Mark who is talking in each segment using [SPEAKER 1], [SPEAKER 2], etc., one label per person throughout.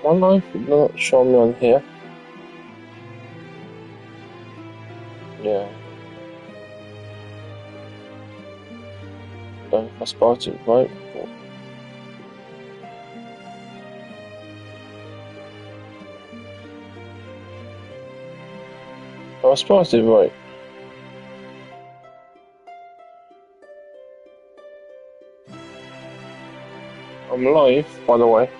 [SPEAKER 1] My life is not showing me on here. Yeah. Don't know if I spotted it right. But I spotted it right. I'm live, by the way.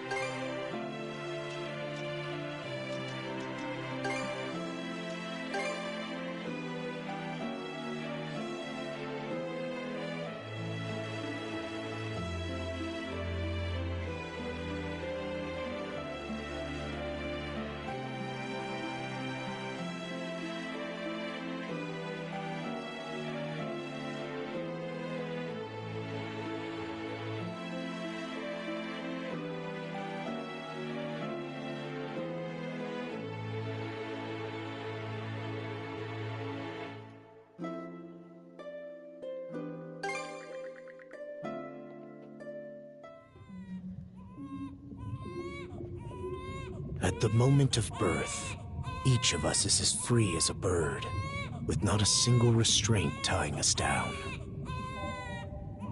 [SPEAKER 2] At the moment of birth, each of us is as free as a bird, with not a single restraint tying us down.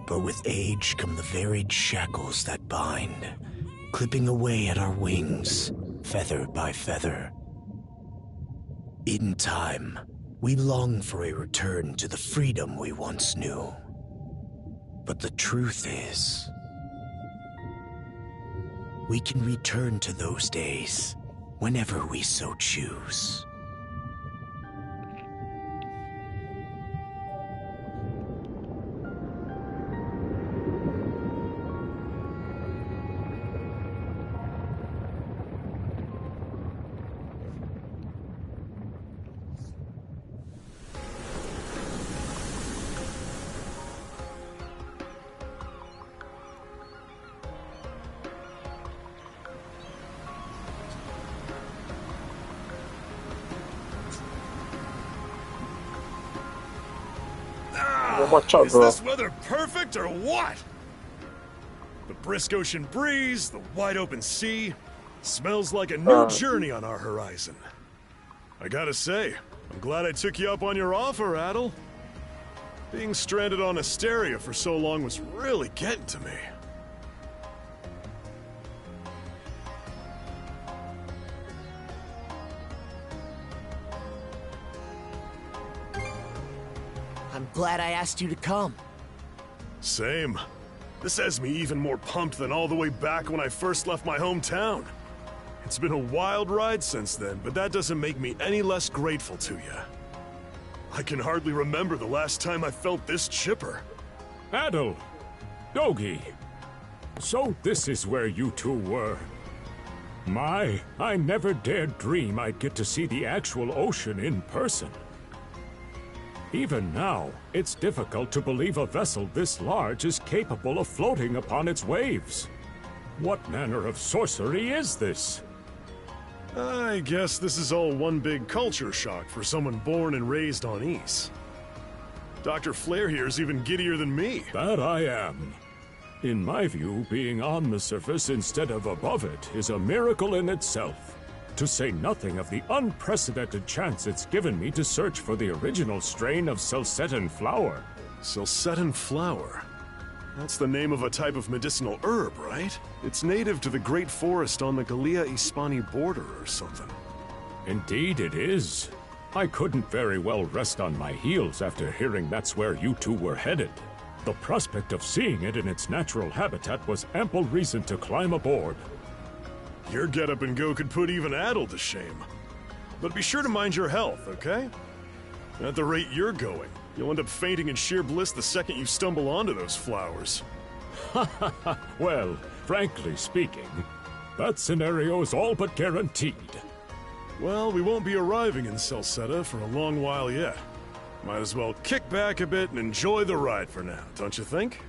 [SPEAKER 2] But with age come the varied shackles that bind, clipping away at our wings, feather by feather. In time, we long for a return to the freedom we once knew. But the truth is, we can return to those days whenever we so choose.
[SPEAKER 1] Watch out,
[SPEAKER 3] Is
[SPEAKER 1] bro.
[SPEAKER 3] this weather perfect or what? The brisk ocean breeze, the wide open sea, smells like a new journey on our horizon. I gotta say, I'm glad I took you up on your offer, Adel. Being stranded on Asteria for so long was really getting to me.
[SPEAKER 4] I'm glad I asked you to come.
[SPEAKER 3] Same. This has me even more pumped than all the way back when I first left my hometown. It's been a wild ride since then, but that doesn't make me any less grateful to you. I can hardly remember the last time I felt this chipper.
[SPEAKER 5] Adel! Dogi! So this is where you two were. I never dared dream I'd get to see the actual ocean in person. Even now, it's difficult to believe a vessel this large is capable of floating upon its waves. What manner of sorcery is this?
[SPEAKER 3] I guess this is all one big culture shock for someone born and raised on Ys. Dr. Flair here's even giddier than me.
[SPEAKER 5] That I am. In my view, being on the surface instead of above it is a miracle in itself. To say nothing of the unprecedented chance it's given me to search for the original strain of Selcetan flower.
[SPEAKER 3] Selcetan flower? That's the name of a type of medicinal herb, right? It's native to the Great Forest on the Gallia-Hispani border or something.
[SPEAKER 5] Indeed it is. I couldn't very well rest on my heels after hearing that's where you two were headed. The prospect of seeing it in its natural habitat was ample reason to climb aboard.
[SPEAKER 3] Your get-up and go could put even Adel to shame. But be sure to mind your health, okay? At the rate you're going, you'll end up fainting in sheer bliss the second you stumble onto those flowers.
[SPEAKER 5] Well, frankly speaking, that scenario is all but guaranteed.
[SPEAKER 3] Well, we won't be arriving in Celceta for a long while yet. Might as well kick back a bit and enjoy the ride for now, don't you think?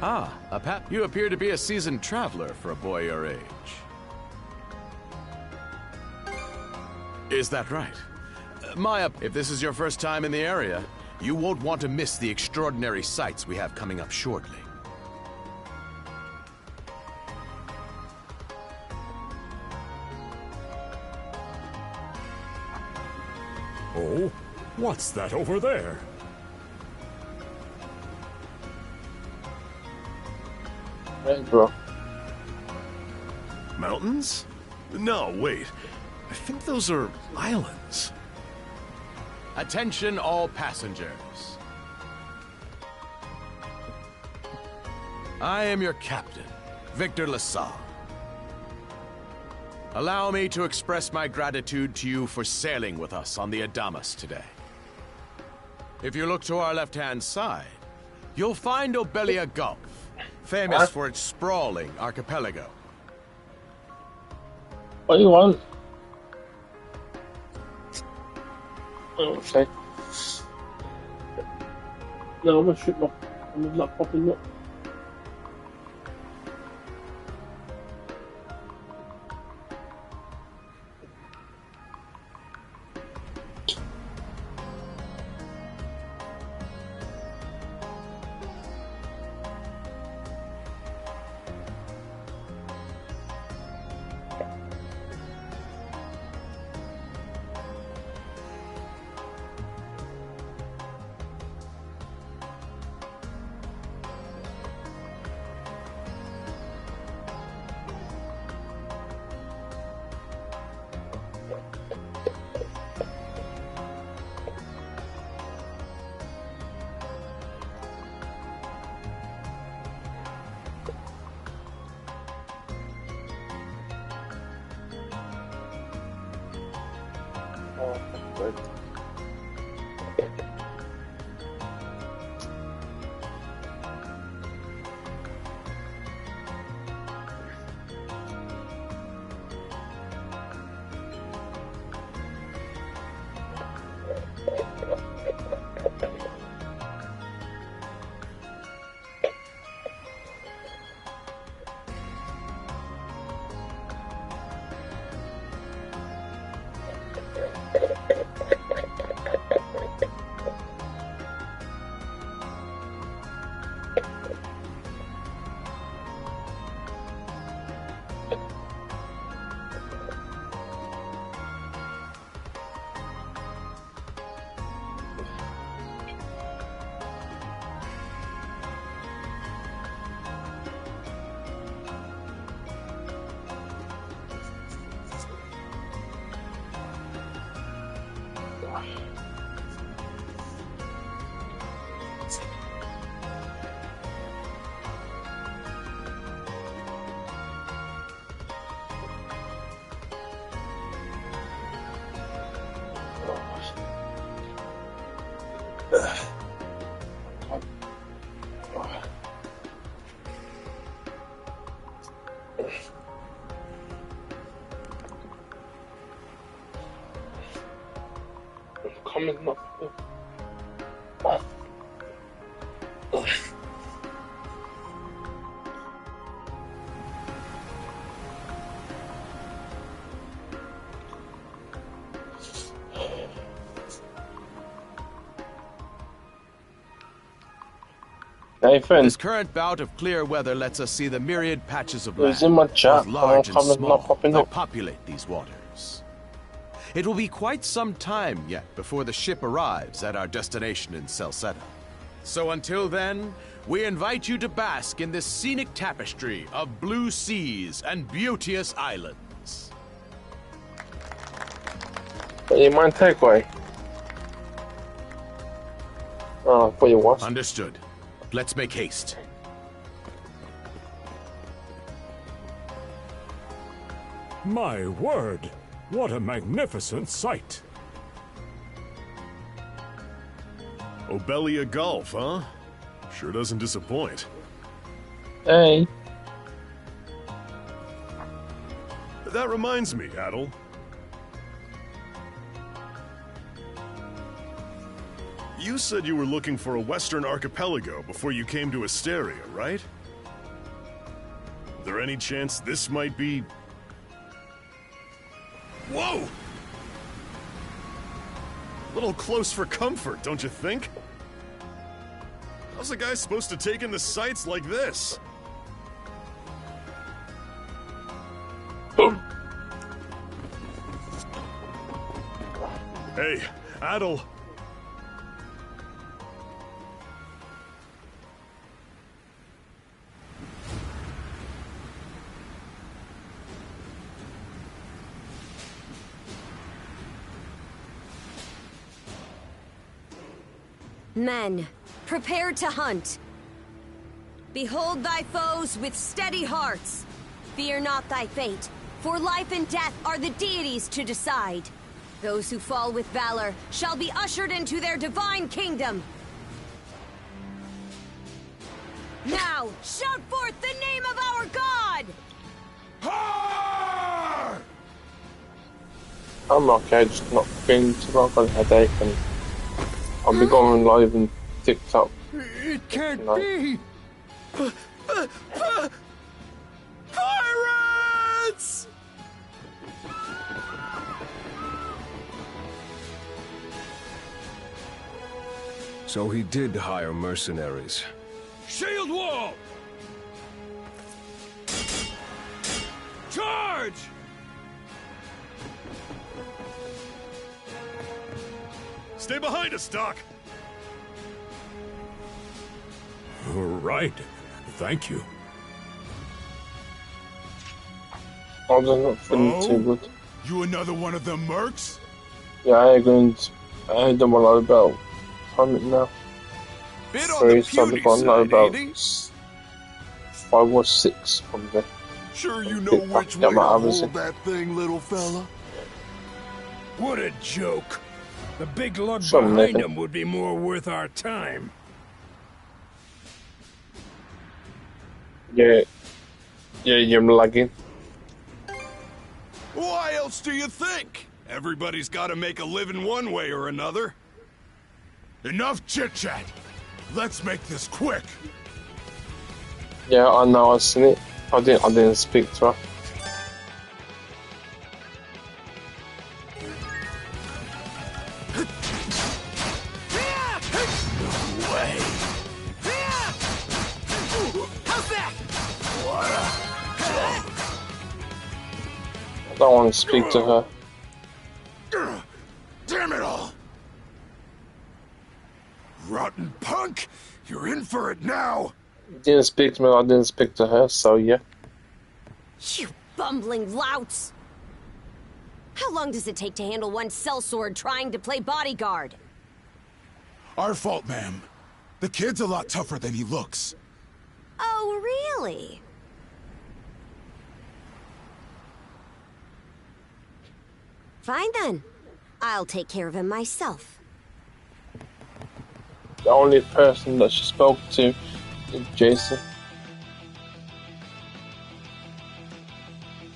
[SPEAKER 6] Ah, you appear to be a seasoned traveler for a boy your age. Is that right? If this is your first time in the area, you won't want to miss the extraordinary sights we have coming up shortly.
[SPEAKER 5] Oh, what's that over there?
[SPEAKER 1] Right, bro.
[SPEAKER 3] Mountains? No, wait. I think those are islands.
[SPEAKER 6] Attention all passengers. I am your captain, Victor LaSalle. Allow me to express my gratitude to you for sailing with us on the Adamas today. If you look to our left-hand side, you'll find Obelia Gulf, famous for its sprawling archipelago.
[SPEAKER 1] What do you want? Okay. No, I'm gonna shoot my. I'm not popping up. Coming up. Nathan,
[SPEAKER 6] This current bout of clear weather lets us see the myriad patches of land,
[SPEAKER 1] who's in my chat?
[SPEAKER 6] both large and
[SPEAKER 1] Comment
[SPEAKER 6] small,
[SPEAKER 1] not popping
[SPEAKER 6] that
[SPEAKER 1] up.
[SPEAKER 6] populate these waters. It will be quite some time yet before the ship arrives at our destination in Salsetta. So until then, we invite you to bask in this scenic tapestry of blue seas and beauteous islands.
[SPEAKER 1] You mind takeaway? Oh, for you what?
[SPEAKER 6] Understood. Let's make haste.
[SPEAKER 5] My word! What a magnificent sight!
[SPEAKER 3] Obelia Gulf, huh? Sure doesn't disappoint.
[SPEAKER 1] Hey.
[SPEAKER 3] That reminds me, Adel. You said you were looking for a Western archipelago before you came to Asteria, right? Is there any chance this might be... Whoa! A little close for comfort, don't you think? How's a guy supposed to take in the sights like this? Hey, Adel.
[SPEAKER 7] Men, prepare to hunt. Behold thy foes with steady hearts. Fear not thy fate, for life and death are the deities to decide. Those who fall with valor shall be ushered into their divine kingdom. Now, shout forth the name of our god!
[SPEAKER 1] I'm okay, just not feeling too long. I've got a headache and I'll be going live in TikTok.
[SPEAKER 5] It can't
[SPEAKER 1] tonight.
[SPEAKER 5] be!
[SPEAKER 6] Pirates!
[SPEAKER 8] So he did hire mercenaries.
[SPEAKER 5] Shield wall! Charge!
[SPEAKER 3] Stay behind us, Doc!
[SPEAKER 5] Right. Thank you.
[SPEAKER 1] I'm just not feeling too good.
[SPEAKER 3] You another one of them mercs?
[SPEAKER 1] Yeah, I heard them a lot about time now.
[SPEAKER 6] Bit on
[SPEAKER 1] Three,
[SPEAKER 6] the
[SPEAKER 1] so
[SPEAKER 6] puny
[SPEAKER 1] they've got
[SPEAKER 6] side,
[SPEAKER 1] about
[SPEAKER 6] ain't he?
[SPEAKER 1] 5 or 6 probably.
[SPEAKER 9] Sure you know
[SPEAKER 1] Pick up
[SPEAKER 9] which
[SPEAKER 1] them
[SPEAKER 9] way to
[SPEAKER 1] out,
[SPEAKER 9] hold
[SPEAKER 1] obviously.
[SPEAKER 9] that thing, little fella?
[SPEAKER 5] What a joke. The big lug
[SPEAKER 1] Something
[SPEAKER 5] behind
[SPEAKER 1] like
[SPEAKER 5] him would be more worth our time.
[SPEAKER 1] Yeah, you're lagging.
[SPEAKER 9] Why else do you think? Everybody's gotta make a living one way or another. Enough chit-chat. Let's make this quick.
[SPEAKER 1] Yeah, I know. I've seen it. I didn't speak to her. I don't want to speak to her.
[SPEAKER 9] Damn it all! Rotten punk! You're in for it now!
[SPEAKER 1] Didn't speak to me. I didn't speak to her. So yeah.
[SPEAKER 7] You bumbling louts! How long does it take to handle one sellsword trying to play bodyguard?
[SPEAKER 9] Our fault, ma'am. The kid's a lot tougher than he looks.
[SPEAKER 7] Oh, really? Fine then. I'll take care of him myself.
[SPEAKER 1] The only person that she spoke to is Jason.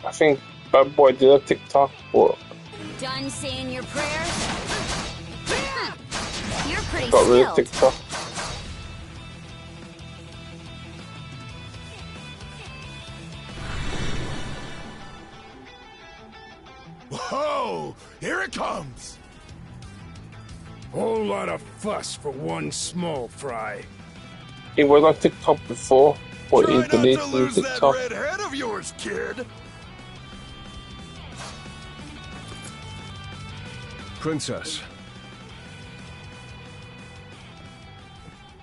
[SPEAKER 1] I think Bad Boy did a TikTok for
[SPEAKER 7] Done saying your prayers? You're pretty
[SPEAKER 1] got rid of
[SPEAKER 7] skilled.
[SPEAKER 1] TikTok.
[SPEAKER 9] Whoa! Here it comes!
[SPEAKER 5] Whole lot of fuss for one small fry.
[SPEAKER 1] It was on TikTok before, but
[SPEAKER 9] Try
[SPEAKER 1] he
[SPEAKER 9] not to
[SPEAKER 1] deleted
[SPEAKER 9] lose that
[SPEAKER 1] TikTok.
[SPEAKER 9] red head of yours, kid!
[SPEAKER 8] Princess.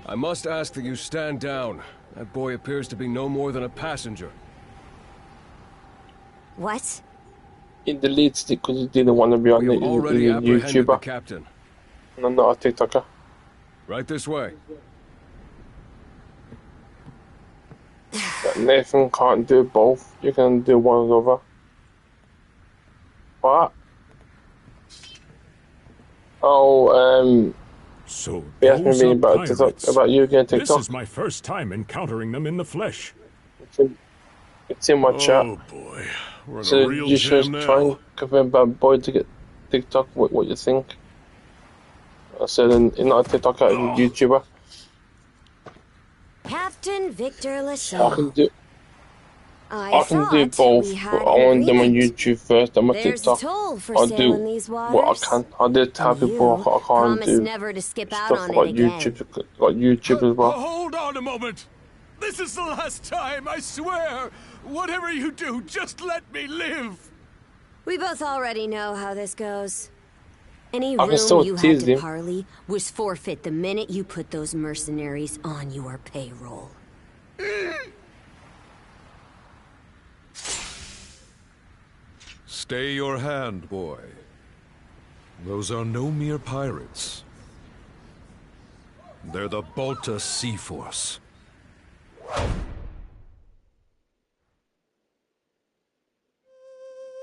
[SPEAKER 8] I must ask that you stand down. That boy appears to be no more than a passenger.
[SPEAKER 7] What?
[SPEAKER 1] He deleted it because he didn't want to be on
[SPEAKER 8] We
[SPEAKER 1] the
[SPEAKER 8] have already apprehended the
[SPEAKER 1] YouTuber.
[SPEAKER 8] captain.
[SPEAKER 1] And I'm not a TikToker.
[SPEAKER 8] Right this way.
[SPEAKER 1] Nathan can't do both. You can do one or the other. What? Oh,
[SPEAKER 5] So
[SPEAKER 1] he asked
[SPEAKER 5] those
[SPEAKER 1] me
[SPEAKER 5] are
[SPEAKER 1] about TikTok,
[SPEAKER 5] pirates.
[SPEAKER 1] about you again
[SPEAKER 5] This
[SPEAKER 1] TikTok.
[SPEAKER 5] is my first time encountering them in the flesh.
[SPEAKER 1] It's in my chat.
[SPEAKER 3] Oh boy, we're in a
[SPEAKER 1] So
[SPEAKER 3] real
[SPEAKER 1] you should
[SPEAKER 3] jam
[SPEAKER 1] try
[SPEAKER 3] now.
[SPEAKER 1] and convince Bad Boy to get TikTok. What you think? I said, not a TikToker, a YouTuber.
[SPEAKER 7] Captain Victor
[SPEAKER 1] So
[SPEAKER 7] Lassalle.
[SPEAKER 1] I can do both, but I want them on YouTube first. I'm a TikTok. I'll do what I can. I did tell people I can't do
[SPEAKER 7] never to skip out
[SPEAKER 1] stuff
[SPEAKER 7] on
[SPEAKER 1] like
[SPEAKER 7] it again.
[SPEAKER 1] YouTube as well.
[SPEAKER 3] Hold on a moment. This is the last time, I swear. Whatever you do, just let me live.
[SPEAKER 7] We both already know how this goes. Any
[SPEAKER 1] I can
[SPEAKER 7] room
[SPEAKER 1] still
[SPEAKER 7] you had
[SPEAKER 1] tease
[SPEAKER 7] to
[SPEAKER 1] him.
[SPEAKER 7] parley was forfeit the minute you put those mercenaries on your payroll.
[SPEAKER 9] Stay your hand, boy. Those are no mere pirates. They're the Balta Sea Force.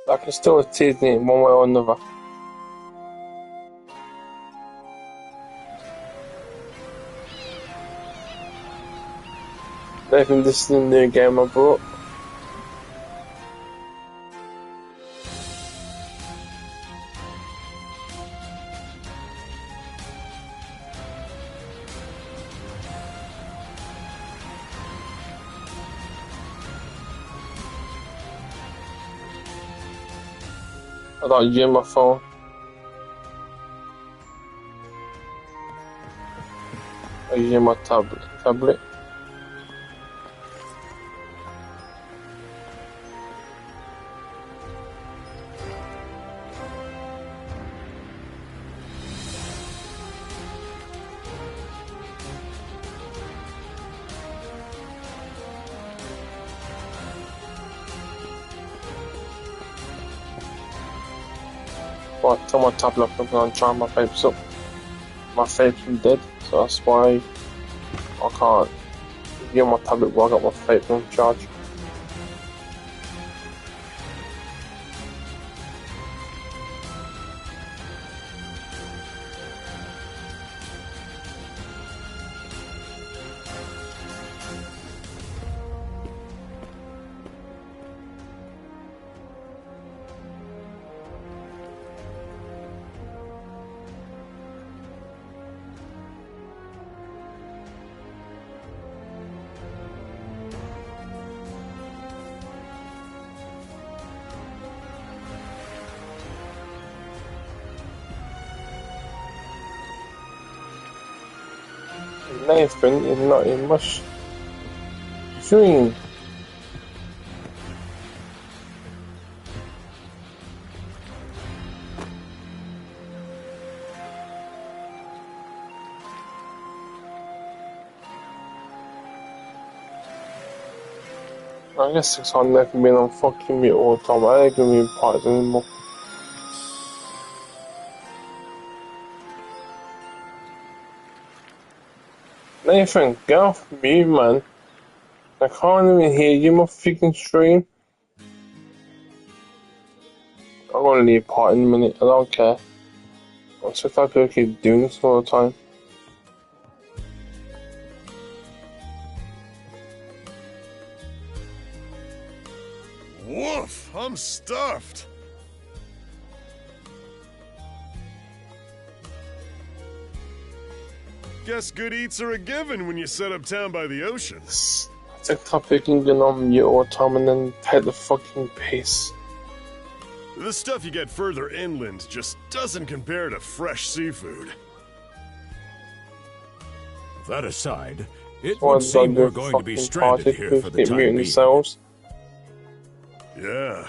[SPEAKER 1] I can still tease him one way or another. Nathan, this is the new game I brought. I don't use my phone. I use my tablet. Well, I tell my tablet I'm going to try my vapes up. My vapes are dead, so that's why I can't use my tablet while I got my vape on charge. Nathan is not in much doing. I guess it's on Nathan being on fucking me all the time. I ain't gonna be parts anymore. Nathan, get off me, man. I can't even hear you, my freaking stream. I'm gonna leave part in a minute, I don't care. I'm so tired of people keep doing this all the time.
[SPEAKER 3] Woof, I'm stuffed. Guess good eats are a given when you set up town by the ocean.
[SPEAKER 1] TikTok picking get on mute all the time and then take the fucking piss.
[SPEAKER 3] The stuff you get further inland just doesn't compare to fresh seafood.
[SPEAKER 5] That aside, it would seem we're going to be stranded here for the time being.
[SPEAKER 1] Themselves.
[SPEAKER 3] Yeah,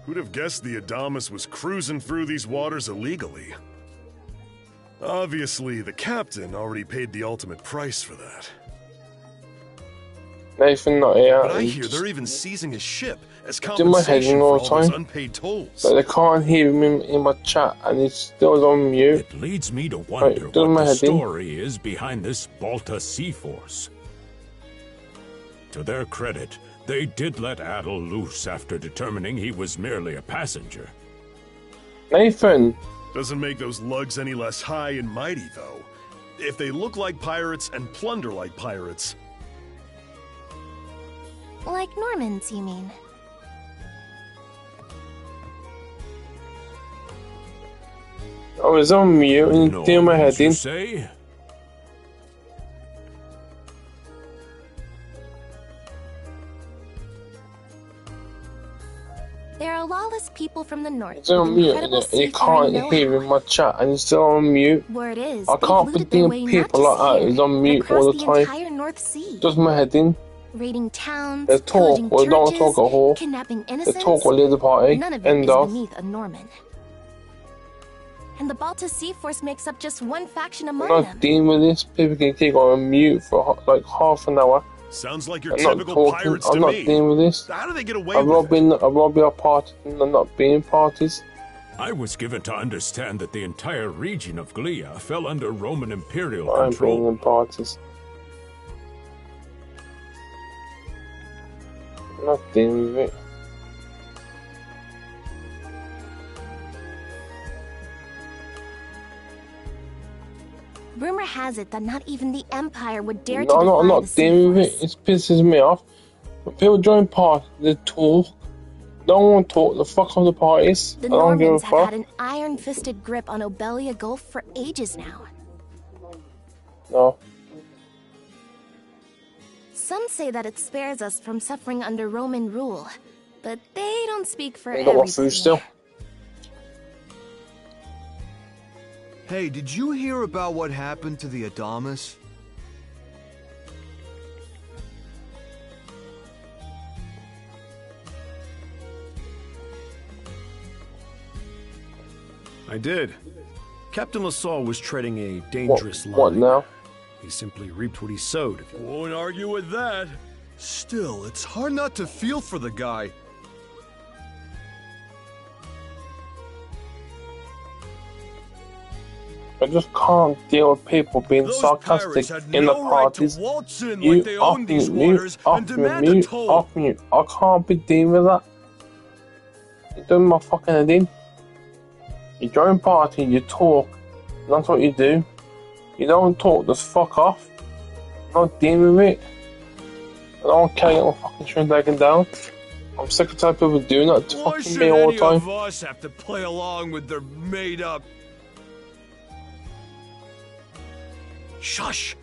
[SPEAKER 3] who'd have guessed the Adamus was cruising through these waters illegally? Obviously, the captain already paid the ultimate price for that.
[SPEAKER 1] Nathan not here.
[SPEAKER 3] But I hear they're even seizing his ship as
[SPEAKER 1] do my head
[SPEAKER 3] compensation
[SPEAKER 1] in
[SPEAKER 3] for
[SPEAKER 1] all
[SPEAKER 3] all
[SPEAKER 1] the
[SPEAKER 3] those
[SPEAKER 1] time.
[SPEAKER 3] unpaid tolls.
[SPEAKER 1] But they can't hear me in my chat and he's still on mute.
[SPEAKER 5] It leads me to wonder what the story is behind this Balta Sea Force. To their credit, they did let Adel loose after determining he was merely a passenger.
[SPEAKER 1] Nathan!
[SPEAKER 3] Doesn't make those lugs any less high and mighty, though. If they look like pirates and plunder like pirates.
[SPEAKER 10] Like Normans, you mean?
[SPEAKER 1] I was on mute and
[SPEAKER 5] No,
[SPEAKER 1] doing my head
[SPEAKER 5] you
[SPEAKER 1] in.
[SPEAKER 5] say?
[SPEAKER 10] There are lawless people from the north
[SPEAKER 1] It's on
[SPEAKER 10] with
[SPEAKER 1] mute
[SPEAKER 10] incredible
[SPEAKER 1] and you
[SPEAKER 10] seafaring
[SPEAKER 1] can't hear
[SPEAKER 10] know-how.
[SPEAKER 1] in my chat and it's still on mute.
[SPEAKER 10] Word is,
[SPEAKER 1] I
[SPEAKER 10] they've
[SPEAKER 1] can't be
[SPEAKER 10] looted their way
[SPEAKER 1] doing
[SPEAKER 10] not
[SPEAKER 1] people
[SPEAKER 10] just
[SPEAKER 1] like that.
[SPEAKER 10] here,
[SPEAKER 1] It's on
[SPEAKER 10] but
[SPEAKER 1] mute
[SPEAKER 10] across
[SPEAKER 1] all the
[SPEAKER 10] the
[SPEAKER 1] time.
[SPEAKER 10] entire North Sea.
[SPEAKER 1] Just my head in.
[SPEAKER 10] Raiding towns,
[SPEAKER 1] They talk
[SPEAKER 10] pillaging
[SPEAKER 1] or don't
[SPEAKER 10] churches,
[SPEAKER 1] talk at all.
[SPEAKER 10] kidnapping
[SPEAKER 1] They
[SPEAKER 10] innocents.
[SPEAKER 1] talk or leave the party.
[SPEAKER 10] None of it
[SPEAKER 1] End
[SPEAKER 10] is
[SPEAKER 1] of.
[SPEAKER 10] beneath a Norman. And the Balta Sea Force makes up just one faction
[SPEAKER 1] I'm
[SPEAKER 10] among
[SPEAKER 1] not
[SPEAKER 10] them.
[SPEAKER 1] dealing with this. People can keep on mute for like half an hour.
[SPEAKER 3] Sounds like your
[SPEAKER 1] I'm not
[SPEAKER 3] typical
[SPEAKER 1] talking.
[SPEAKER 3] pirates
[SPEAKER 1] I'm
[SPEAKER 3] to
[SPEAKER 1] not
[SPEAKER 3] me.
[SPEAKER 1] dealing with this.
[SPEAKER 3] How do they get away
[SPEAKER 1] I'm
[SPEAKER 3] with it?
[SPEAKER 1] robbing our party and I'm not being parties.
[SPEAKER 5] I was given to understand that the entire region of Glia fell under Roman imperial
[SPEAKER 1] I'm
[SPEAKER 5] control.
[SPEAKER 1] being in parties. I'm not dealing with it.
[SPEAKER 10] Rumor has it that not even the Empire would dare to
[SPEAKER 1] No,
[SPEAKER 10] defy
[SPEAKER 1] I'm
[SPEAKER 10] the
[SPEAKER 1] not
[SPEAKER 10] Sea
[SPEAKER 1] dealing with
[SPEAKER 10] Force.
[SPEAKER 1] it. It pisses me off. When people join parties, they talk. Don't want to talk. The fuck off the parties.
[SPEAKER 10] The
[SPEAKER 1] I don't give a
[SPEAKER 10] Normans have
[SPEAKER 1] fuck.
[SPEAKER 10] had an iron-fisted grip on Obelia Gulf for ages now.
[SPEAKER 1] No.
[SPEAKER 10] Some say that it spares us from suffering under Roman rule, but they don't speak for
[SPEAKER 1] I got my food
[SPEAKER 10] everybody.
[SPEAKER 1] still.
[SPEAKER 11] Hey, did you hear about what happened to the Adamas?
[SPEAKER 3] I did. Captain LaSalle was treading a dangerous line.
[SPEAKER 1] What now?
[SPEAKER 3] He simply reaped what he sowed.
[SPEAKER 9] Won't argue with that.
[SPEAKER 11] Still, it's hard not to feel for the guy.
[SPEAKER 1] I just can't deal with people being
[SPEAKER 9] Those
[SPEAKER 1] sarcastic
[SPEAKER 9] pirates had
[SPEAKER 1] in the
[SPEAKER 9] no right to
[SPEAKER 1] parties.
[SPEAKER 9] waltz in
[SPEAKER 1] You
[SPEAKER 9] like they
[SPEAKER 1] off
[SPEAKER 9] own these
[SPEAKER 1] mute,
[SPEAKER 9] waters
[SPEAKER 1] off
[SPEAKER 9] and demand
[SPEAKER 1] mute,
[SPEAKER 9] a toll.
[SPEAKER 1] off mute. I can't be dealing with that. You're doing my fucking head in. You join party, you talk. That's what you do. You don't talk, just fuck off. I'm not dealing with it. I don't care, get my fucking string taken down. I'm sick of tired of people doing that to
[SPEAKER 9] Why
[SPEAKER 1] fucking
[SPEAKER 9] should
[SPEAKER 1] me all
[SPEAKER 9] any
[SPEAKER 1] the time.
[SPEAKER 9] of us have to play along with their made-up?
[SPEAKER 2] Shush!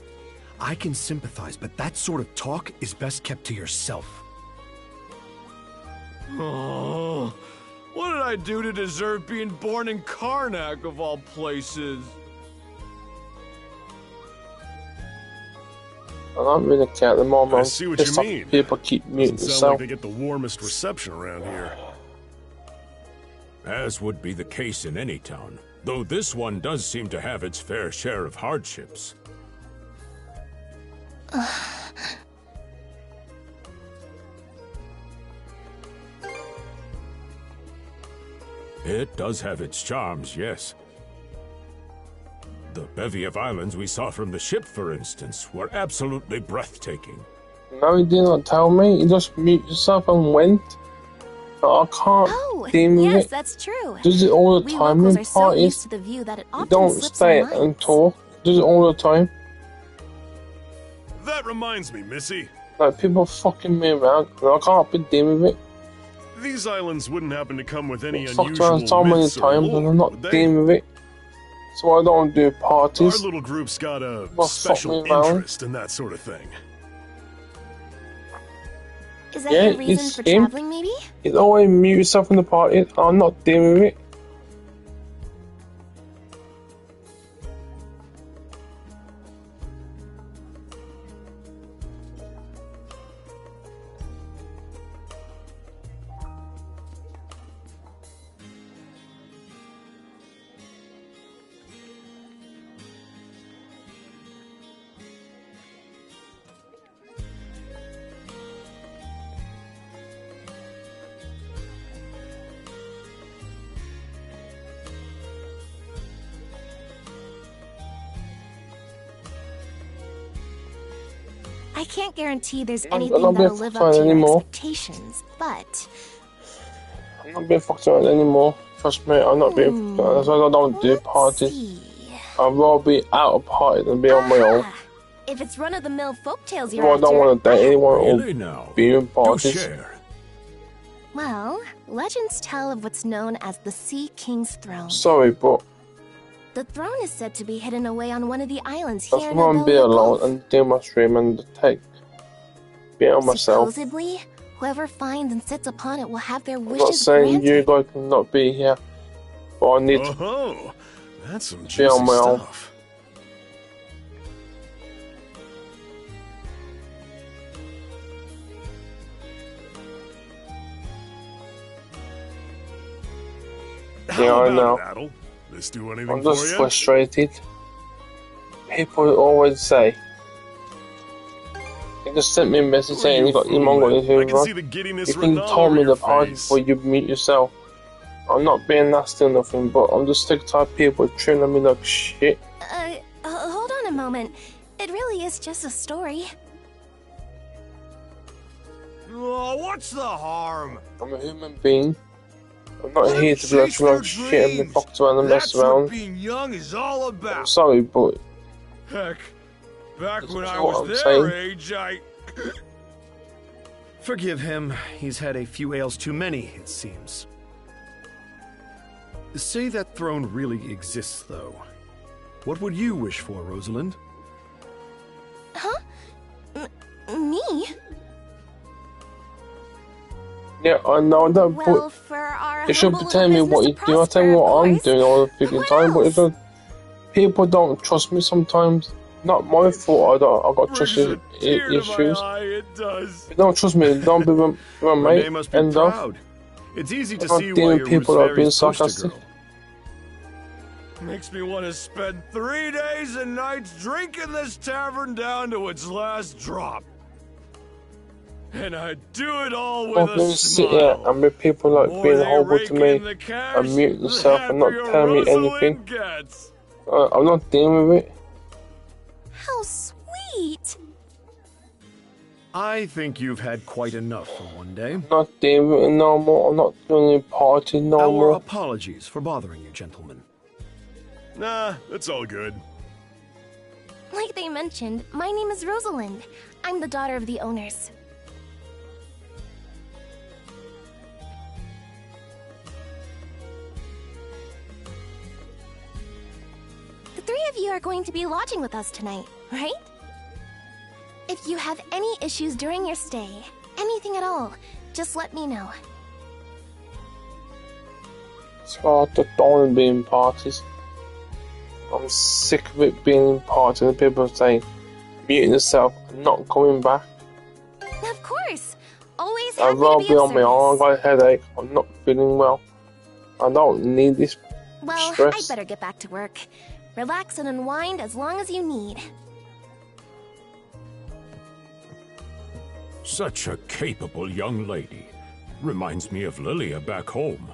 [SPEAKER 2] I can sympathize, but that sort of talk is best kept to yourself.
[SPEAKER 9] Oh, what did I do to deserve being born in Karnak, of all places?
[SPEAKER 1] I don't really care at the moment.
[SPEAKER 3] I see what
[SPEAKER 1] Pissed
[SPEAKER 3] you
[SPEAKER 1] off
[SPEAKER 3] mean.
[SPEAKER 1] people keep muting
[SPEAKER 3] Doesn't sound like
[SPEAKER 1] themselves.
[SPEAKER 3] they get the warmest reception around here.
[SPEAKER 5] As would be the case in any town, though this one does seem to have its fair share of hardships. It does have its charms, yes. The bevy of islands we saw from the ship, for instance, were absolutely breathtaking.
[SPEAKER 1] No, he did not tell me. He just muted yourself and went. I can't
[SPEAKER 10] Oh,
[SPEAKER 1] deal with
[SPEAKER 10] yes,
[SPEAKER 1] it.
[SPEAKER 10] that's true.
[SPEAKER 1] Does it all the
[SPEAKER 10] We
[SPEAKER 1] time
[SPEAKER 10] locals
[SPEAKER 1] in
[SPEAKER 10] are so used
[SPEAKER 1] parties.
[SPEAKER 10] to the view that it
[SPEAKER 1] You
[SPEAKER 10] often
[SPEAKER 1] don't
[SPEAKER 10] slips
[SPEAKER 1] stay
[SPEAKER 10] our
[SPEAKER 1] and
[SPEAKER 10] minds.
[SPEAKER 1] talk. Does it all the time.
[SPEAKER 3] That reminds me, Missy.
[SPEAKER 1] Like people fucking me around. And I can't be dealing with it.
[SPEAKER 3] These islands wouldn't happen to come with any
[SPEAKER 1] Fucked
[SPEAKER 3] unusual
[SPEAKER 1] around so many
[SPEAKER 3] myths or
[SPEAKER 1] times
[SPEAKER 3] lore,
[SPEAKER 1] and I'm not
[SPEAKER 3] would they?
[SPEAKER 1] dealing with it. So I don't do
[SPEAKER 3] Our
[SPEAKER 1] parties.
[SPEAKER 3] little group's got a
[SPEAKER 1] Well, fuck
[SPEAKER 3] special
[SPEAKER 1] me, man.
[SPEAKER 3] interest in that sort of thing.
[SPEAKER 10] Is that
[SPEAKER 1] Yeah,
[SPEAKER 10] your reason
[SPEAKER 1] it's
[SPEAKER 10] for
[SPEAKER 1] him.
[SPEAKER 10] traveling, maybe?
[SPEAKER 1] He's always mute yourself in the party. I'm not dealing with it.
[SPEAKER 10] I can't guarantee there's
[SPEAKER 1] I'm
[SPEAKER 10] anything
[SPEAKER 1] not being
[SPEAKER 10] that'll live
[SPEAKER 1] fucked
[SPEAKER 10] up to
[SPEAKER 1] around
[SPEAKER 10] your
[SPEAKER 1] anymore.
[SPEAKER 10] expectations, but
[SPEAKER 1] I'm not being fucked around anymore. Trust me, I'm not being fucked around. That's why I don't do
[SPEAKER 10] let's
[SPEAKER 1] parties.
[SPEAKER 10] see.
[SPEAKER 1] I'd rather be out of parties than be on my own.
[SPEAKER 10] Aha! If it's run-of-the-mill folktales you're
[SPEAKER 1] Well, I
[SPEAKER 10] after,
[SPEAKER 1] don't want to date anyone
[SPEAKER 5] Really
[SPEAKER 1] or
[SPEAKER 5] now?
[SPEAKER 1] be in
[SPEAKER 5] Do
[SPEAKER 1] parties.
[SPEAKER 5] share.
[SPEAKER 10] well, legends tell of what's known as the Sea King's Throne.
[SPEAKER 1] Sorry, but
[SPEAKER 10] The throne is said to be hidden away on one of the islands
[SPEAKER 1] That's
[SPEAKER 10] here in
[SPEAKER 1] why I'm being
[SPEAKER 10] Abelia
[SPEAKER 1] alone
[SPEAKER 10] Gulf.
[SPEAKER 1] and do my stream and be on myself.
[SPEAKER 10] Supposedly, whoever finds and sits upon it will have their
[SPEAKER 1] I'm not
[SPEAKER 10] wishes
[SPEAKER 1] saying
[SPEAKER 10] granted.
[SPEAKER 1] you guys cannot be here, but I need to
[SPEAKER 3] Oh, that's some
[SPEAKER 1] be
[SPEAKER 3] juicy
[SPEAKER 1] on my own.
[SPEAKER 3] stuff.
[SPEAKER 1] Yeah, I know.
[SPEAKER 3] Adel? This do anything
[SPEAKER 1] I'm
[SPEAKER 3] for
[SPEAKER 1] just
[SPEAKER 3] you?
[SPEAKER 1] frustrated. People always say, you just sent me a message saying you got your mom got
[SPEAKER 3] I
[SPEAKER 1] your
[SPEAKER 3] can see
[SPEAKER 1] hoover.
[SPEAKER 3] the giddiness
[SPEAKER 1] You can
[SPEAKER 3] written all
[SPEAKER 1] tell
[SPEAKER 3] over
[SPEAKER 1] me
[SPEAKER 3] your
[SPEAKER 1] the party
[SPEAKER 3] face.
[SPEAKER 1] before you mute yourself. I'm not being nasty or nothing, but I'm just sick tired of people treating me like shit.
[SPEAKER 10] Hold on a moment. It really is just a story.
[SPEAKER 11] Oh, what's the harm?
[SPEAKER 1] I'm a human being. I'm not here to be like shit and be fucked around and mess
[SPEAKER 11] That's what
[SPEAKER 1] around.
[SPEAKER 11] being young is all
[SPEAKER 1] I'm
[SPEAKER 11] about.
[SPEAKER 1] sorry, but
[SPEAKER 11] Heck, back when I
[SPEAKER 1] what
[SPEAKER 11] was
[SPEAKER 1] I'm
[SPEAKER 11] their
[SPEAKER 1] saying.
[SPEAKER 11] age, I...
[SPEAKER 12] Forgive him. He's had a few ales too many, it seems. Say that throne really exists, though. What would you wish for, Rosalind?
[SPEAKER 10] Huh? Me?
[SPEAKER 1] yeah, I know that,
[SPEAKER 10] Well,
[SPEAKER 1] but
[SPEAKER 10] for our
[SPEAKER 1] you should
[SPEAKER 10] humble
[SPEAKER 1] be telling me
[SPEAKER 10] little
[SPEAKER 1] what you
[SPEAKER 10] business
[SPEAKER 1] do.
[SPEAKER 10] to
[SPEAKER 1] I tell you
[SPEAKER 10] prosper,
[SPEAKER 1] what
[SPEAKER 10] of
[SPEAKER 1] I'm
[SPEAKER 10] course.
[SPEAKER 1] doing all the freaking
[SPEAKER 10] What
[SPEAKER 1] time, but
[SPEAKER 10] else?
[SPEAKER 1] it's not, people don't trust me sometimes. Not my fault. I got trust
[SPEAKER 3] Brings a tear to my
[SPEAKER 1] issues.
[SPEAKER 3] eye, it does.
[SPEAKER 1] If you don't trust me, don't be my
[SPEAKER 12] Renee
[SPEAKER 1] mate.
[SPEAKER 12] must be
[SPEAKER 1] End of.
[SPEAKER 12] proud. It's easy to
[SPEAKER 1] I'm not
[SPEAKER 12] see
[SPEAKER 1] dealing
[SPEAKER 12] why
[SPEAKER 1] with
[SPEAKER 12] you're
[SPEAKER 1] people that are being
[SPEAKER 12] Rooseveri's poster
[SPEAKER 1] sarcastic.
[SPEAKER 12] girl.
[SPEAKER 3] Makes me want to spend 3 days and nights drinking this tavern down to its last drop. And I'd do it all with
[SPEAKER 1] I'm
[SPEAKER 3] a
[SPEAKER 1] going to sit here
[SPEAKER 3] smile.
[SPEAKER 1] and with people like
[SPEAKER 3] More
[SPEAKER 1] being
[SPEAKER 3] they
[SPEAKER 1] horrible to
[SPEAKER 3] rake
[SPEAKER 1] me
[SPEAKER 3] in the cash,
[SPEAKER 1] and mute
[SPEAKER 3] the
[SPEAKER 1] themselves and not
[SPEAKER 3] happier
[SPEAKER 1] tell me
[SPEAKER 3] Rosalind
[SPEAKER 1] anything.
[SPEAKER 3] gets.
[SPEAKER 1] I'm not dealing with it.
[SPEAKER 10] How sweet!
[SPEAKER 12] I think you've had quite enough for one day.
[SPEAKER 1] I'm not dealing with it no more. I'm not doing any party no
[SPEAKER 12] Our
[SPEAKER 1] more.
[SPEAKER 12] apologies for bothering you, gentlemen.
[SPEAKER 3] Nah, it's all good.
[SPEAKER 10] Like they mentioned, my name is Rosalind. I'm the daughter of the owners. The three of you are going to be lodging with us tonight, right? If you have any issues during your stay, anything at all, just let me know.
[SPEAKER 1] It's hard to don't be in parties. I'm sick of it being in parties and people saying, muting yourself and not coming back.
[SPEAKER 10] Of course! Always
[SPEAKER 1] I'd
[SPEAKER 10] happy to
[SPEAKER 1] rather
[SPEAKER 10] be
[SPEAKER 1] be
[SPEAKER 10] of
[SPEAKER 1] on my own. I
[SPEAKER 10] service.
[SPEAKER 1] got a headache. I'm not feeling well. I don't need this
[SPEAKER 10] Well,
[SPEAKER 1] stress.
[SPEAKER 10] I'd better get back to work. Relax and unwind as long as you need.
[SPEAKER 5] Such a capable young lady. Reminds me of Lilia back home.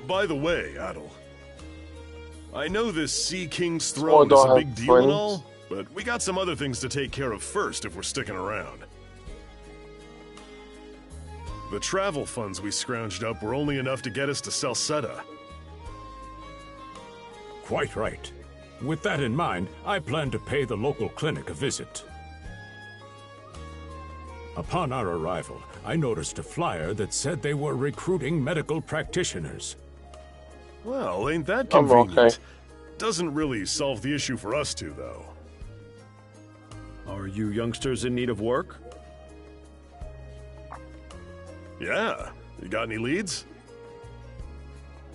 [SPEAKER 3] By the way, Adel, I know this Sea King's
[SPEAKER 1] I
[SPEAKER 3] throne is
[SPEAKER 1] don't
[SPEAKER 3] a
[SPEAKER 1] have
[SPEAKER 3] big deal and
[SPEAKER 1] friends.
[SPEAKER 3] all, but we got some other things to take care of first if we're sticking around. The travel funds we scrounged up were only enough to get us to Salsetta.
[SPEAKER 5] Quite right. With that in mind, I plan to pay the local clinic a visit. Upon our arrival, I noticed a flyer that said they were recruiting medical practitioners.
[SPEAKER 3] Well, ain't that
[SPEAKER 1] I'm
[SPEAKER 3] convenient?
[SPEAKER 1] okay.
[SPEAKER 3] Doesn't really solve the issue for us two, though.
[SPEAKER 12] Are you youngsters in need of work?
[SPEAKER 3] Yeah. You got any leads?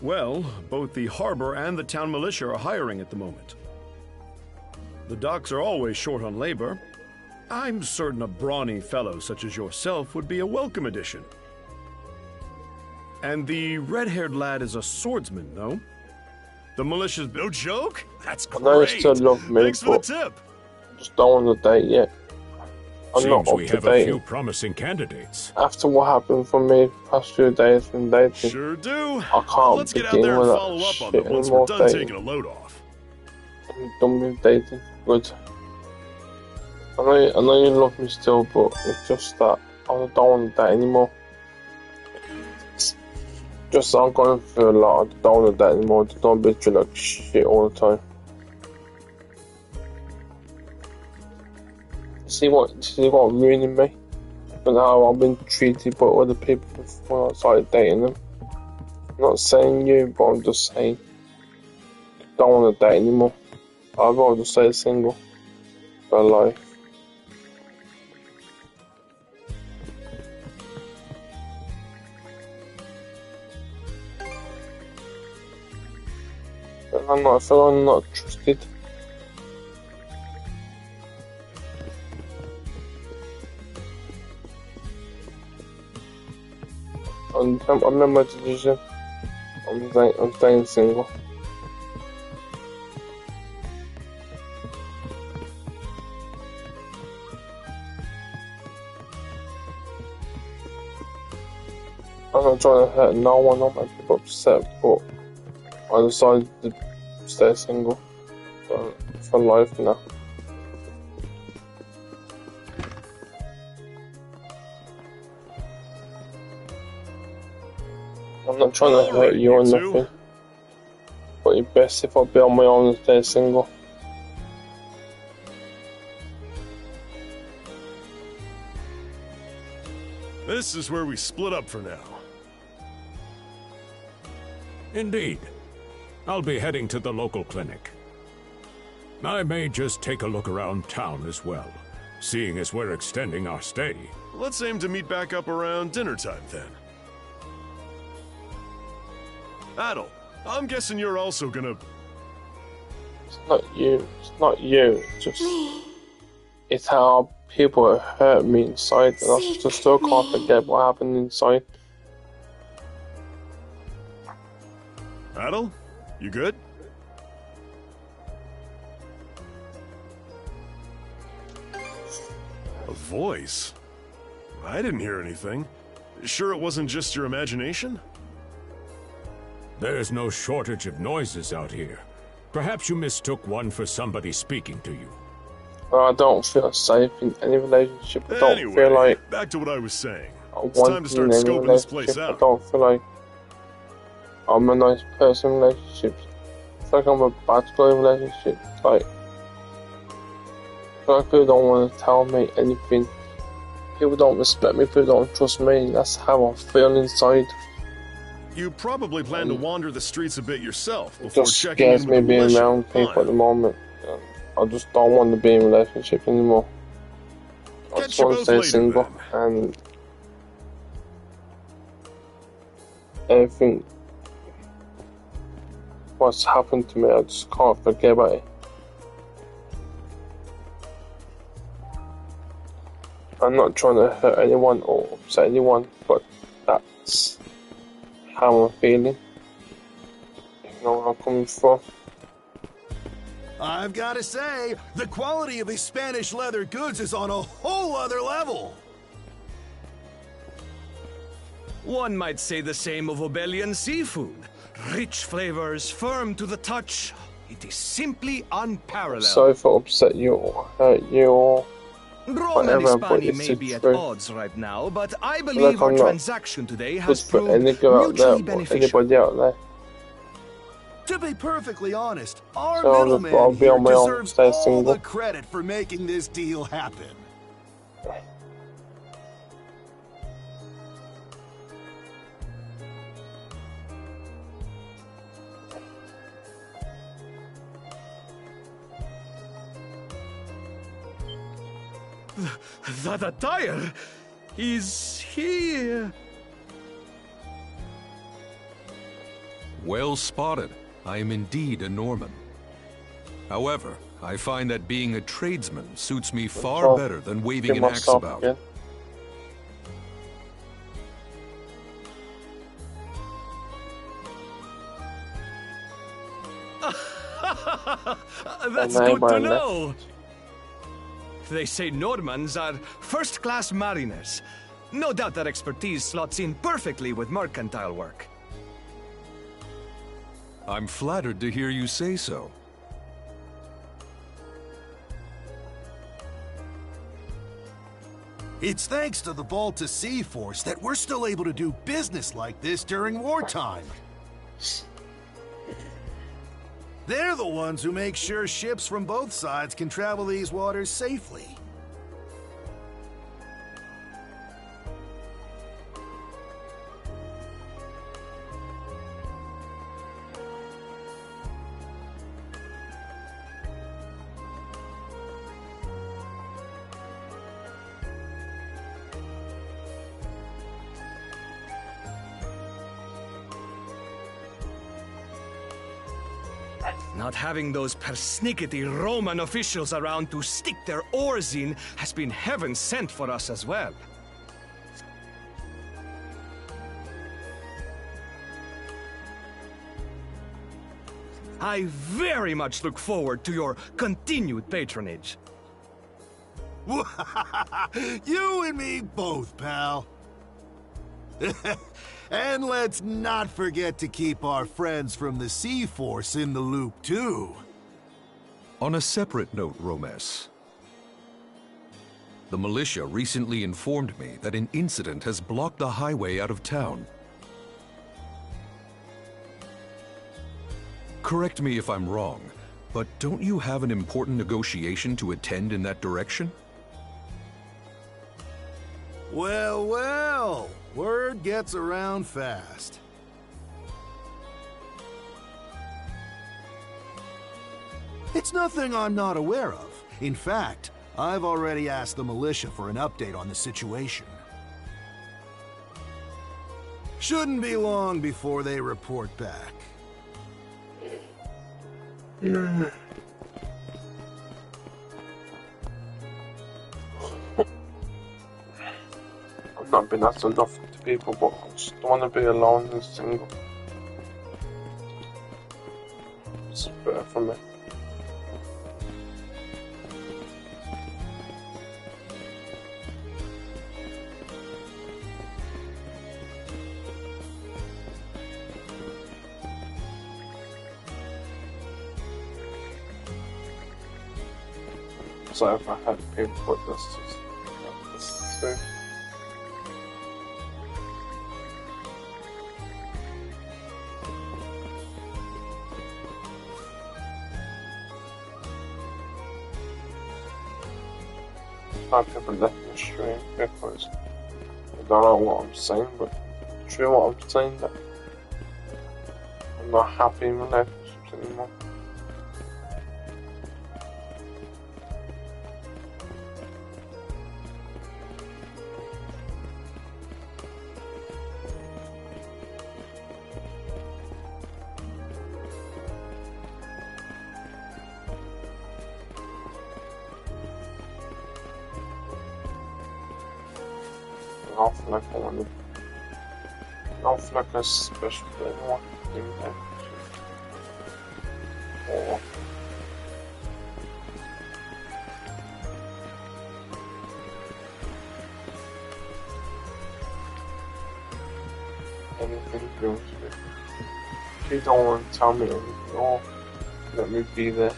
[SPEAKER 12] Well, both the harbor and the town militia are hiring at the moment. The docks are always short on labor. I'm certain a brawny fellow such as yourself would be a welcome addition. And the red-haired lad is a swordsman, no? The militia's...
[SPEAKER 3] No joke? That's
[SPEAKER 1] I know you
[SPEAKER 3] great.
[SPEAKER 1] still love me,
[SPEAKER 3] Thanks for the
[SPEAKER 1] but
[SPEAKER 3] tip.
[SPEAKER 1] just don't want to date yet. I'm not
[SPEAKER 5] Seems
[SPEAKER 1] up
[SPEAKER 5] we
[SPEAKER 1] to
[SPEAKER 5] have a
[SPEAKER 1] date.
[SPEAKER 5] few promising candidates.
[SPEAKER 1] After what happened for me past few days from dating,
[SPEAKER 3] Sure do.
[SPEAKER 1] I can't
[SPEAKER 3] Let's
[SPEAKER 1] be
[SPEAKER 3] get out there
[SPEAKER 1] dealing
[SPEAKER 3] and
[SPEAKER 1] with
[SPEAKER 3] follow
[SPEAKER 1] that
[SPEAKER 3] up on
[SPEAKER 1] shit
[SPEAKER 3] them once
[SPEAKER 1] anymore
[SPEAKER 3] we're done
[SPEAKER 1] dating.
[SPEAKER 3] taking a load off.
[SPEAKER 1] I'm done with dating. Good. I know you love me still, but it's just that I don't want that anymore. Just I'm going through a lot. I don't want that anymore. I don't be treated like shit all the time. See what ruining me? And how I've been treated by other people before I started dating them. I'm not saying you, but I'm just saying. don't want to date anymore. I'd rather stay single for life. I feel I'm not trusted. I made my decision. I'm staying single. I'm not trying to hurt no one or make people upset, but I decided to stay single for life now. I'm not trying to hurt you or nothing, but it's best if I be on my own and stay single.
[SPEAKER 3] This is where we split up for now.
[SPEAKER 5] Indeed. I'll be heading to the local clinic. I may just take a look around town as well, seeing as we're extending our stay.
[SPEAKER 3] Let's aim to meet back up around dinner time then. Adel, I'm guessing you're also gonna...
[SPEAKER 1] It's not you, it's just... It's how people hurt me inside, and I just still can't forget what happened inside.
[SPEAKER 3] Adel, you good? A voice? I didn't hear anything. Sure it wasn't just your imagination?
[SPEAKER 5] There's no shortage of noises out here. Perhaps you mistook one for somebody speaking to you.
[SPEAKER 1] I don't feel safe in any relationship. I don't feel like...
[SPEAKER 3] back to what I was saying.
[SPEAKER 1] It's time to start scoping this place out. I don't feel like I'm a nice person in relationships. I feel like I'm a bad guy in relationships. Like, I feel like people don't want to tell me anything. People don't respect me, people don't trust me. That's how I feel inside.
[SPEAKER 3] You probably plan to wander the streets a bit yourself
[SPEAKER 1] It
[SPEAKER 3] before
[SPEAKER 1] just
[SPEAKER 3] checking in
[SPEAKER 1] scares
[SPEAKER 3] with
[SPEAKER 1] me being
[SPEAKER 3] militia.
[SPEAKER 1] around people at the moment. I just don't want to be in a relationship anymore. I just want to stay single, and everything what's happened to me, I just can't forget about it. I'm not trying to hurt anyone or upset anyone, but that's how I'm feeling. You know where I'm coming from.
[SPEAKER 13] I've got to say, the quality of his Spanish leather goods is on a whole other level.
[SPEAKER 14] One might say the same of Obelian seafood. Rich flavors, firm to the touch. It is simply unparalleled.
[SPEAKER 1] Sorry for upset you or hurt you or
[SPEAKER 14] Rome and
[SPEAKER 1] whatever, but
[SPEAKER 14] Hispania
[SPEAKER 1] it's
[SPEAKER 14] may
[SPEAKER 1] the
[SPEAKER 14] be at
[SPEAKER 1] truth.
[SPEAKER 14] odds right now, but I believe our transaction today has
[SPEAKER 1] Just put
[SPEAKER 14] proved
[SPEAKER 1] any girl out there
[SPEAKER 14] mutually
[SPEAKER 1] or
[SPEAKER 14] beneficial.
[SPEAKER 1] anybody out there.
[SPEAKER 13] To be perfectly honest, our
[SPEAKER 1] So I'll
[SPEAKER 13] middleman
[SPEAKER 1] be
[SPEAKER 13] here
[SPEAKER 1] on my own,
[SPEAKER 13] deserves
[SPEAKER 1] stay
[SPEAKER 13] all
[SPEAKER 1] single.
[SPEAKER 13] the credit for making this deal happen.
[SPEAKER 14] That attire is here.
[SPEAKER 15] Well spotted. I am indeed a Norman. However, I find that being a tradesman suits me far better than waving an axe about.
[SPEAKER 1] Again.
[SPEAKER 14] That's good to know. They say Normans are first-class mariners. No doubt that expertise slots in perfectly with mercantile work.
[SPEAKER 15] I'm flattered to hear you say so.
[SPEAKER 13] It's thanks to the Balta Sea Force that we're still able to do business like this during wartime. They're the ones who make sure ships from both sides can travel these waters safely.
[SPEAKER 14] Not having those persnickety Roman officials around to stick their oars in has been heaven sent for us as well. I very much look forward to your continued patronage.
[SPEAKER 13] You and me both, pal. And let's not forget to keep our friends from the Sea Force in the loop, too.
[SPEAKER 15] On a separate note, Romes, the militia recently informed me that an incident has blocked the highway out of town. Correct me if I'm wrong, but don't you have an important negotiation to attend in that direction?
[SPEAKER 13] Well, well. Word gets around fast. It's nothing I'm not aware of. In fact, I've already asked the militia for an update on the situation. Shouldn't be long before they report back.
[SPEAKER 1] I've not been asked enough to people, but I just don't want to be alone and single. It's better for me. So if I had people put this too. Some people left the stream because I don't know what I'm saying, but it's true what I'm saying, that I'm not happy in relationships anymore. I feel like I want to. I don't feel like a special thing I want to do that. Or anything goes with it. If you don't want to tell me anything, or let me be there.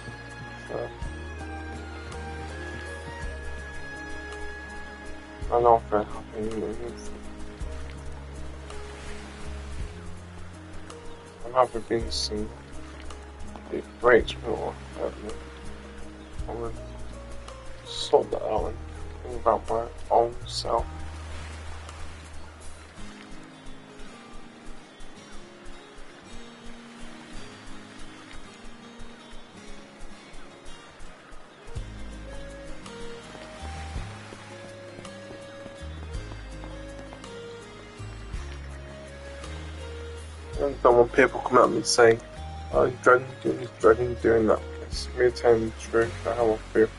[SPEAKER 1] I don't feel happy with I'm happy being single. It breaks me or hurt me. I'm gonna sort that out and think about my own self. I don't want people come at me saying, "Oh, you're dreading doing this, dreading doing that." It's me telling the truth about how I feel.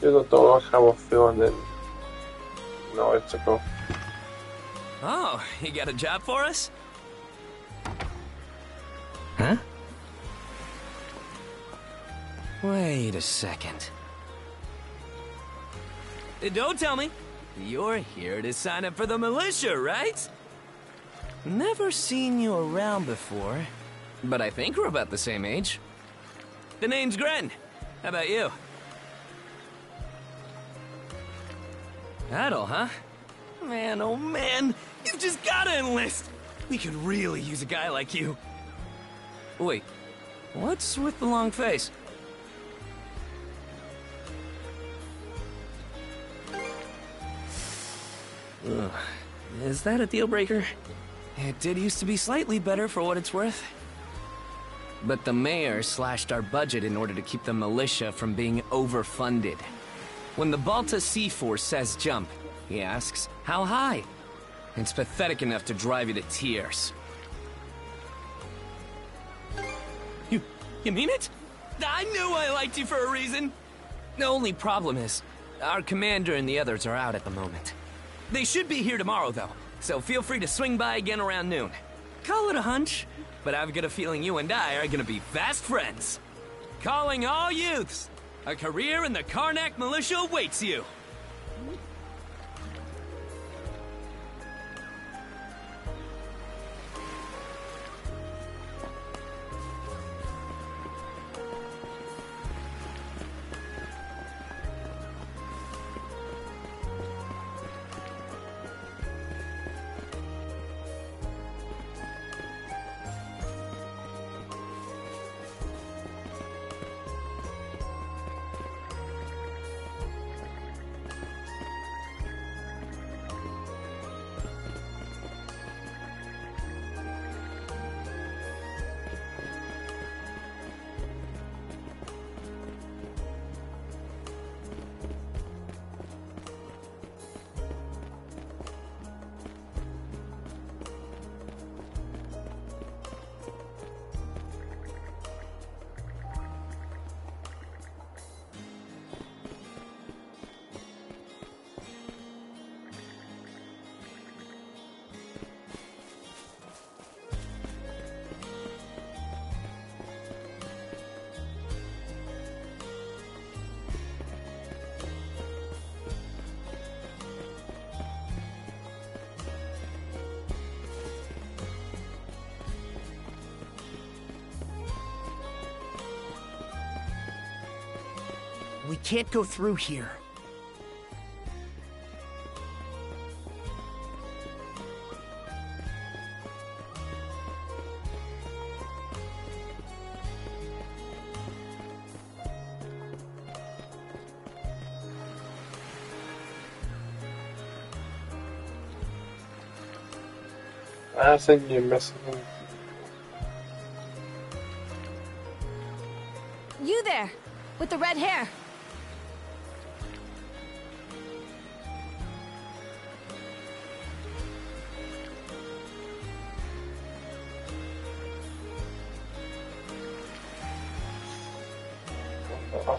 [SPEAKER 1] Because I don't like how I feel, and then no, it's a go.
[SPEAKER 16] Oh, you got a job for us? Huh? Wait a second. Don't tell me. You're here to sign up for the militia, right? Never seen you around before, but I think we're about the same age. The name's Gren. How about you? Adel, huh? Man, oh man, you've just gotta enlist! We could really use a guy like you. Wait, what's with the long face? Ugh. Is that a deal breaker? It did used to be slightly better for what it's worth. But the mayor slashed our budget in order to keep the militia from being overfunded. When the Balta Sea Force says jump, he asks, how high? It's pathetic enough to drive you to tears. You mean it? I knew I liked you for a reason. The only problem is, our commander and the others are out at the moment. They should be here tomorrow, though, so feel free to swing by again around noon. Call it a hunch, but I've got a feeling you and I are gonna be fast friends. Calling all youths, a career in the Karnak militia awaits you.
[SPEAKER 4] We can't go through here.
[SPEAKER 1] I think you're missing him.
[SPEAKER 7] You there, with the red hair.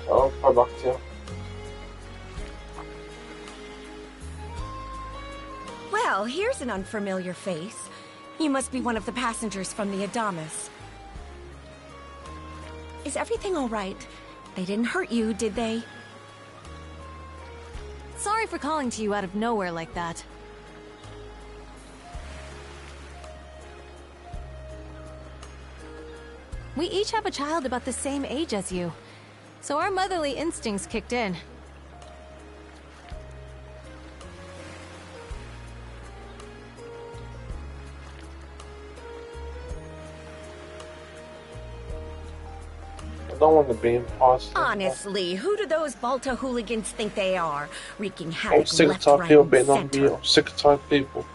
[SPEAKER 1] I'll come back to you.
[SPEAKER 7] Well, here's an unfamiliar face. You must be one of the passengers from the Adamas. Is everything all right? They didn't hurt you, did they?
[SPEAKER 17] Sorry for calling to you out of nowhere like that. We each have a child about the same age as you, so our motherly instincts kicked in.
[SPEAKER 1] I don't want to be impossible.
[SPEAKER 7] Honestly, who do those Balta hooligans think they are? Wreaking
[SPEAKER 1] I'm
[SPEAKER 7] havoc
[SPEAKER 1] sick of
[SPEAKER 7] left,
[SPEAKER 1] tired
[SPEAKER 7] right,
[SPEAKER 1] people
[SPEAKER 7] and
[SPEAKER 1] being on me.
[SPEAKER 7] center.
[SPEAKER 1] I'm sick of tired people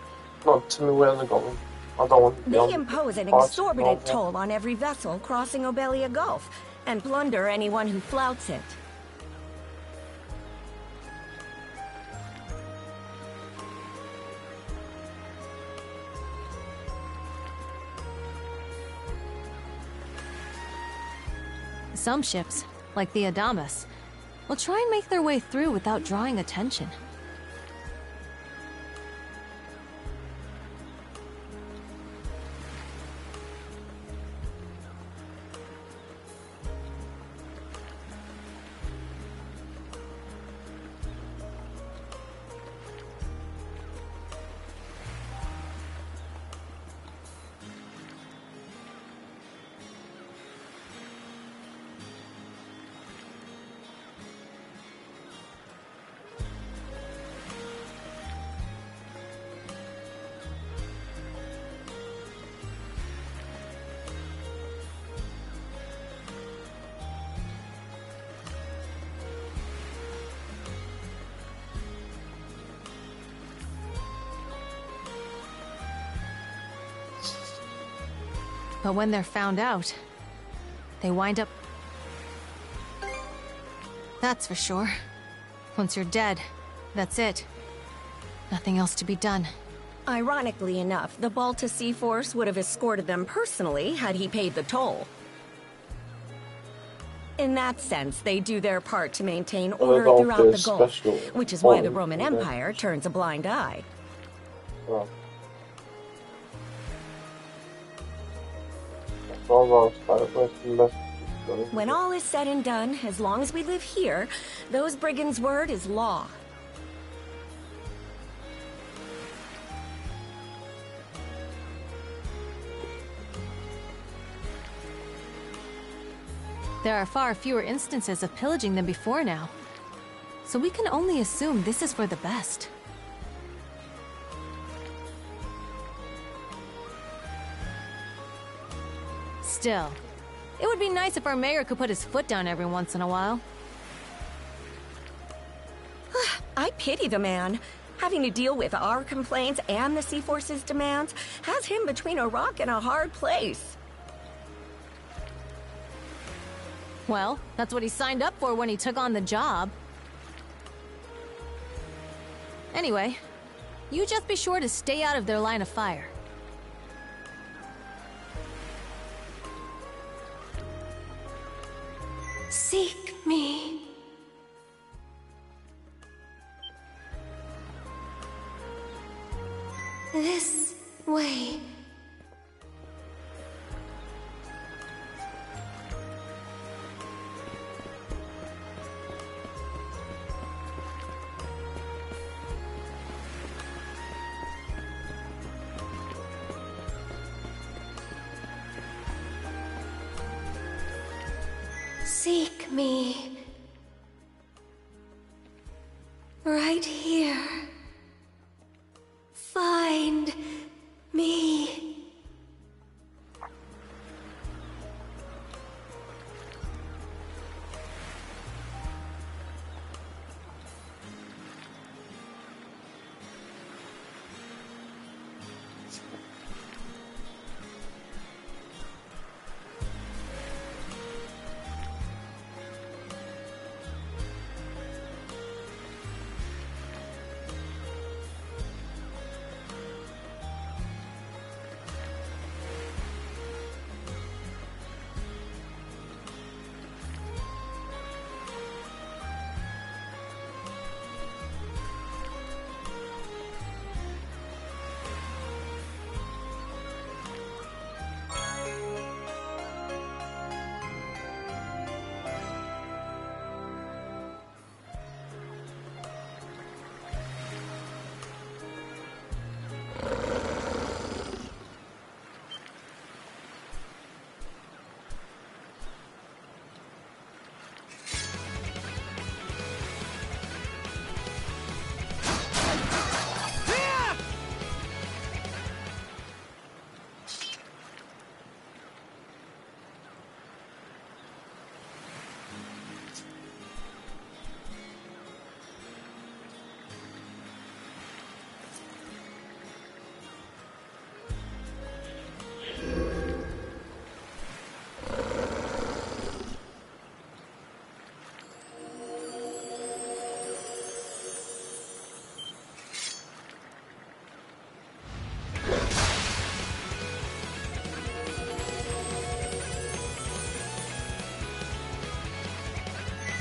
[SPEAKER 1] not telling me where they're going. I don't want to be
[SPEAKER 7] They
[SPEAKER 1] on
[SPEAKER 7] impose an
[SPEAKER 1] party
[SPEAKER 7] exorbitant
[SPEAKER 1] no more.
[SPEAKER 7] toll on every vessel crossing Obelia Gulf, and plunder anyone who flouts it.
[SPEAKER 17] Some ships, like the Adamas, will try and make their way through without drawing attention. But when they're found out, they wind up... That's for sure. Once you're dead, that's it. Nothing else to be done.
[SPEAKER 7] Ironically enough, the Balta Sea Force would have escorted them personally had he paid the toll.
[SPEAKER 18] In that sense, they do their part to maintain
[SPEAKER 1] Well,
[SPEAKER 18] order
[SPEAKER 1] don't
[SPEAKER 18] throughout the
[SPEAKER 1] feel
[SPEAKER 18] Gulf,
[SPEAKER 1] special.
[SPEAKER 18] which is why the
[SPEAKER 1] Oh,
[SPEAKER 18] Roman
[SPEAKER 1] okay.
[SPEAKER 18] Empire turns a blind eye.
[SPEAKER 1] Oh. That's all about
[SPEAKER 18] When all is said and done, as long as we live here, those brigands' word is law.
[SPEAKER 17] There are far fewer instances of pillaging than before now. So we can only assume this is for the best. Still, it would be nice if our mayor could put his foot down every once in a while.
[SPEAKER 18] I pity the man. Having to deal with our complaints and the Sea Force's demands has him between a rock and a hard place.
[SPEAKER 17] Well, that's what he signed up for when he took on the job. Anyway, you just be sure to stay out of their line of fire.
[SPEAKER 10] Seek me. This way. Seek me. Right here. Find me.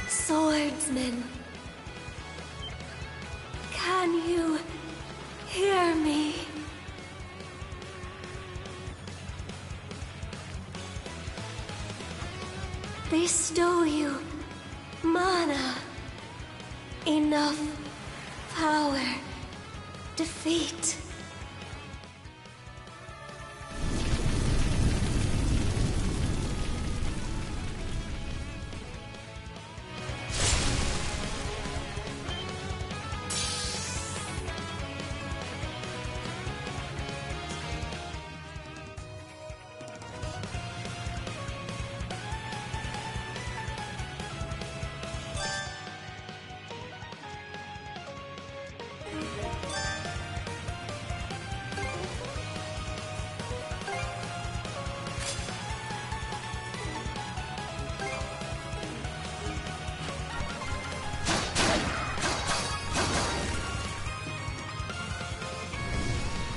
[SPEAKER 10] Swordsman, can you hear me? They stole you mana, enough power, defeat.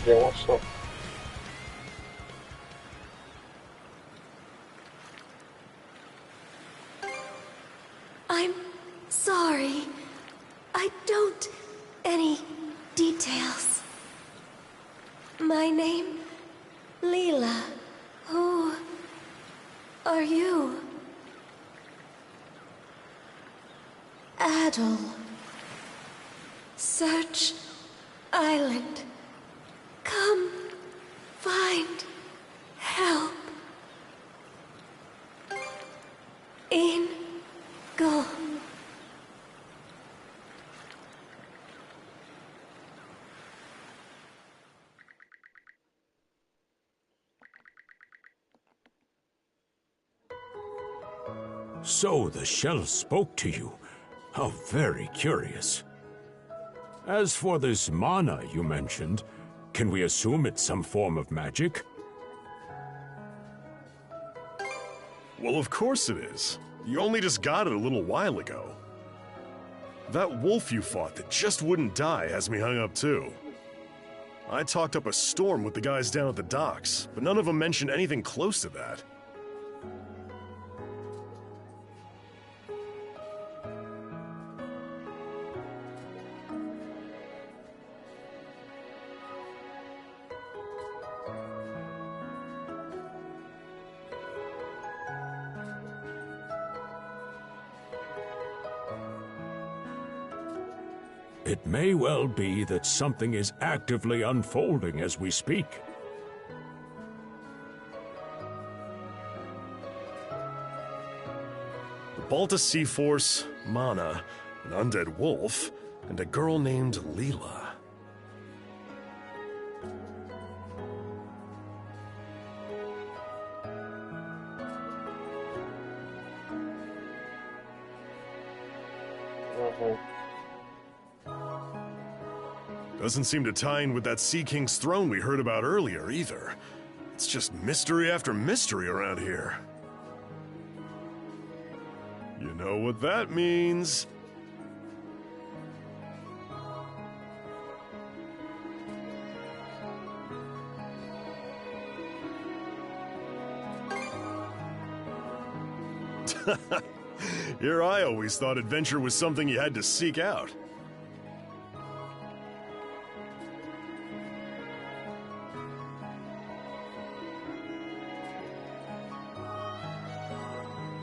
[SPEAKER 1] Yeah, what's up?
[SPEAKER 19] My name, Leela. Who are you? Adel. Search Island. Come find help. In go.
[SPEAKER 5] So the shell spoke to you. How very curious. As for this mana you mentioned, can we assume it's some form of magic?
[SPEAKER 3] Well, of course it is. You only just got it a little while ago. That wolf you fought that just wouldn't die has me hung up too. I talked up a storm with the guys down at the docks, but none of them mentioned anything close to that.
[SPEAKER 5] It may well be that something is actively unfolding as we speak.
[SPEAKER 3] The Balta Sea Force, Mana, an undead wolf, and a girl named Leela. Doesn't seem to tie in with that Sea King's throne we heard about earlier, either. It's just mystery after mystery around here. You know what that means. Here I always thought adventure was something you had to seek out.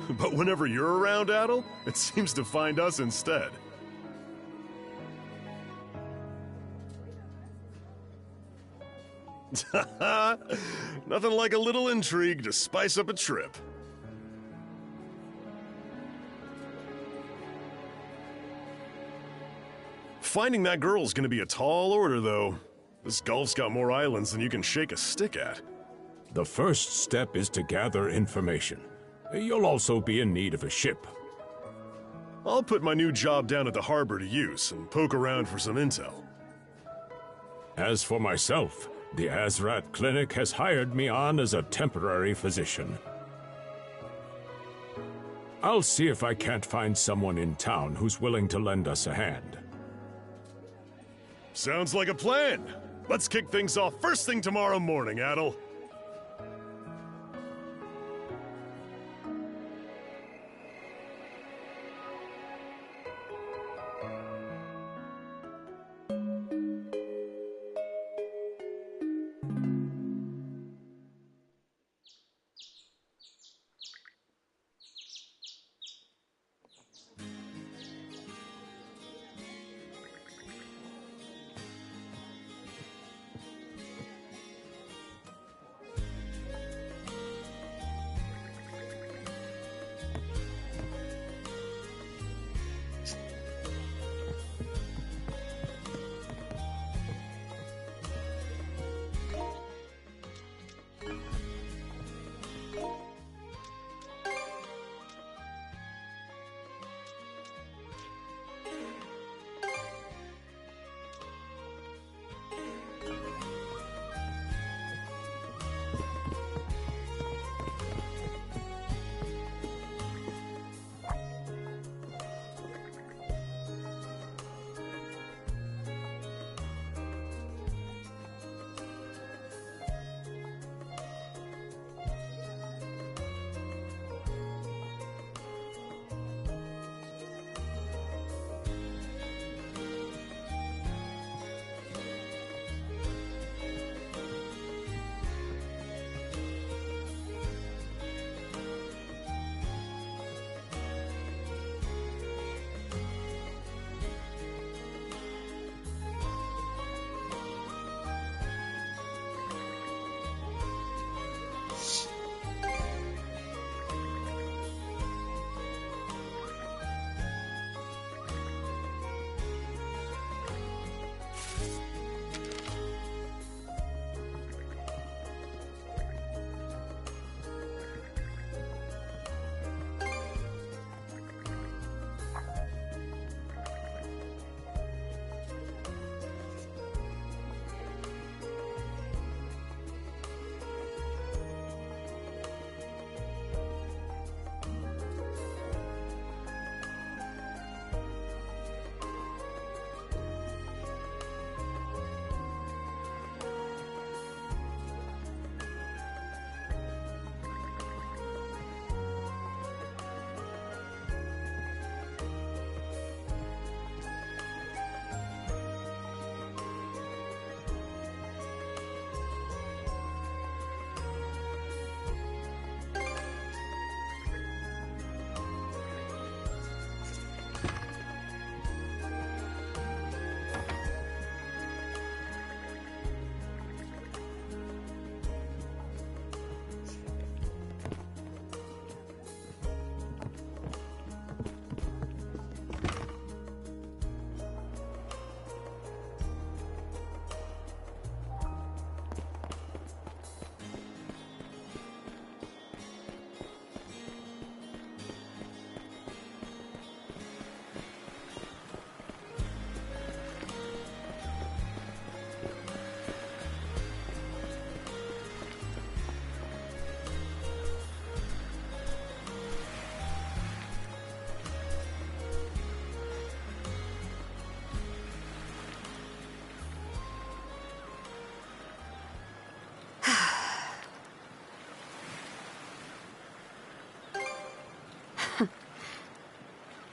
[SPEAKER 3] But whenever you're around, Adel, it seems to find us instead. Nothing like a little intrigue to spice up a trip. Finding that girl's gonna be a tall order, though. This Gulf's got more islands than you can shake a stick at.
[SPEAKER 5] The first step is to gather information. You'll also be in need of a ship.
[SPEAKER 3] I'll put my new job down at the harbor to use and poke around for some intel.
[SPEAKER 5] As for myself, the Azrat Clinic has hired me on as a temporary physician. I'll see if I can't find someone in town who's willing to lend us a hand.
[SPEAKER 3] Sounds like a plan. Let's kick things off first thing tomorrow morning, Adel.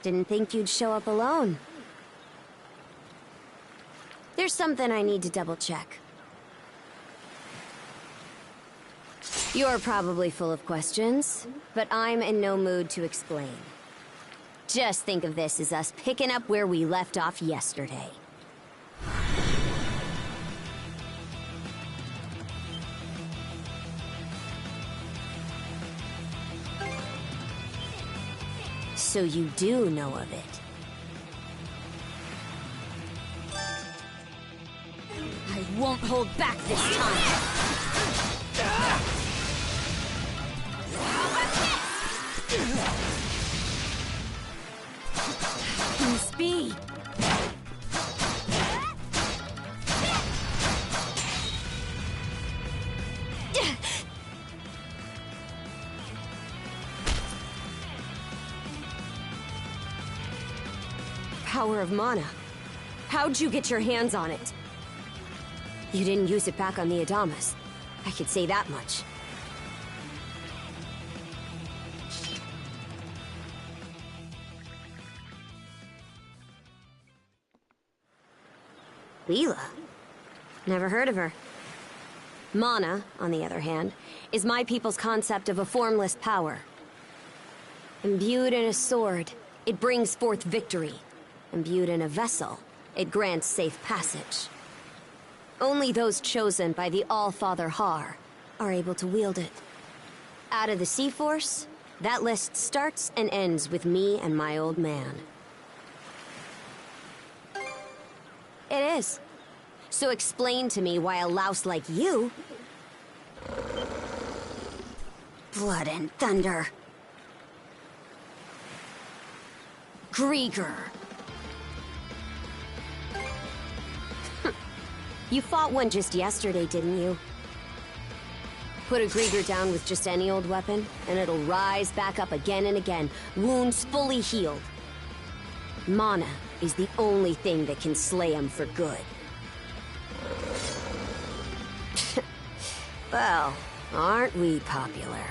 [SPEAKER 7] Didn't think you'd show up alone. There's something I need to double check. You're probably full of questions, but I'm in no mood to explain. Just think of this as us picking up where we left off yesterday. So you do know of it. I won't hold back this time. Speed. Power of mana. How'd you get your hands on it? You didn't use it back on the Adamas. I could say that much. Leela? Never heard of her. Mana, on the other hand, is my people's concept of a formless power. Imbued in a sword, it brings forth victory. Imbued in a vessel, it grants safe passage. Only those chosen by the All-Father Har are able to wield it. Out of the Sea Force, that list starts and ends with me and my old man. It is. So explain to me why a louse like you... Blood and thunder. Grieger. You fought one just yesterday, didn't you? Put a Grieger down with just any old weapon, and it'll rise back up again and again, wounds fully healed. Mana is the only thing that can slay him for good. Well, aren't we popular?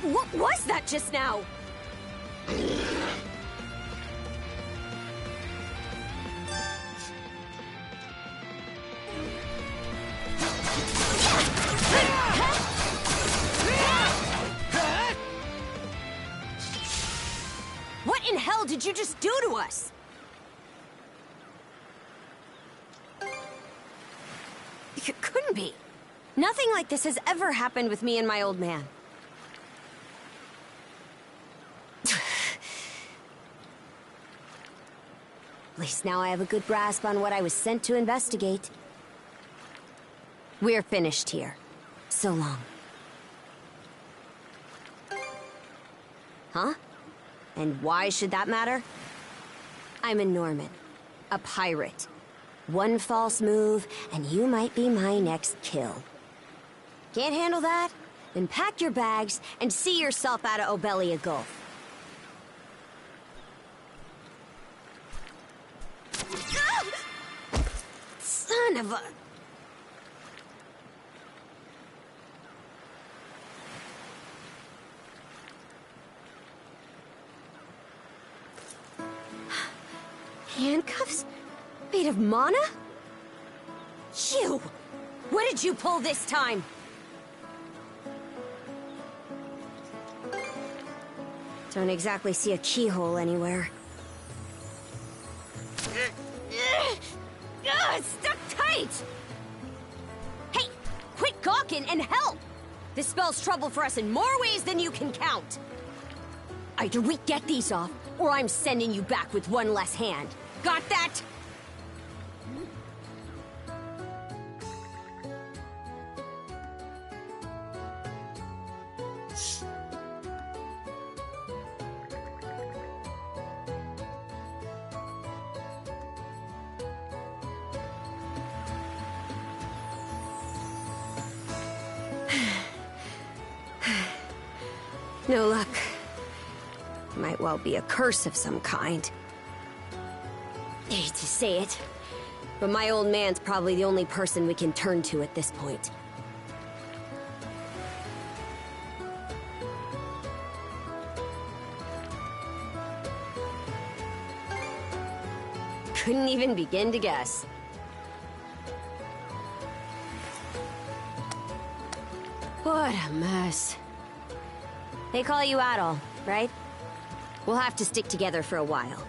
[SPEAKER 7] What was that just now? What in hell did you just do to us? It couldn't be. Nothing like this has ever happened with me and my old man. At least now I have a good grasp on what I was sent to investigate. We're finished here. So long. Huh? And why should that matter? I'm a Norman. A pirate. One false move, and you might be my next kill. Can't handle that? Then pack your bags and see yourself out of Obelia Gulf. Son of a... Handcuffs? Made of mana? You! What did you pull this time? Don't exactly see a keyhole anywhere. It's stuck tight! Hey, quit gawking and help! This spells trouble for us in more ways than you can count. Either we get these off, or I'm sending you back with one less hand. Got that? No luck. Might well be a curse of some kind. I hate to say it, but my old man's probably the only person we can turn to at this point. Couldn't even begin to guess. What a mess. They call you Adol, right? We'll have to stick together for a while.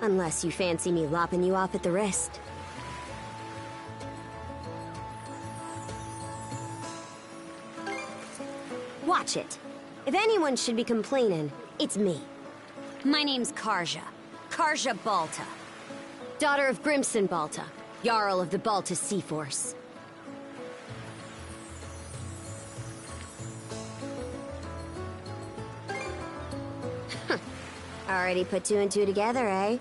[SPEAKER 7] Unless you fancy me lopping you off at the wrist. Watch it. If anyone should be complaining, it's me. My name's Karja. Karja Balta. Daughter of Grimson Balta, Jarl of the Balta Sea Force. Already put two and two together, eh?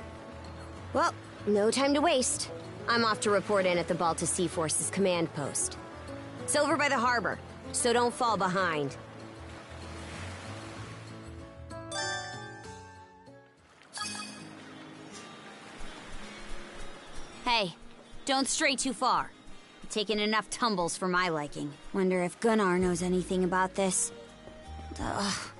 [SPEAKER 7] Well, no time to waste. I'm off to report in at the Balta Sea Force's command post. It's over by the harbor, so don't fall behind. Hey, don't stray too far. You've taken enough tumbles for my liking. Wonder if Gunnar knows anything about this. Ugh.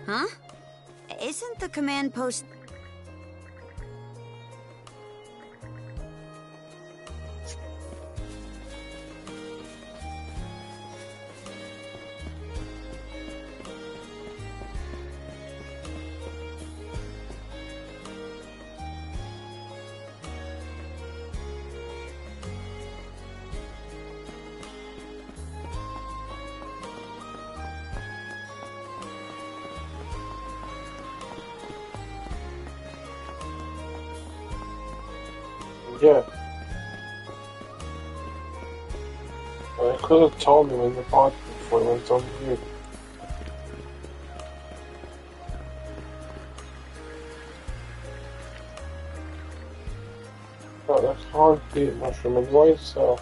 [SPEAKER 7] Huh? Isn't the command post...
[SPEAKER 1] Yeah. I could have told him in the party before he went on mute. But I can't beat Mushroom Advice, so...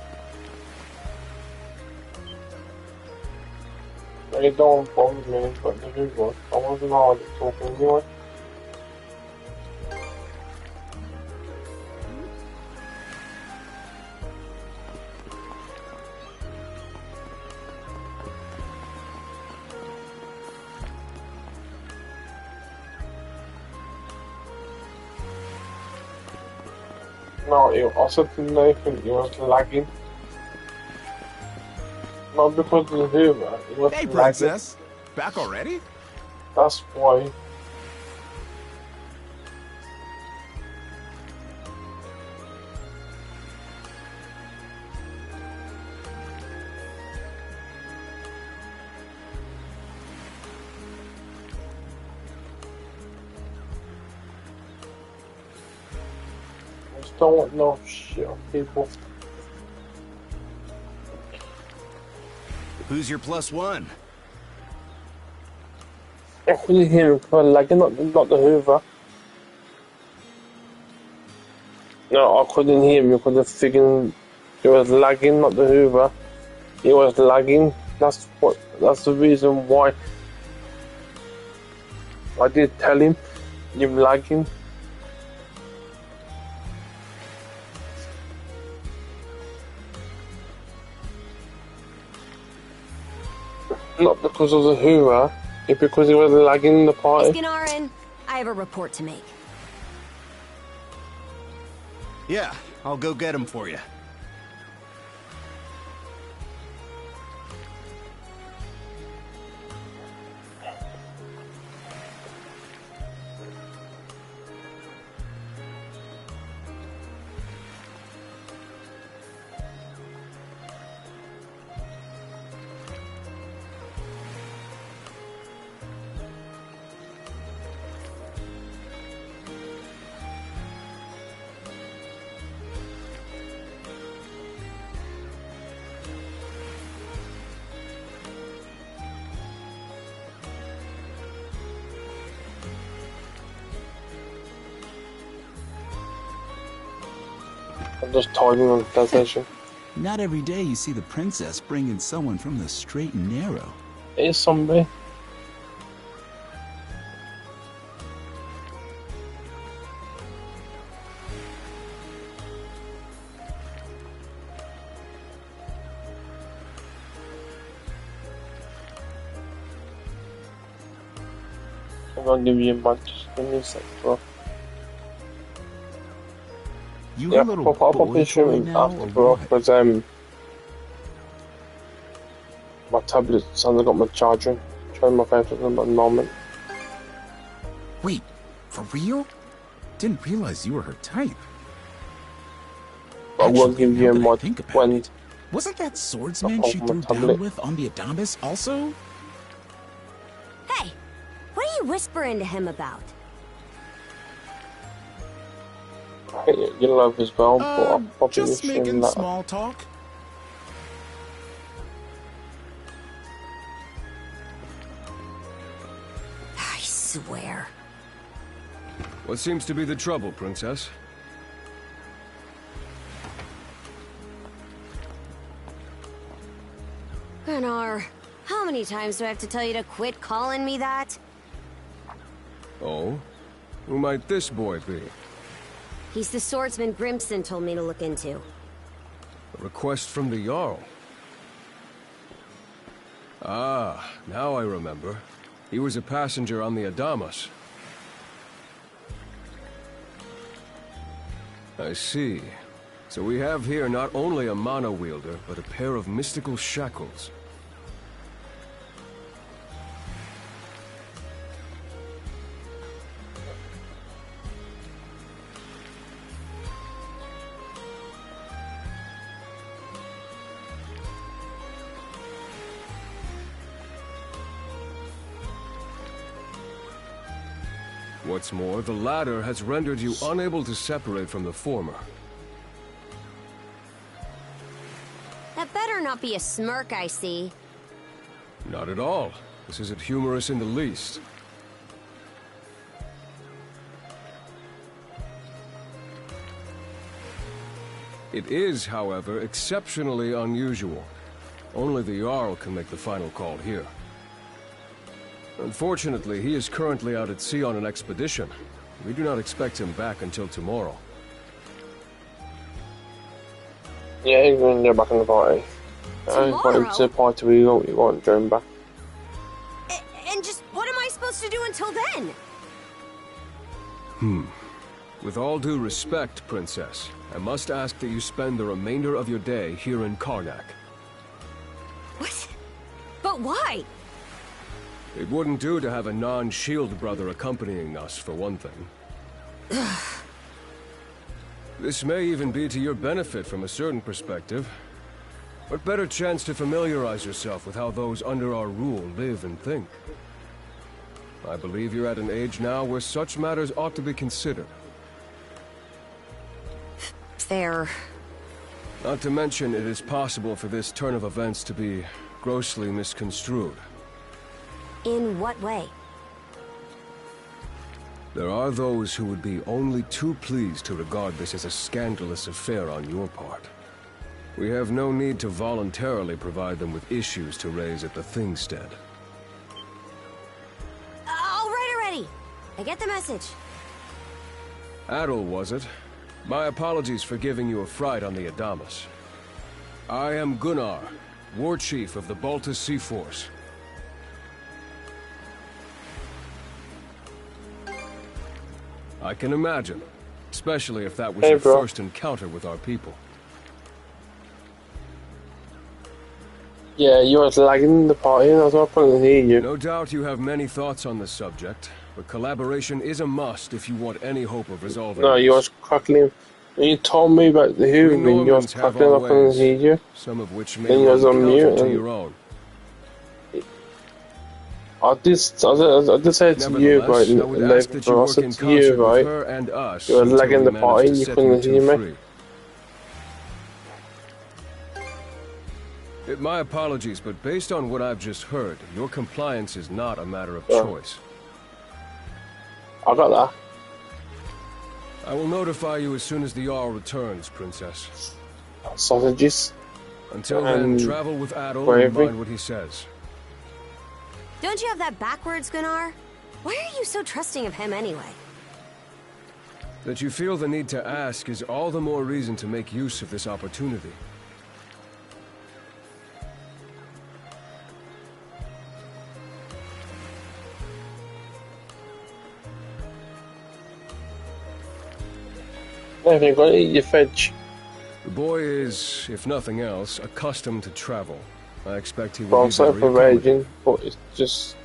[SPEAKER 1] They don't bother me, but they do work. I wasn't hard at talking anyway. No, I said to Nathan he was lagging. Not because of the Hoover, it was
[SPEAKER 6] Hey,
[SPEAKER 1] lagging.
[SPEAKER 6] Princess! Back already?
[SPEAKER 1] That's why. I just don't want no shit on people.
[SPEAKER 9] Who's your plus one?
[SPEAKER 1] I couldn't hear him because lagging, not the Hoover. No, I couldn't hear him because the friggin' it was lagging, not the Hoover. It was lagging. That's the reason why I did tell him you're lagging. Not because of the Hoover, it's because he was lagging in the party.
[SPEAKER 7] Skinarin, I have a report to make.
[SPEAKER 9] Yeah, I'll go get him for you.
[SPEAKER 1] I'm just typing on the PlayStation.
[SPEAKER 20] Not every day you see the princess bring in someone from the straight and narrow.
[SPEAKER 1] Here's somebody. I'm gonna give you a bunch. Give me a sec, bro.
[SPEAKER 20] You
[SPEAKER 1] Yeah,
[SPEAKER 20] a little
[SPEAKER 1] I'll pop
[SPEAKER 20] boy
[SPEAKER 1] in
[SPEAKER 20] toy now,
[SPEAKER 1] after,
[SPEAKER 20] or
[SPEAKER 1] bro,
[SPEAKER 20] what?
[SPEAKER 1] because my tablet hasn't got my charger. Trying my phone at the moment.
[SPEAKER 20] Wait, for real? Didn't realize you were her type.
[SPEAKER 1] But I will give you a mod when.
[SPEAKER 20] Wasn't that swordsman she threw down with on the Adamas also?
[SPEAKER 7] Hey, what are you whispering to him about?
[SPEAKER 1] I hate you love as well, but I'll pop in
[SPEAKER 20] Just
[SPEAKER 1] your stream
[SPEAKER 20] making
[SPEAKER 1] later.
[SPEAKER 20] small talk.
[SPEAKER 7] I swear.
[SPEAKER 8] What seems to be the trouble, Princess?
[SPEAKER 7] Gunnar, how many times do I have to tell you to quit calling me that?
[SPEAKER 8] Oh? Who might this boy be?
[SPEAKER 7] He's the swordsman Grimson told me to look into.
[SPEAKER 8] A request from the Jarl. Ah, now I remember. He was a passenger on the Adamas. I see. So we have here not only a mana wielder, but a pair of mystical shackles. What's more, the latter has rendered you unable to separate from the former.
[SPEAKER 7] That better not be a smirk I see.
[SPEAKER 8] Not at all. This isn't humorous in the least. It is, however, exceptionally unusual. Only the Jarl can make the final call here. Unfortunately, he is currently out at sea on an expedition. We do not expect him back until tomorrow.
[SPEAKER 1] Yeah, he's going to go back in the party. I got him to the party we won't join back.
[SPEAKER 7] And just what am I supposed to do until then?
[SPEAKER 8] With all due respect, Princess, I must ask that you spend the remainder of your day here in Karnak.
[SPEAKER 7] What? But why?
[SPEAKER 8] It wouldn't do to have a non-shield brother accompanying us, for one thing. This may even be to your benefit from a certain perspective. What better chance to familiarize yourself with how those under our rule live and think? I believe you're at an age now where such matters ought to be considered.
[SPEAKER 7] Fair.
[SPEAKER 8] Not to mention, it is possible for this turn of events to be grossly misconstrued.
[SPEAKER 7] In what way?
[SPEAKER 8] There are those who would be only too pleased to regard this as a scandalous affair on your part. We have no need to voluntarily provide them with issues to raise at the Thingstead.
[SPEAKER 7] All right already. I get the message.
[SPEAKER 8] Adel, was it? My apologies for giving you a fright on the Adamas. I am Gunnar, War Chief of the Baltus Sea Force. I can imagine, especially if that was your first encounter with our people.
[SPEAKER 1] Yeah, you was lagging the party and I was not putting hear you.
[SPEAKER 8] No doubt you have many thoughts on the subject, but collaboration is a must if you want any hope of resolving
[SPEAKER 1] No,
[SPEAKER 8] this.
[SPEAKER 1] you was crackling. When you told me about the who, and you was crackling up and hear you.
[SPEAKER 8] Some of which may
[SPEAKER 1] then you was on mute
[SPEAKER 8] to
[SPEAKER 1] and
[SPEAKER 8] your own.
[SPEAKER 1] I did say to you, right, I said to you, right, you were lagging the party and you couldn't hear me.
[SPEAKER 8] My apologies, but based on what I've just heard, your compliance is not a matter of choice.
[SPEAKER 1] I got that.
[SPEAKER 8] I will notify you as soon as the Jarl returns, Princess.
[SPEAKER 1] Sausages.
[SPEAKER 8] Until then, travel with Adol and mind what he says.
[SPEAKER 7] Don't you have that backwards, Gunnar? Why are you so trusting of him anyway?
[SPEAKER 8] That you feel the need to ask is all the more reason to make use of this opportunity.
[SPEAKER 1] Have you got to eat your fetch?
[SPEAKER 8] The boy is, if nothing else, accustomed to travel. I expect he will
[SPEAKER 1] Well, I'm
[SPEAKER 8] be
[SPEAKER 1] sorry
[SPEAKER 8] very
[SPEAKER 1] for
[SPEAKER 8] accommodating.
[SPEAKER 1] raging, but it's just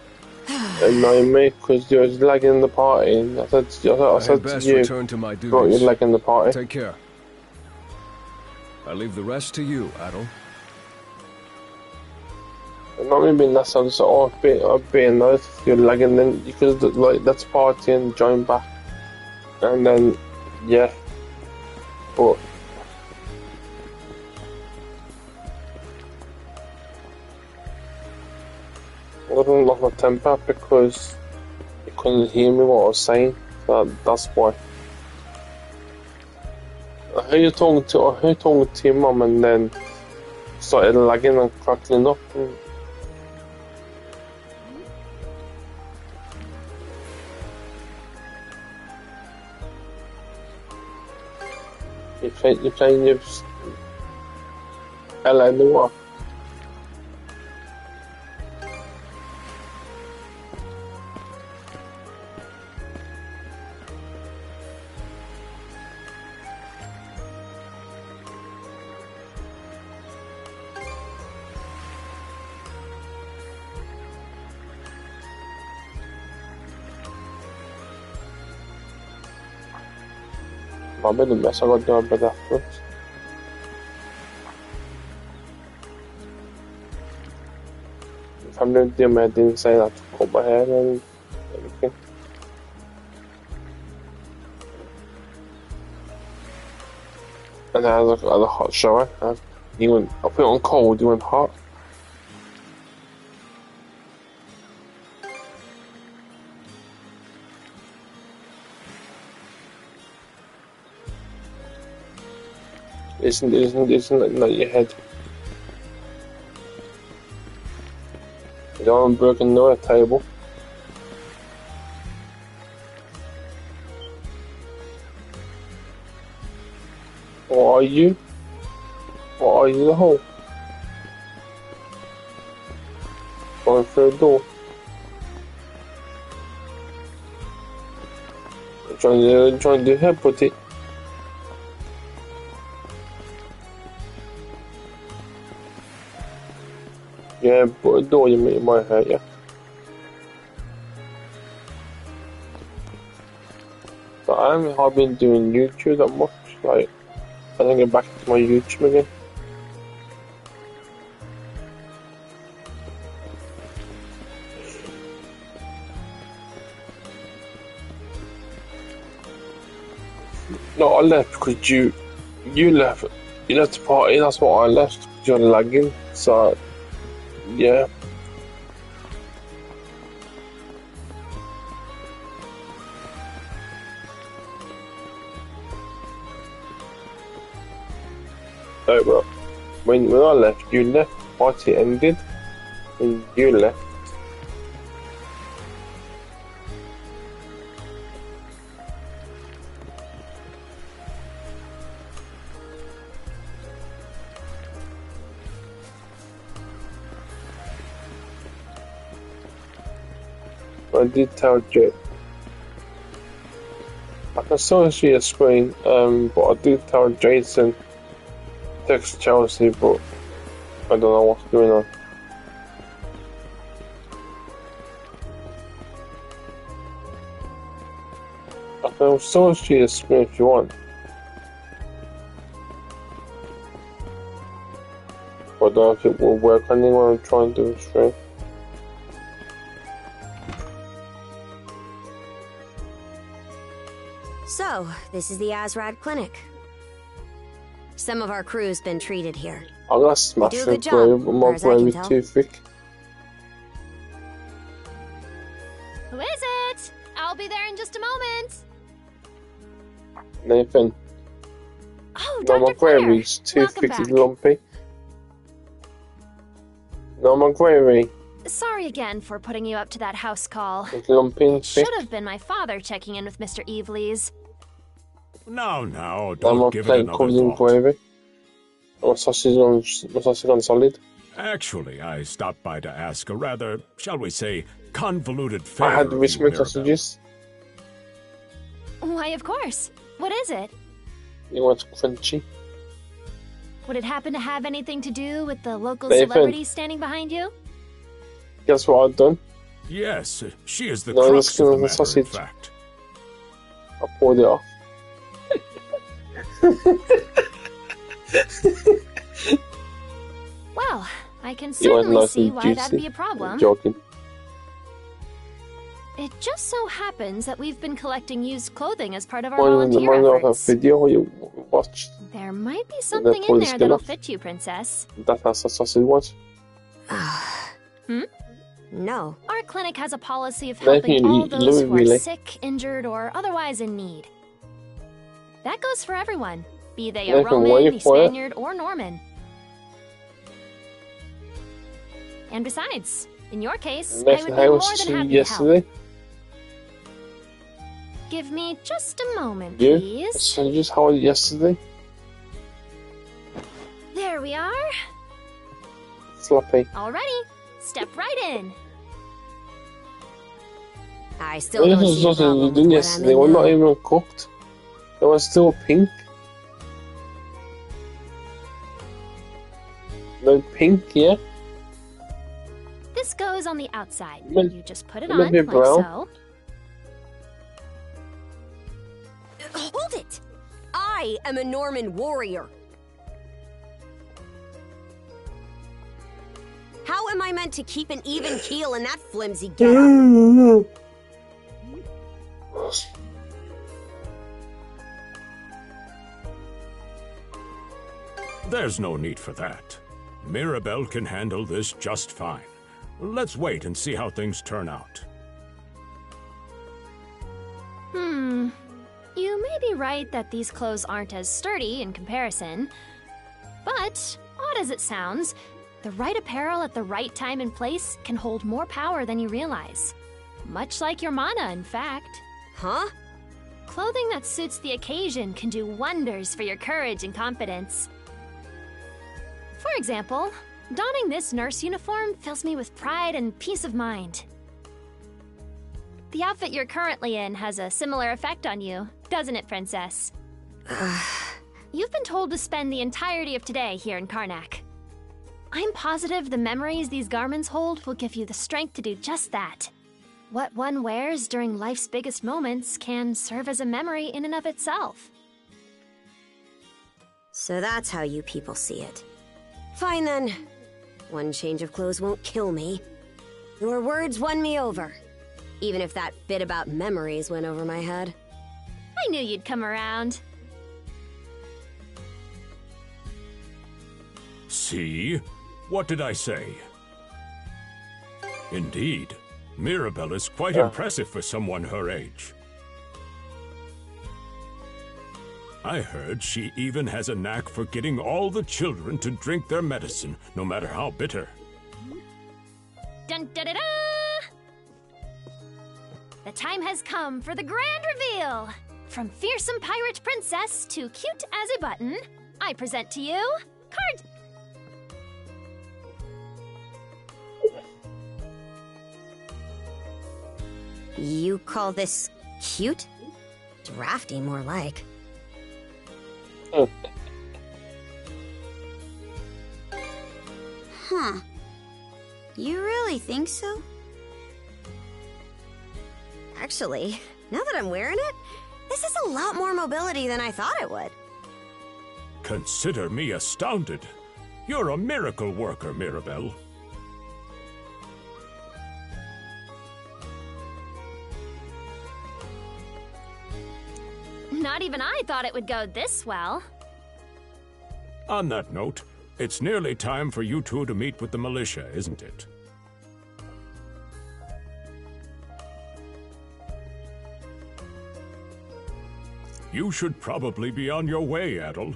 [SPEAKER 1] annoying me because you're lagging the party. I said
[SPEAKER 8] had
[SPEAKER 1] to
[SPEAKER 8] best
[SPEAKER 1] you,
[SPEAKER 8] return to my
[SPEAKER 1] you're
[SPEAKER 8] duties.
[SPEAKER 1] lagging the party.
[SPEAKER 8] Take care. I leave the rest to you, Adol.
[SPEAKER 1] I'm not really being nasty, I'm just I'd be annoyed if you're lagging then because like that's party and join back. And then yeah. But I wasn't lost my temper because you couldn't hear me what I was saying. That's why. I heard you talking to your mum and then started lagging and crackling up. You're playing your LA Noir. Might be the mess I got to do a bit afterwards. If I'm doing the I didn't say that to cut my hair and everything. And then I had a hot shower. I put it on cold, you went hot. Isn't not your head. You don't want broken no table. What are you? What are you, the hole? Going through the door. Trying to do headbutt it. Yeah, but a door you might hurt you. But I haven't been doing YouTube that much. Like, I think get back into my YouTube again. No, I left because you left. You left the party. That's what I left. Because you're lagging. So. Yeah. No, but when I left, you left. Party ended, and you left. I did tell Jay. I can still see a screen, but I did tell Jason, text Chelsea, but I don't know what's going on. I can still see a screen if you want. But I don't know if it will work on anyone I'm trying to do a stream.
[SPEAKER 7] So, this is the Azrad Clinic. Some of our crew's been treated here.
[SPEAKER 1] I'm gonna smash
[SPEAKER 7] You do a good
[SPEAKER 1] it,
[SPEAKER 7] job,
[SPEAKER 1] but
[SPEAKER 7] far
[SPEAKER 1] my
[SPEAKER 7] as I can
[SPEAKER 1] brain is
[SPEAKER 7] tell.
[SPEAKER 1] too thick.
[SPEAKER 10] Who is it? I'll be there in just a moment.
[SPEAKER 1] Nathan.
[SPEAKER 10] Oh,
[SPEAKER 1] No, my
[SPEAKER 10] Dr. Claire.
[SPEAKER 1] gravy's too
[SPEAKER 10] Welcome
[SPEAKER 1] thick
[SPEAKER 10] back.
[SPEAKER 1] and lumpy. No, my gravy.
[SPEAKER 10] Sorry again for putting you up to that house call.
[SPEAKER 1] It's lumpy and thick.
[SPEAKER 10] Should have been my father checking in with Mr. Evelees.
[SPEAKER 5] Now,
[SPEAKER 1] No,
[SPEAKER 5] don't
[SPEAKER 1] my
[SPEAKER 5] give it
[SPEAKER 1] plate
[SPEAKER 5] another
[SPEAKER 1] covered in
[SPEAKER 5] thought.
[SPEAKER 1] gravy. My sausage on solid.
[SPEAKER 5] Actually, I stopped by to ask a rather, shall we say, convoluted favor
[SPEAKER 1] I had
[SPEAKER 5] of you,
[SPEAKER 1] Richmond
[SPEAKER 5] Mirabelle.
[SPEAKER 1] sausages.
[SPEAKER 10] Why, of course. What is it?
[SPEAKER 1] You want crunchy?
[SPEAKER 10] Would it happen to have anything to do with the local
[SPEAKER 1] Nathan.
[SPEAKER 10] celebrities standing behind you?
[SPEAKER 1] Guess what I've done?
[SPEAKER 5] Yes, she is the
[SPEAKER 1] No, the
[SPEAKER 5] crux
[SPEAKER 1] skin
[SPEAKER 5] of the
[SPEAKER 1] of the
[SPEAKER 5] matter, in
[SPEAKER 1] sausage.
[SPEAKER 5] fact.
[SPEAKER 1] I poured it off.
[SPEAKER 10] Well, I can
[SPEAKER 1] You want
[SPEAKER 10] certainly
[SPEAKER 1] nice
[SPEAKER 10] see
[SPEAKER 1] and
[SPEAKER 10] why
[SPEAKER 1] juicy.
[SPEAKER 10] that'd be a problem.
[SPEAKER 1] I'm joking.
[SPEAKER 10] It just so happens that we've been collecting used clothing as part of our
[SPEAKER 1] One of the
[SPEAKER 10] volunteer
[SPEAKER 1] man of a
[SPEAKER 10] efforts.
[SPEAKER 1] video you watched.
[SPEAKER 10] There might be something
[SPEAKER 1] pull
[SPEAKER 10] in
[SPEAKER 1] the
[SPEAKER 10] there
[SPEAKER 1] skin
[SPEAKER 10] that'll
[SPEAKER 1] off.
[SPEAKER 10] fit you, Princess.
[SPEAKER 1] That's how sausage was.
[SPEAKER 10] Hmm?
[SPEAKER 7] No.
[SPEAKER 10] Our clinic has a policy of
[SPEAKER 1] Nathan,
[SPEAKER 10] helping
[SPEAKER 1] you-
[SPEAKER 10] all
[SPEAKER 1] you
[SPEAKER 10] those
[SPEAKER 1] love it,
[SPEAKER 10] who are
[SPEAKER 1] really.
[SPEAKER 10] sick, injured, or otherwise in need. That goes for everyone, be they a
[SPEAKER 1] Nathan, why
[SPEAKER 10] Roman,
[SPEAKER 1] you
[SPEAKER 10] a
[SPEAKER 1] quiet?
[SPEAKER 10] Spaniard, or Norman. And besides, in your case, I
[SPEAKER 1] Nathan,
[SPEAKER 10] would be
[SPEAKER 1] how
[SPEAKER 10] more
[SPEAKER 1] was
[SPEAKER 10] than happy
[SPEAKER 1] yesterday?
[SPEAKER 10] to help. Give me just a moment,
[SPEAKER 1] You?
[SPEAKER 10] please.
[SPEAKER 1] Sausages, how was yesterday?
[SPEAKER 10] There we are.
[SPEAKER 1] Sloppy.
[SPEAKER 10] Alrighty, step right in.
[SPEAKER 7] I still
[SPEAKER 1] What
[SPEAKER 7] don't
[SPEAKER 1] was
[SPEAKER 7] see the
[SPEAKER 1] sausages
[SPEAKER 7] problem
[SPEAKER 1] we
[SPEAKER 7] with
[SPEAKER 1] done
[SPEAKER 7] what
[SPEAKER 1] yesterday?
[SPEAKER 7] I'm
[SPEAKER 1] We're
[SPEAKER 7] in
[SPEAKER 1] not
[SPEAKER 7] now.
[SPEAKER 1] even cooked. They were still pink. No pink, yeah?
[SPEAKER 10] This goes on the outside.
[SPEAKER 1] Maybe-
[SPEAKER 10] You just put it
[SPEAKER 1] maybe
[SPEAKER 10] on, like
[SPEAKER 1] brown.
[SPEAKER 10] so.
[SPEAKER 7] Hold it! I am a Norman warrior. How am I meant to keep an even keel in that flimsy getup?
[SPEAKER 5] There's no need for that. Mirabelle can handle this just fine. Let's wait and see how things turn out.
[SPEAKER 10] You may be right that these clothes aren't as sturdy in comparison. But, odd as it sounds, the right apparel at the right time and place can hold more power than you realize. Much like your mana, in fact.
[SPEAKER 7] Huh?
[SPEAKER 10] Clothing that suits the occasion can do wonders for your courage and confidence. For example, donning this nurse uniform fills me with pride and peace of mind. The outfit you're currently in has a similar effect on you, doesn't it, Princess? You've been told to spend the entirety of today here in Karnak. I'm positive the memories these garments hold will give you the strength to do just that. What one wears during life's biggest moments can serve as a memory in and of itself.
[SPEAKER 7] So that's how you people see it. Fine then. One change of clothes won't kill me. Your words won me over. Even if that bit about memories went over my head.
[SPEAKER 10] I knew you'd come around.
[SPEAKER 5] See? What did I say? Indeed, Mirabelle is quite impressive for someone her age. I heard she even has a knack for getting all the children to drink their medicine, no matter how bitter.
[SPEAKER 10] Dun da da da! The time has come for the grand reveal! From fearsome pirate princess to cute as a button, I present to you Card.
[SPEAKER 7] You call this cute? Drafty, more like. Huh. You really think so? Actually, now that I'm wearing it, this is a lot more mobility than I thought it would.
[SPEAKER 5] Consider me astounded. You're a miracle worker, Mirabelle.
[SPEAKER 10] Not even I thought it would go this well.
[SPEAKER 5] On that note, it's nearly time for you two to meet with the militia, isn't it? You should probably be on your way, Adel.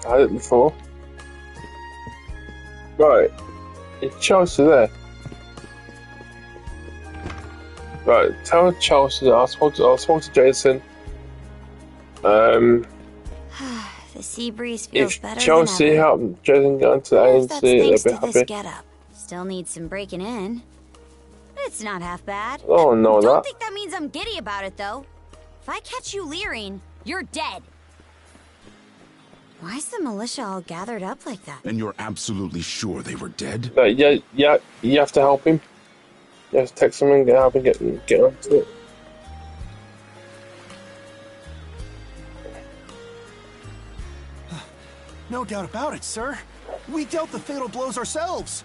[SPEAKER 1] I had it before. Right, it's Chelsea there. Right, tell Chelsea that I spoke to Jason.
[SPEAKER 7] The sea breeze feels
[SPEAKER 1] If
[SPEAKER 7] better
[SPEAKER 1] Chelsea
[SPEAKER 7] than ever.
[SPEAKER 1] helped Jason get into the
[SPEAKER 7] If that's
[SPEAKER 1] ANC,
[SPEAKER 7] thanks
[SPEAKER 1] they'll
[SPEAKER 7] to
[SPEAKER 1] be
[SPEAKER 7] this
[SPEAKER 1] happy.
[SPEAKER 7] getup. Still needs some breaking in. It's not half bad.
[SPEAKER 1] Oh, no,
[SPEAKER 7] Don't
[SPEAKER 1] that.
[SPEAKER 7] think that means I'm giddy about it, though. If I catch you leering, you're dead. Why is the militia all gathered up like that?
[SPEAKER 20] And you're absolutely sure they were dead?
[SPEAKER 1] Yeah, you have to help him. You have to text him and help him get onto it.
[SPEAKER 13] No doubt about it, sir. We dealt the fatal blows ourselves.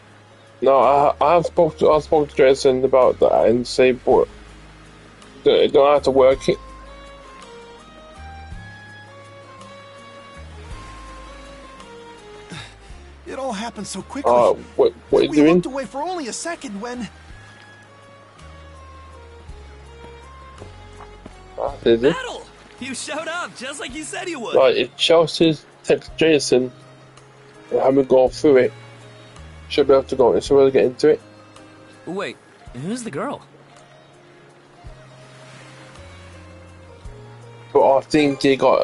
[SPEAKER 1] No, I spoke to Jason about that and say, but don't have to work it.
[SPEAKER 13] It all happened so quickly.
[SPEAKER 1] What are you
[SPEAKER 13] we
[SPEAKER 1] doing?
[SPEAKER 13] looked away for only a second when...
[SPEAKER 1] Did it?
[SPEAKER 16] Battle! You showed up just like you said you would.
[SPEAKER 1] Right, if Chelsea's text Jason and have him go through it, she'll be able to go. She'll be able to get into it.
[SPEAKER 16] Wait, who's the girl?
[SPEAKER 1] But I think Jason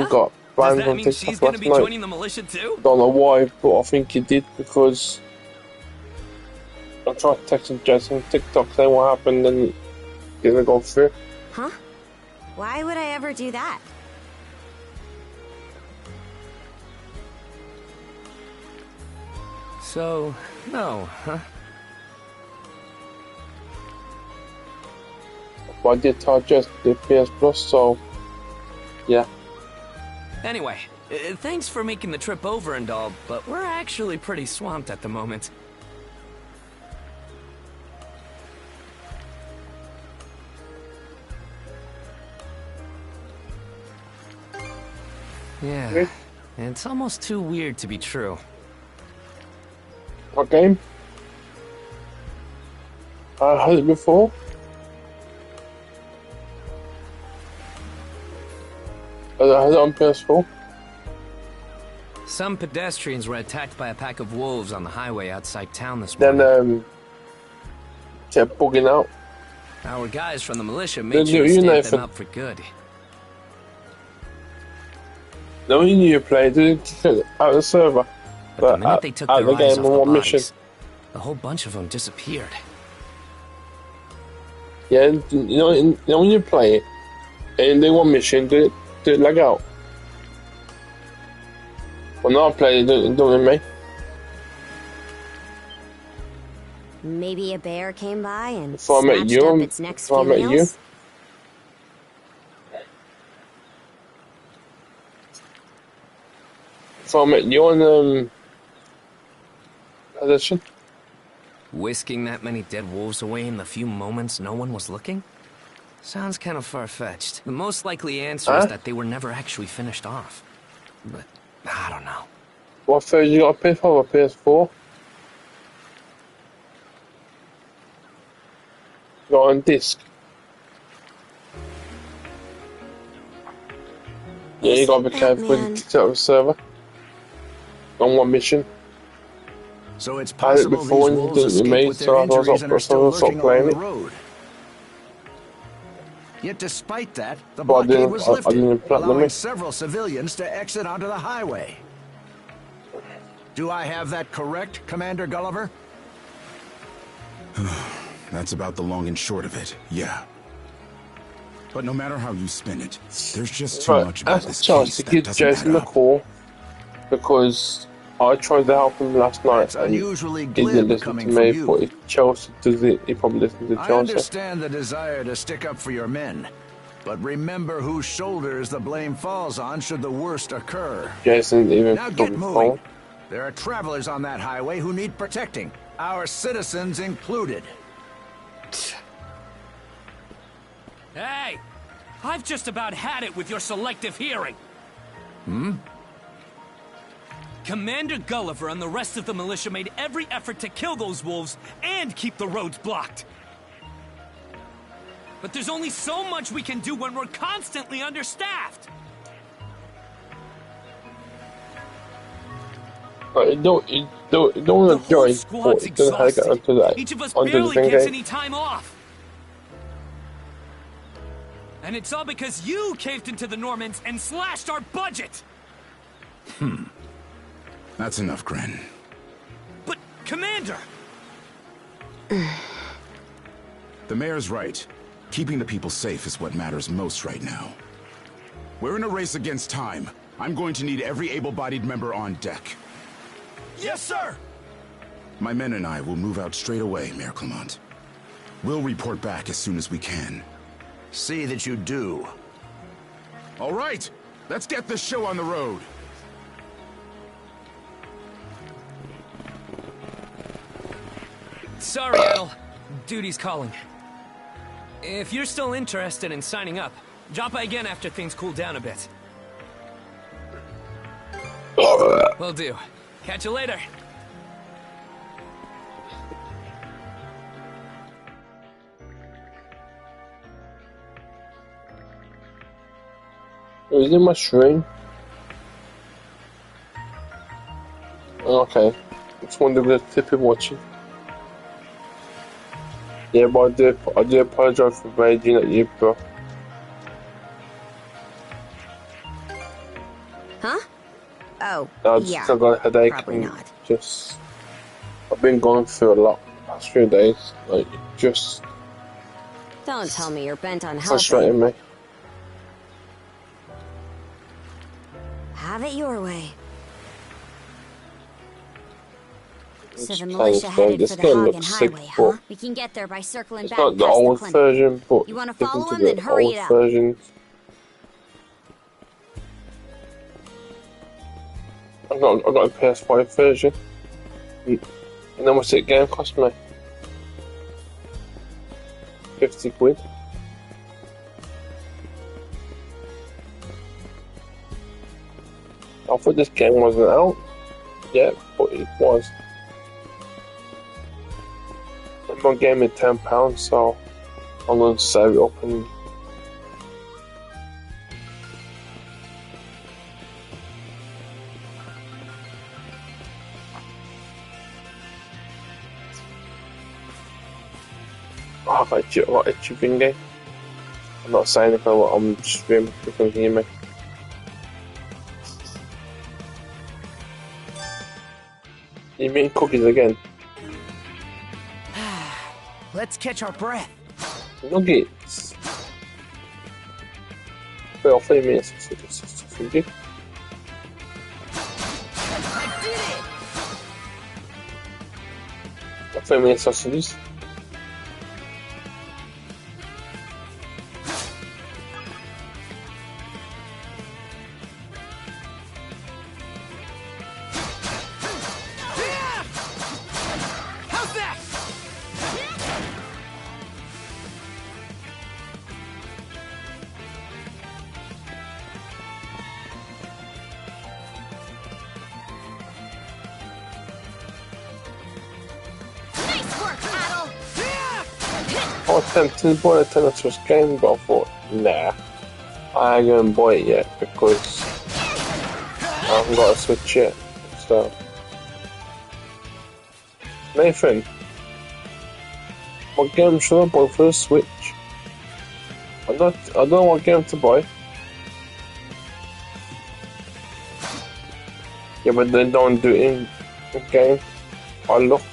[SPEAKER 16] yeah?
[SPEAKER 1] got
[SPEAKER 16] Does
[SPEAKER 1] banned
[SPEAKER 16] that
[SPEAKER 1] on
[SPEAKER 16] mean
[SPEAKER 1] TikTok
[SPEAKER 16] she's gonna
[SPEAKER 1] last
[SPEAKER 16] be
[SPEAKER 1] night.
[SPEAKER 16] joining the militia too?
[SPEAKER 1] Don't know why, but I think he did because I tried texting Jason on TikTok saying what happened and he's gonna go through.
[SPEAKER 7] Huh? Why would I ever do that?
[SPEAKER 16] So, no, huh?
[SPEAKER 1] But I did tell Jason the PS Plus, so yeah.
[SPEAKER 16] Anyway, thanks for making the trip over and all, but we're actually pretty swamped at the moment. Yeah, it's almost too weird to be true.
[SPEAKER 1] What game? I had it before. I had it on PS4.
[SPEAKER 16] Some pedestrians were attacked by a pack of wolves on the highway outside town this morning.
[SPEAKER 1] Then kept bugging out.
[SPEAKER 16] Our guys from the militia
[SPEAKER 1] Then
[SPEAKER 16] made sure to
[SPEAKER 1] you,
[SPEAKER 16] stamp
[SPEAKER 1] Nathan.
[SPEAKER 16] them up for good.
[SPEAKER 1] No, you knew you played, didn't kick it out of the server.
[SPEAKER 16] But the minute they took
[SPEAKER 1] out
[SPEAKER 16] their
[SPEAKER 1] of the
[SPEAKER 16] eyes
[SPEAKER 1] game
[SPEAKER 16] off
[SPEAKER 1] on
[SPEAKER 16] the
[SPEAKER 1] one
[SPEAKER 16] bodies,
[SPEAKER 1] mission.
[SPEAKER 16] the whole bunch of them disappeared.
[SPEAKER 1] Yeah, you know when you play it and they one mission, do it lag out. When I play it, don't with me.
[SPEAKER 7] Maybe a bear came by and
[SPEAKER 1] If I met
[SPEAKER 7] snatched
[SPEAKER 1] you,
[SPEAKER 7] up its next
[SPEAKER 1] if I
[SPEAKER 7] few
[SPEAKER 1] met you.
[SPEAKER 7] meals?
[SPEAKER 1] If I met you on position.
[SPEAKER 16] Whisking that many dead wolves away in the few moments no one was looking? Sounds kind of far-fetched. The most likely answer is that they were never actually finished off. But, I don't know.
[SPEAKER 1] What first you got a PS5 or PS4? Got on disc. Yeah, you gotta be careful when you kick out of the server. On one mission.
[SPEAKER 21] So it's
[SPEAKER 1] I had it
[SPEAKER 21] possible
[SPEAKER 1] before
[SPEAKER 21] these
[SPEAKER 1] and
[SPEAKER 21] wolves
[SPEAKER 1] you didn't
[SPEAKER 21] escaped
[SPEAKER 1] made,
[SPEAKER 21] with
[SPEAKER 1] so
[SPEAKER 21] their
[SPEAKER 1] I was
[SPEAKER 21] injuries and are still
[SPEAKER 1] stop
[SPEAKER 21] lurking
[SPEAKER 1] playing
[SPEAKER 21] along the
[SPEAKER 1] it.
[SPEAKER 21] road. Yet despite that, the
[SPEAKER 1] But I
[SPEAKER 21] blockade
[SPEAKER 1] didn't-
[SPEAKER 21] was
[SPEAKER 1] I
[SPEAKER 21] lifted,
[SPEAKER 1] didn't platinum
[SPEAKER 21] allowing
[SPEAKER 1] it.
[SPEAKER 21] several civilians to exit onto the highway. Do I have that correct, Commander Gulliver?
[SPEAKER 20] That's about the long and short of it, yeah. But no matter how you spin it, there's just too much about
[SPEAKER 1] Ask
[SPEAKER 20] this
[SPEAKER 1] Charles
[SPEAKER 20] case
[SPEAKER 1] to
[SPEAKER 20] that
[SPEAKER 1] give
[SPEAKER 20] doesn't
[SPEAKER 1] Jason
[SPEAKER 20] add
[SPEAKER 1] a
[SPEAKER 20] up.
[SPEAKER 1] call because I tried to help him last night and he
[SPEAKER 21] unusually
[SPEAKER 1] didn't
[SPEAKER 21] glib
[SPEAKER 1] listen
[SPEAKER 21] coming
[SPEAKER 1] to
[SPEAKER 21] from
[SPEAKER 1] me.
[SPEAKER 21] you.
[SPEAKER 1] But if Chelsea does it, he probably listens to
[SPEAKER 21] I
[SPEAKER 1] Chelsea.
[SPEAKER 21] understand the desire to stick up for your men. But remember whose shoulders the blame falls on should the worst occur.
[SPEAKER 1] Jason even
[SPEAKER 21] Now get moving. There are travelers on that highway who need protecting. Our citizens included.
[SPEAKER 2] Hey! I've just about had it with your selective hearing. Commander Gulliver and the rest of the militia made every effort to kill those wolves and keep the roads blocked. But there's only so much we can do when we're constantly understaffed.
[SPEAKER 1] Don't want to join, but it doesn't have to get onto that.
[SPEAKER 2] Each of us
[SPEAKER 1] onto
[SPEAKER 2] barely
[SPEAKER 1] the thing
[SPEAKER 2] gets
[SPEAKER 1] game.
[SPEAKER 2] any time off. And it's all because you caved into the Normans and slashed our budget.
[SPEAKER 20] That's enough, Gren.
[SPEAKER 2] But, Commander!
[SPEAKER 20] The mayor's right. Keeping the people safe is what matters most right now. We're in a race against time. I'm going to need every able-bodied member on deck.
[SPEAKER 9] Yes, sir!
[SPEAKER 20] My men and I will move out straight away, Mayor Clement. We'll report back as soon as we can.
[SPEAKER 21] See that you do.
[SPEAKER 20] All right, let's get this show on the road.
[SPEAKER 2] Sorry, Adel. Duty's calling. If you're still interested in signing up, drop by again after things cool down a bit. Will do. Catch you later.
[SPEAKER 1] Is it my stream? Okay. Just wondering if there's people watching. Yeah, but I do apologize for raging at you, bro.
[SPEAKER 7] Huh? Oh,
[SPEAKER 1] I
[SPEAKER 7] yeah.
[SPEAKER 1] just got a headache.
[SPEAKER 7] Probably not.
[SPEAKER 1] Just, I've been going through a lot the past few days. Like, just
[SPEAKER 7] Don't tell me you're bent on helping.
[SPEAKER 1] frustrating me.
[SPEAKER 7] Have it your way. So the
[SPEAKER 1] Thanks,
[SPEAKER 7] militia
[SPEAKER 1] man.
[SPEAKER 7] headed
[SPEAKER 1] This
[SPEAKER 7] for the
[SPEAKER 1] game
[SPEAKER 7] Hagen
[SPEAKER 1] looks sick,
[SPEAKER 7] Highway,
[SPEAKER 1] but
[SPEAKER 7] huh? We can get there by circling
[SPEAKER 1] it's
[SPEAKER 7] back
[SPEAKER 1] not the
[SPEAKER 7] past
[SPEAKER 1] old
[SPEAKER 7] the clinic.
[SPEAKER 1] version, but
[SPEAKER 7] You want to
[SPEAKER 1] different
[SPEAKER 7] follow
[SPEAKER 1] to
[SPEAKER 7] him?
[SPEAKER 1] the
[SPEAKER 7] Then hurry
[SPEAKER 1] old
[SPEAKER 7] it up.
[SPEAKER 1] version. I got a PS5 version. And then what's it game cost me? 50 quid. I thought this game wasn't out yet, but it was. And my game is £10, so I'm going to save it up and I got itchy finger. I'm not saying anything, I'm just being freaking hear me. You mean cookies again?
[SPEAKER 4] Let's catch our breath.
[SPEAKER 1] Nuggets. Well, 3 minutes.
[SPEAKER 4] I did it!
[SPEAKER 1] 3 minutes sausages.
[SPEAKER 4] How's that?
[SPEAKER 7] Nice work, Adel!
[SPEAKER 1] I was tempted to buy a Tennis Switch game, but I thought, nah, I ain't gonna buy it yet because I haven't got a Switch yet. So, Nathan, what game should I buy for the Switch? I don't know what game to buy. Yeah, but they don't do it in game. I looked.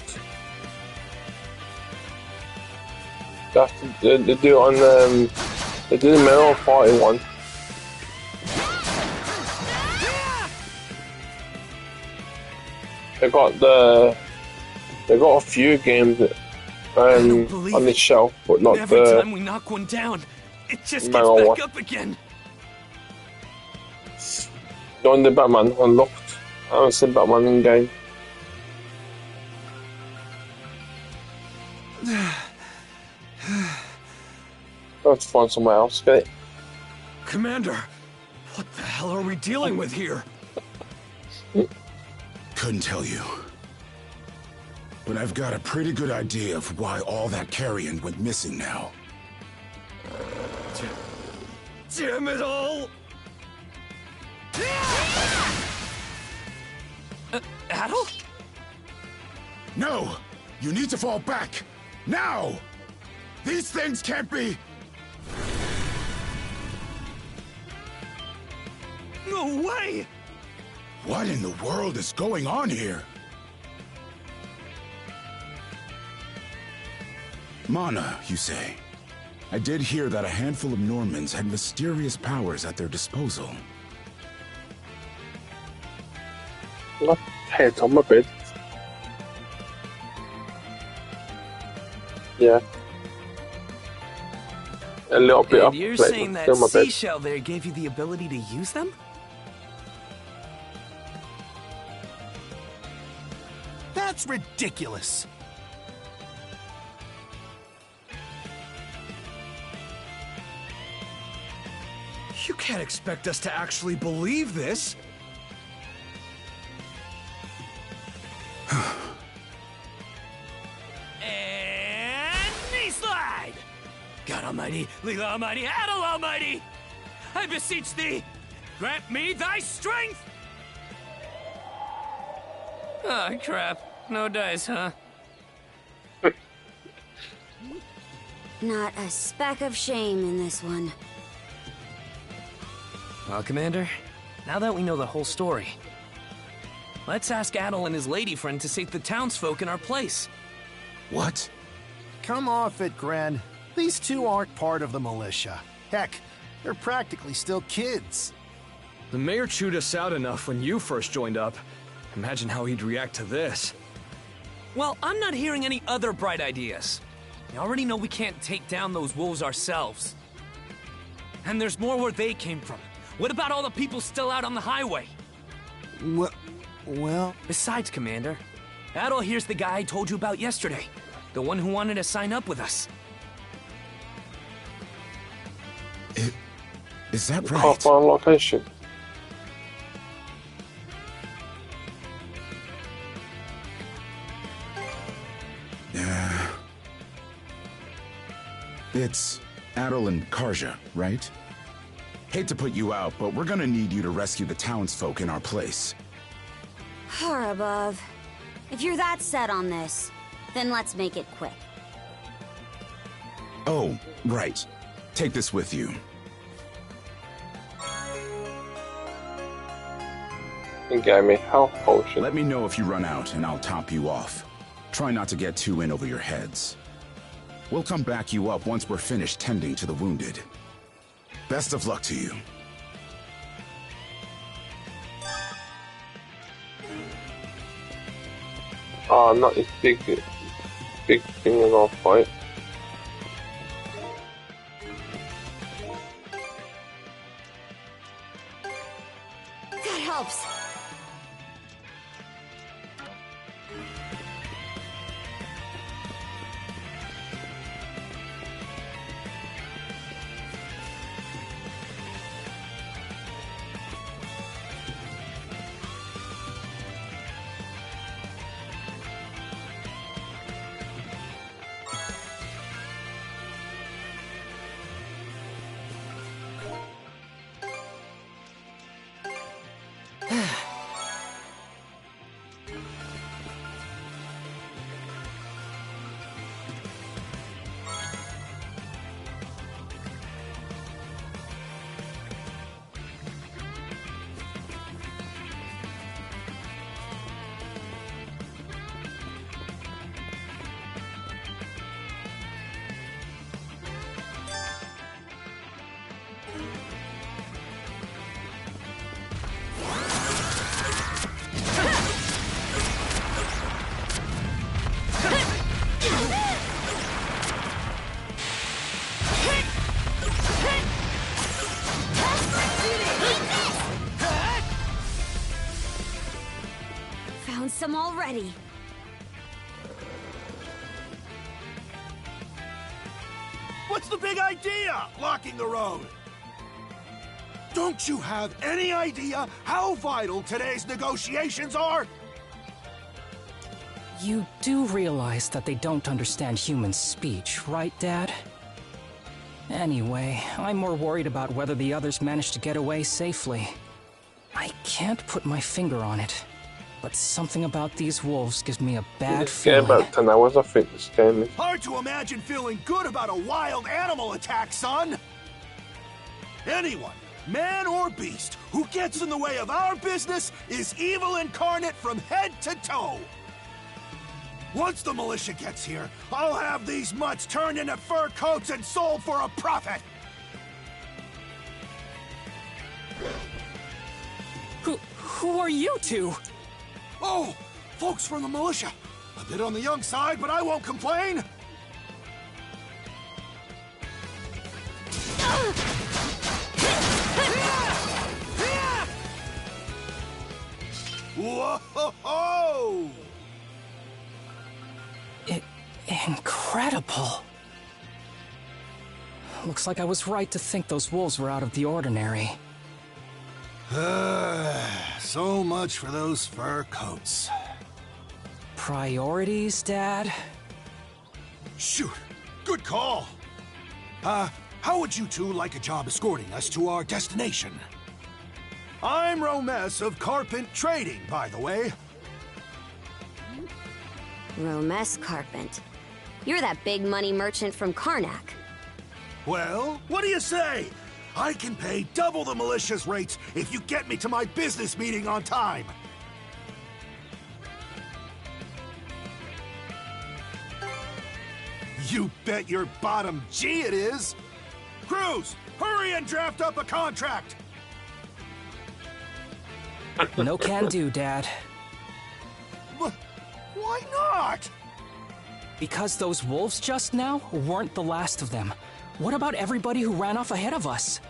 [SPEAKER 1] They do it on they do the Metal Party one. They got a few games on the shelf, but not
[SPEAKER 2] Every
[SPEAKER 1] the.
[SPEAKER 2] time we knock one down, It just
[SPEAKER 1] Bang
[SPEAKER 2] gets
[SPEAKER 1] on
[SPEAKER 2] back
[SPEAKER 1] what?
[SPEAKER 2] up again.
[SPEAKER 1] Join the Batman unlocked. I haven't seen Batman in game. Let's find somewhere else. Get it.
[SPEAKER 14] Commander, what the hell are we dealing with here?
[SPEAKER 20] Couldn't tell you. But I've got a pretty good idea of why all that carrion went missing now.
[SPEAKER 14] Damn it all!
[SPEAKER 2] Adol?
[SPEAKER 20] No! You need to fall back! Now! These things can't be...
[SPEAKER 2] No way!
[SPEAKER 20] What in the world is going on here? Mana, you say? I did hear that a handful of Normans had mysterious powers at their disposal.
[SPEAKER 1] What head on my bed? Yeah. A little bit
[SPEAKER 2] And
[SPEAKER 1] up.
[SPEAKER 2] you're
[SPEAKER 1] like,
[SPEAKER 2] saying that
[SPEAKER 1] on my bed.
[SPEAKER 2] seashell there gave you the ability to use them?
[SPEAKER 13] That's ridiculous.
[SPEAKER 14] You can't expect us to actually believe this.
[SPEAKER 2] And knee slide! God Almighty, Leela Almighty, Adol Almighty! I beseech thee, grant me thy strength! Oh, crap. No dice, huh?
[SPEAKER 7] Not a speck of shame in this one.
[SPEAKER 2] Well, Commander, now that we know the whole story, let's ask Adol and his lady friend to save the townsfolk in our place.
[SPEAKER 20] What?
[SPEAKER 13] Come off it, Gren. These two aren't part of the militia. Heck, they're practically still kids.
[SPEAKER 14] The mayor chewed us out enough when you first joined up. Imagine how he'd react to this.
[SPEAKER 2] Well, I'm not hearing any other bright ideas. We already know we can't take down those wolves ourselves. And there's more where they came from. What about all the people still out on the highway?
[SPEAKER 13] Well...
[SPEAKER 2] Besides, Commander, Adol here's the guy I told you about yesterday. The one who wanted to sign up with us.
[SPEAKER 20] Is that right?
[SPEAKER 1] Can't find location.
[SPEAKER 20] It's Adol and Karja, right? Hate to put you out, but we're gonna need you to rescue the townsfolk in our place.
[SPEAKER 7] Far above. If you're that set on this, then let's make it quick.
[SPEAKER 20] Oh, right. Take this with you.
[SPEAKER 1] You gave me health potion.
[SPEAKER 20] Let me know if you run out, and I'll top you off. Try not to get too in over your heads. We'll come back you up once we're finished tending to the wounded. Best of luck to you.
[SPEAKER 1] Oh, not this big thing in our fight.
[SPEAKER 7] That helps. some already.
[SPEAKER 13] What's the big idea? Blocking the road. Don't you have any idea how vital today's negotiations are?
[SPEAKER 11] You do realize that they don't understand human speech, right, Dad? Anyway, I'm more worried about whether the others managed to get away safely. I can't put my finger on it, but something about these wolves gives me a bad feeling.
[SPEAKER 1] About 10 hours, I think this game is.
[SPEAKER 13] Hard to imagine feeling good about a wild animal attack, son! Anyone, man or beast, who gets in the way of our business is evil incarnate from head to toe! Once the militia gets here, I'll have these mutts turned into fur coats and sold for a profit!
[SPEAKER 11] Who are you two?
[SPEAKER 13] Oh, folks from the militia. A bit on the young side, but I won't complain. Whoa-ho-ho!
[SPEAKER 11] Incredible. Looks like I was right to think those wolves were out of the ordinary.
[SPEAKER 13] So much for those fur coats.
[SPEAKER 11] Priorities, Dad?
[SPEAKER 13] Shoot, good call. How would you two like a job escorting us to our destination? I'm Romes of Carpent Trading, by the way.
[SPEAKER 7] Romes Carpent. You're that big money merchant from Karnak.
[SPEAKER 13] Well, what do you say? I can pay double the militia's rates if you get me to my business meeting on time. You bet your bottom G it is. Cruz, hurry and draft up a contract.
[SPEAKER 11] No can do, Dad.
[SPEAKER 13] Why not?
[SPEAKER 11] Because those wolves just now weren't the last of them. What about everybody who ran off ahead of us?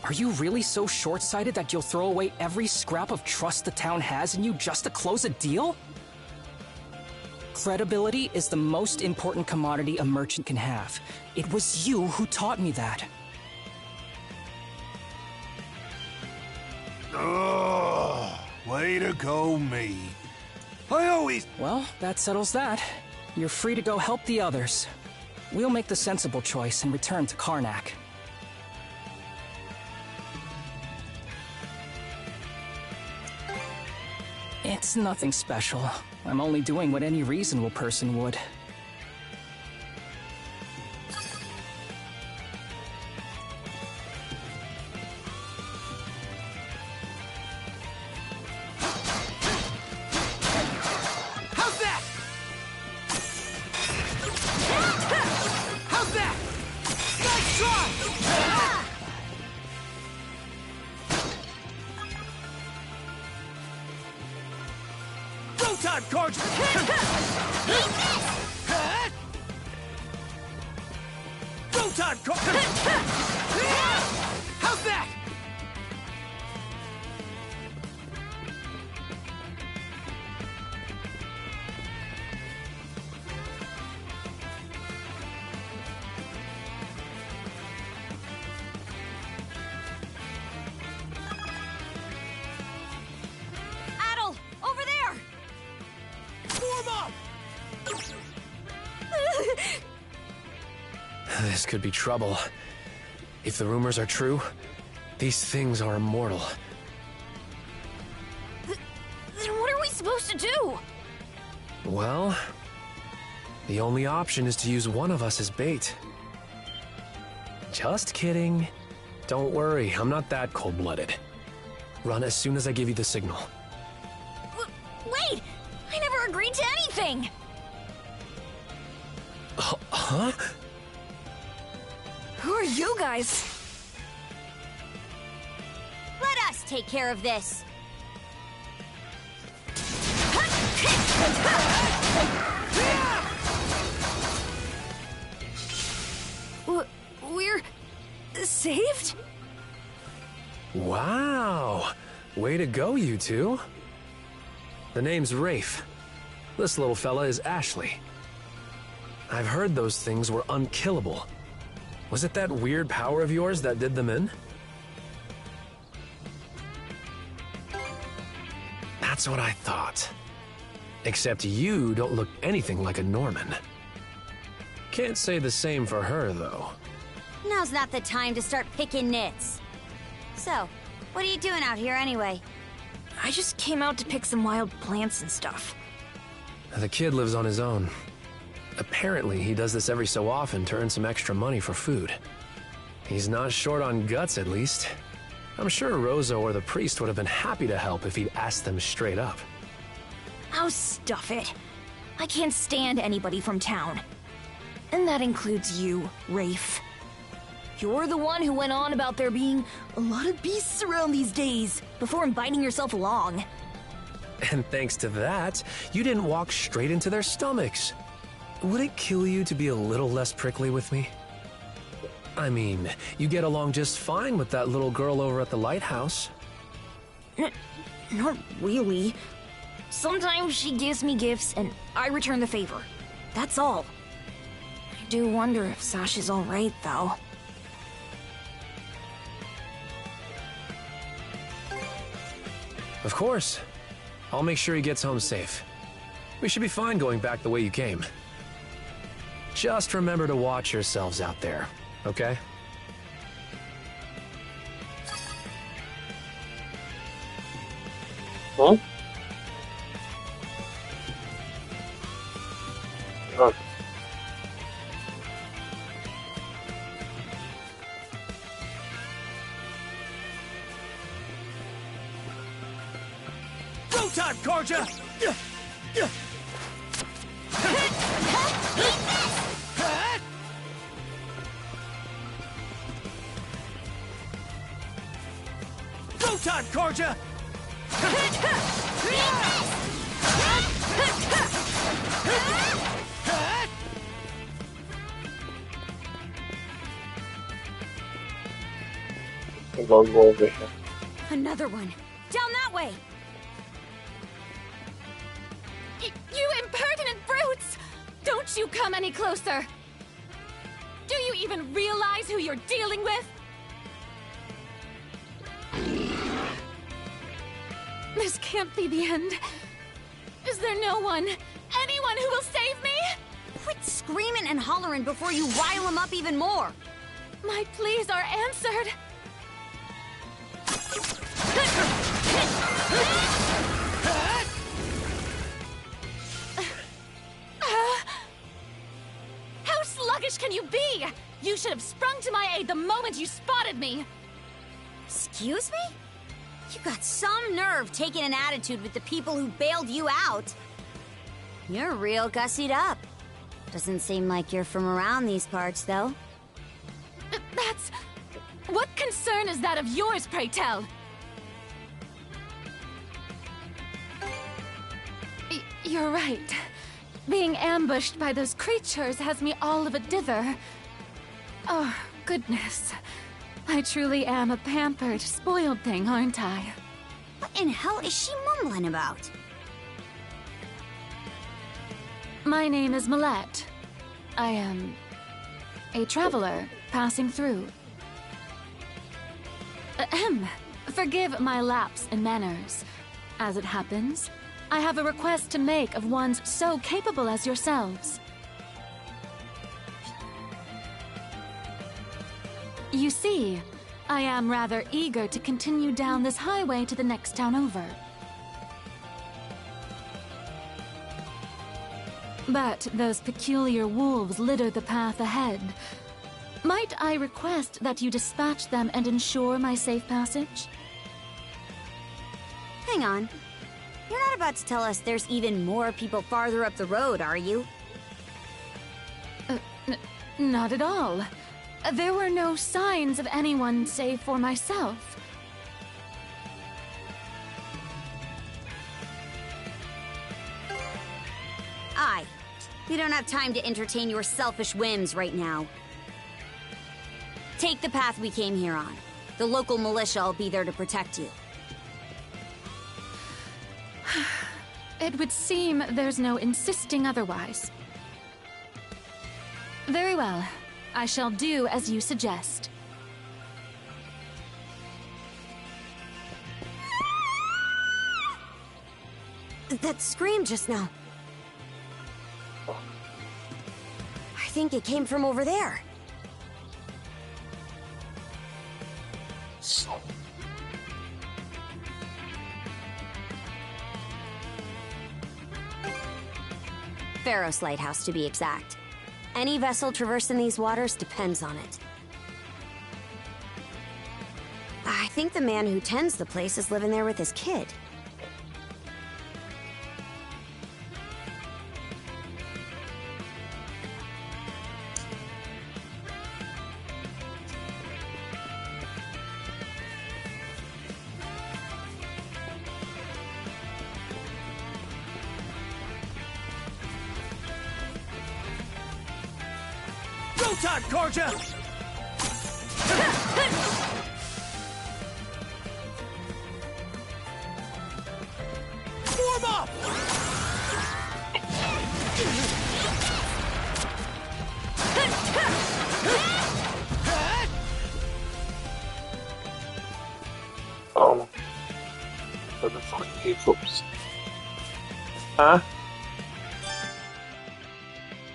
[SPEAKER 11] Are you really so short-sighted that you'll throw away every scrap of trust the town has in you just to close a deal? Credibility is the most important commodity a merchant can have. It was you who taught me that.
[SPEAKER 13] Oh, way to go, me. I always...
[SPEAKER 11] Well, that settles that. You're free to go help the others. We'll make the sensible choice and return to Karnak. It's nothing special. I'm only doing what any reasonable person would.
[SPEAKER 4] How's that? How's that? Nice try! Go time, Cards! Go time, Cards! How's that?
[SPEAKER 7] Adel, over there!
[SPEAKER 4] Form up!
[SPEAKER 16] This could be trouble. If the rumors are true, these things are immortal.
[SPEAKER 10] Then what are we supposed to do?
[SPEAKER 16] Well, the only option is to use one of us as bait. Just kidding. Don't worry, I'm not that cold-blooded. Run as soon as I give you the signal.
[SPEAKER 10] Wait! I never agreed to anything!
[SPEAKER 16] Huh?
[SPEAKER 10] Who are you guys?
[SPEAKER 7] Let us take care of this.
[SPEAKER 10] We're saved?
[SPEAKER 16] Wow! Way to go, you two.
[SPEAKER 12] The name's Rafe. This little fella is Ashley. I've heard those things were unkillable. Was it that weird power of yours that did them in? That's what I thought. Except you don't look anything like a Norman. Can't say the same for her, though.
[SPEAKER 7] Now's not the time to start picking nits. So, what are you doing out here anyway?
[SPEAKER 22] I just came out to pick some wild plants and stuff.
[SPEAKER 12] The kid lives on his own. Apparently, he does this every so often to earn some extra money for food. He's not short on guts, at least. I'm sure Rozo or the priest would have been happy to help if he'd asked them straight up.
[SPEAKER 22] Oh, stuff it. I can't stand anybody from town. And that includes you, Rafe. You're the one who went on about there being a lot of beasts around these days, before inviting yourself along.
[SPEAKER 12] And thanks to that, you didn't walk straight into their stomachs. Would it kill you to be a little less prickly with me? I mean, you get along just fine with that little girl over at the lighthouse.
[SPEAKER 22] Not really. Sometimes she gives me gifts and I return the favor. That's all. I do wonder if Sasha's alright, though.
[SPEAKER 12] Of course. I'll make sure he gets home safe. We should be fine going back the way you came. Just remember to watch yourselves out there, okay?
[SPEAKER 1] Huh? Oh.
[SPEAKER 4] Go time, Karja! Go time, Karja!
[SPEAKER 1] Go over here.
[SPEAKER 7] Another one. Down that way!
[SPEAKER 10] You impertinent brutes! Don't you come any closer! Do you even realize who you're dealing with? This can't be the end. Is there no one, anyone who will save me?
[SPEAKER 7] Quit screaming and hollering before you rile them up even more.
[SPEAKER 10] My pleas are answered. How sluggish can you be? You should have sprung to my aid the moment you spotted me.
[SPEAKER 7] Excuse me? You got some nerve taking an attitude with the people who bailed you out. You're real gussied up. Doesn't seem like you're from around these parts, though.
[SPEAKER 10] That's... What concern is that of yours, pray tell? You're right. Being ambushed by those creatures has me all of a dither. Oh, goodness. I truly am a pampered, spoiled thing, aren't I?
[SPEAKER 7] What in hell is she mumbling about?
[SPEAKER 10] My name is Millette. I am a traveler passing through. Ahem. Forgive my lapse in manners. As it happens, I have a request to make of ones so capable as yourselves. You see, I am rather eager to continue down this highway to the next town over. But those peculiar wolves litter the path ahead. Might I request that you dispatch them and ensure my safe passage?
[SPEAKER 7] Hang on. You're not about to tell us there's even more people farther up the road, are you?
[SPEAKER 10] Not at all. There were no signs of anyone save for myself.
[SPEAKER 7] Aye. We don't have time to entertain your selfish whims right now. Take the path we came here on. The local militia will be there to protect you.
[SPEAKER 15] It would seem there's no insisting otherwise. Very well. I shall do as you suggest.
[SPEAKER 7] That scream just now. I think it came from over there. Pharos Lighthouse, to be exact. Any vessel traversing these waters depends on it. I think the man who tends the place is living there with his kid.
[SPEAKER 4] Go time, Karja! Form up!
[SPEAKER 1] Oh. What the fuck hiccups? Huh?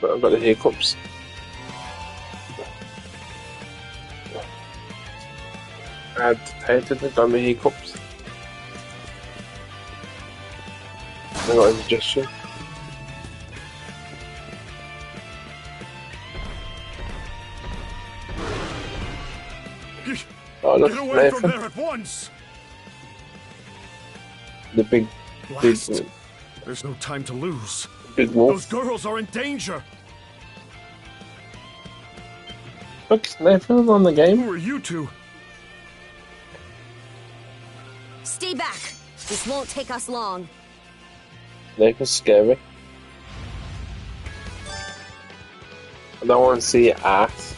[SPEAKER 1] But I've got the hiccups. I had tainted and got me hiccups. I got indigestion. Oh, look,
[SPEAKER 3] Get away from
[SPEAKER 1] Nathan.
[SPEAKER 3] there at once!
[SPEAKER 1] The big
[SPEAKER 3] Blast. There's no time to lose.
[SPEAKER 1] big wolf.
[SPEAKER 3] Those girls are in danger!
[SPEAKER 1] Look, Nathan's on the game.
[SPEAKER 3] Who are you two?
[SPEAKER 7] Stay back. This won't take us long.
[SPEAKER 1] Nathan's scary. I don't want to see your ass.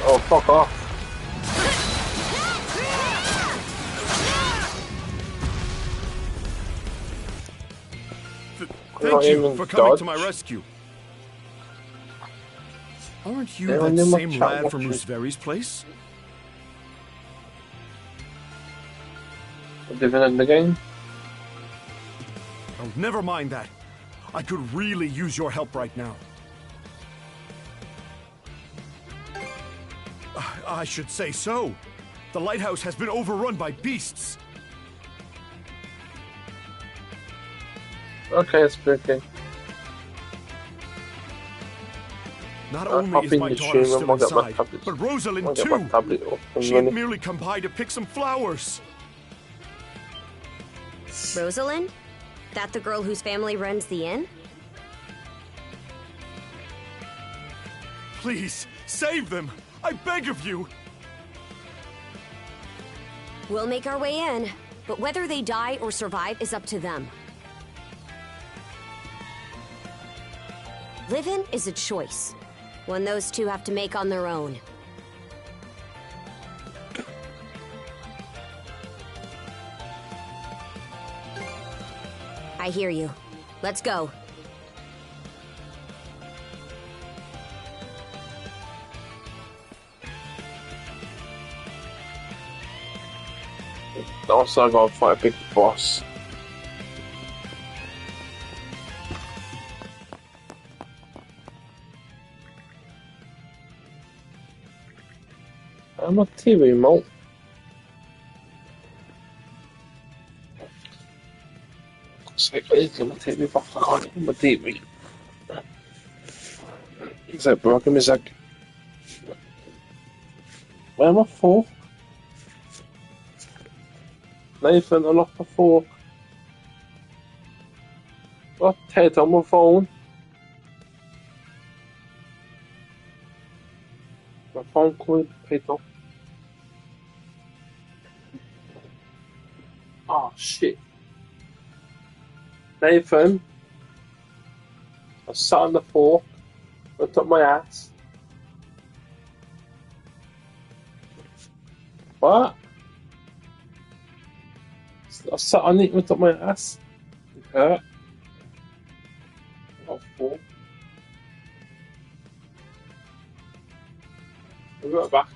[SPEAKER 1] Oh, fuck off.
[SPEAKER 3] Thank you for coming to my rescue. Aren't you that same lad from Rooseveri's place?
[SPEAKER 1] Living in the game?
[SPEAKER 3] Oh, never mind that. I could really use your help right now. I should say so. The lighthouse has been overrun by beasts.
[SPEAKER 1] Okay, spooky.
[SPEAKER 3] Not
[SPEAKER 1] I'll
[SPEAKER 3] only
[SPEAKER 1] hop
[SPEAKER 3] is
[SPEAKER 1] in
[SPEAKER 3] my
[SPEAKER 1] the
[SPEAKER 3] daughter
[SPEAKER 1] stream
[SPEAKER 3] still
[SPEAKER 1] and get my
[SPEAKER 3] inside,
[SPEAKER 1] tablet.
[SPEAKER 3] but Rosalind
[SPEAKER 1] I'll get my
[SPEAKER 3] too.
[SPEAKER 1] tablet up and
[SPEAKER 3] She had
[SPEAKER 1] running.
[SPEAKER 3] merely come by to pick some flowers.
[SPEAKER 7] Rosalind? That the girl whose family runs the inn?
[SPEAKER 3] Please, save them! I beg of you!
[SPEAKER 7] We'll make our way in, but whether they die or survive is up to them. Living is a choice, one those two have to make on their own. I hear you. Let's go.
[SPEAKER 1] Also, I gotta fight a big boss. I'm a TV remote. It's my TV box. I can't get my TV. Is that broken? Is that... Where am I for? Nathan, I lost my fork. Got Ted on my phone. My phone called Peter. Oh shit. Nathan, I sat on the fork, looked up my ass. What? I sat on it, went up my ass. It hurt. I got full. I got it back.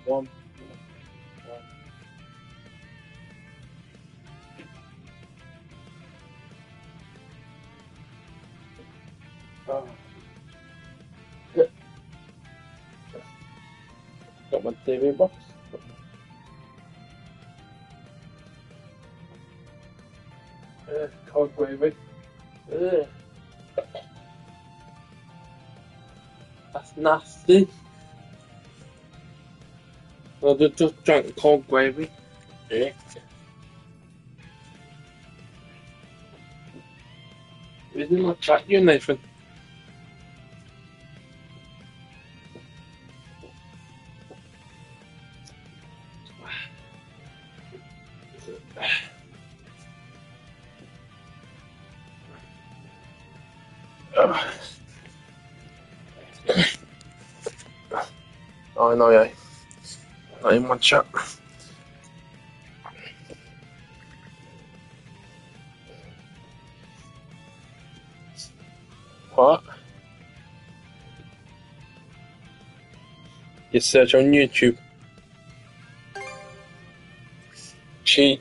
[SPEAKER 1] One. Got my TV box. Cold gravy. That's nasty. I just drank cold gravy. Yeah. Isn't my chat you, Nathan? Oh no, yeah. Not in my chat. What? You search on YouTube. Cheat.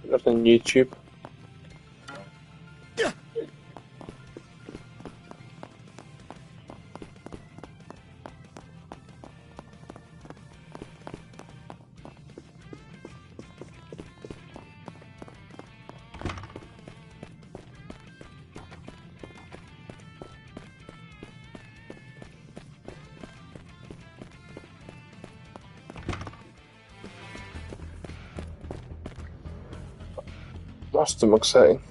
[SPEAKER 1] That's on YouTube. That's too exciting.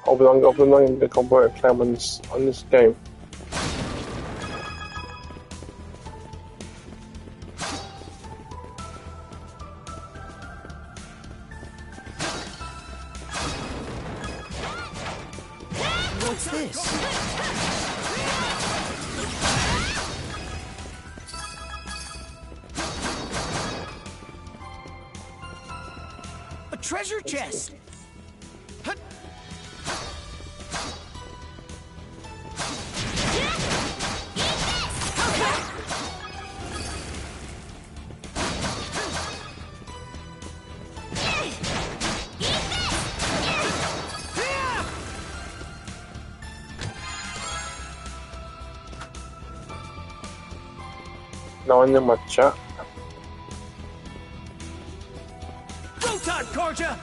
[SPEAKER 1] I'll be long to convert Clemens on this game.
[SPEAKER 4] What's this?
[SPEAKER 11] treasure chest!
[SPEAKER 1] No, in my chat.
[SPEAKER 14] Go time, Karja!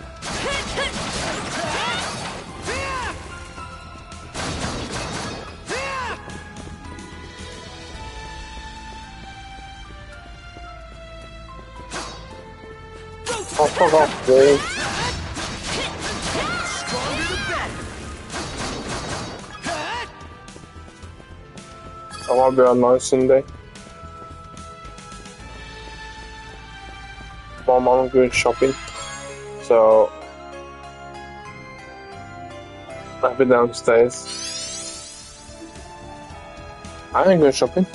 [SPEAKER 1] Oh, fuck off, dude. I want to be on nice Sunday. My mom going shopping, so I've been downstairs. I ain't going shopping.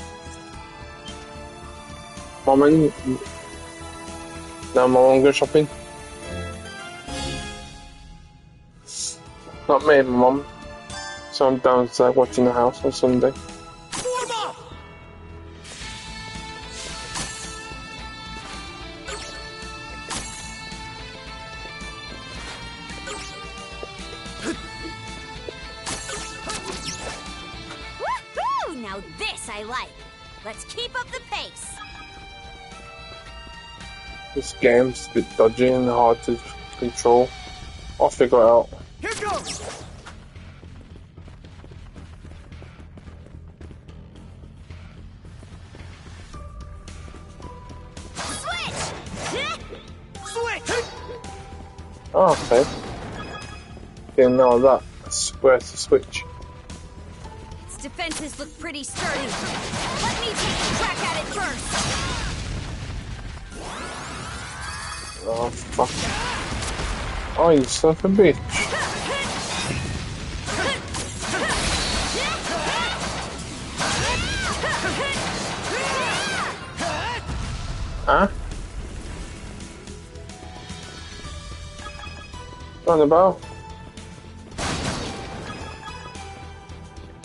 [SPEAKER 1] Mom and no, mom going shopping. Not me and my mom. So I'm downstairs watching the house on Sunday.
[SPEAKER 7] Woohoo! Now this I like. Let's keep up the pace.
[SPEAKER 1] This game's a bit dodgy and hard to control. I'll figure it out.
[SPEAKER 14] Here goes!
[SPEAKER 1] Oh, okay. Didn't know that. Where's the switch?
[SPEAKER 7] Its defenses look pretty sturdy. Let me take a crack at it first.
[SPEAKER 1] Oh, fuck. Oh, you son of a bitch. Huh? On about?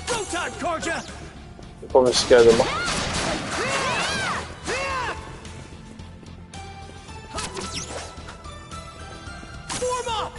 [SPEAKER 14] Go time, Karja!
[SPEAKER 1] You're probably scared of them.
[SPEAKER 14] Form up!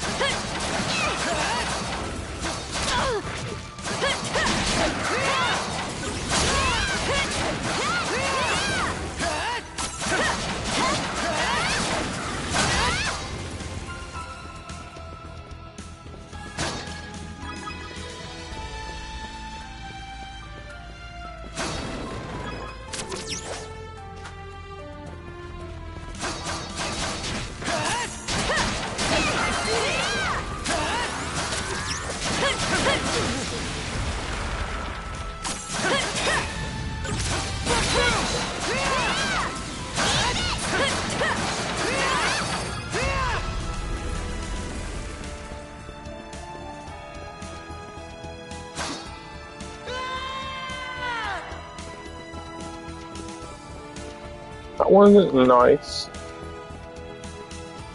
[SPEAKER 1] That wasn't nice.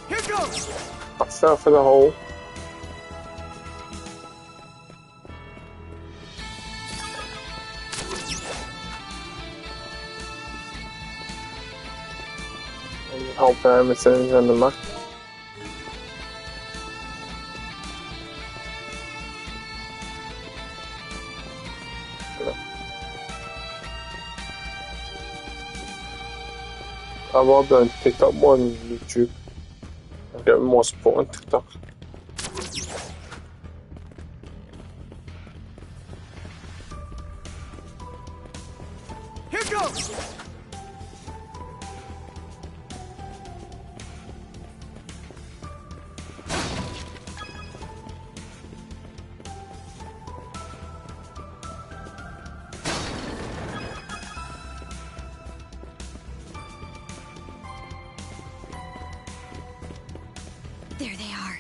[SPEAKER 14] Here goes!
[SPEAKER 1] I fell for the hole. Help Emerson on the map. I've all done TikTok more than YouTube. I get more support on TikTok.
[SPEAKER 14] Here goes!
[SPEAKER 7] There they are.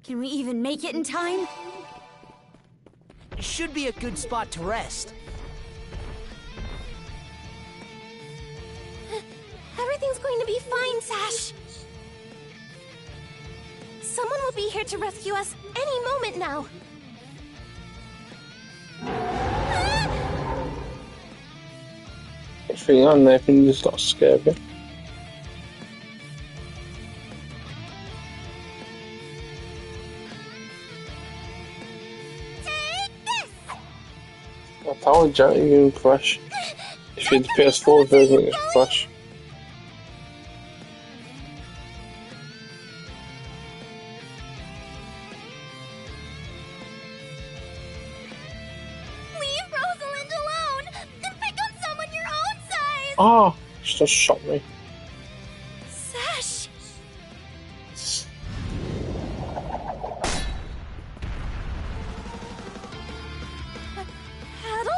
[SPEAKER 7] Can we even make it in time?
[SPEAKER 11] It should be a good spot to rest.
[SPEAKER 19] Everything's going to be fine, Sash. He'll be here to rescue us any moment now.
[SPEAKER 1] If you on there, can you just not scare me? I told you you can crash. If you're the PS4 version, it can crash.
[SPEAKER 19] Leave Rosalind alone and pick on someone your own size.
[SPEAKER 1] Ah, she just shot me.
[SPEAKER 19] Sash. Adel?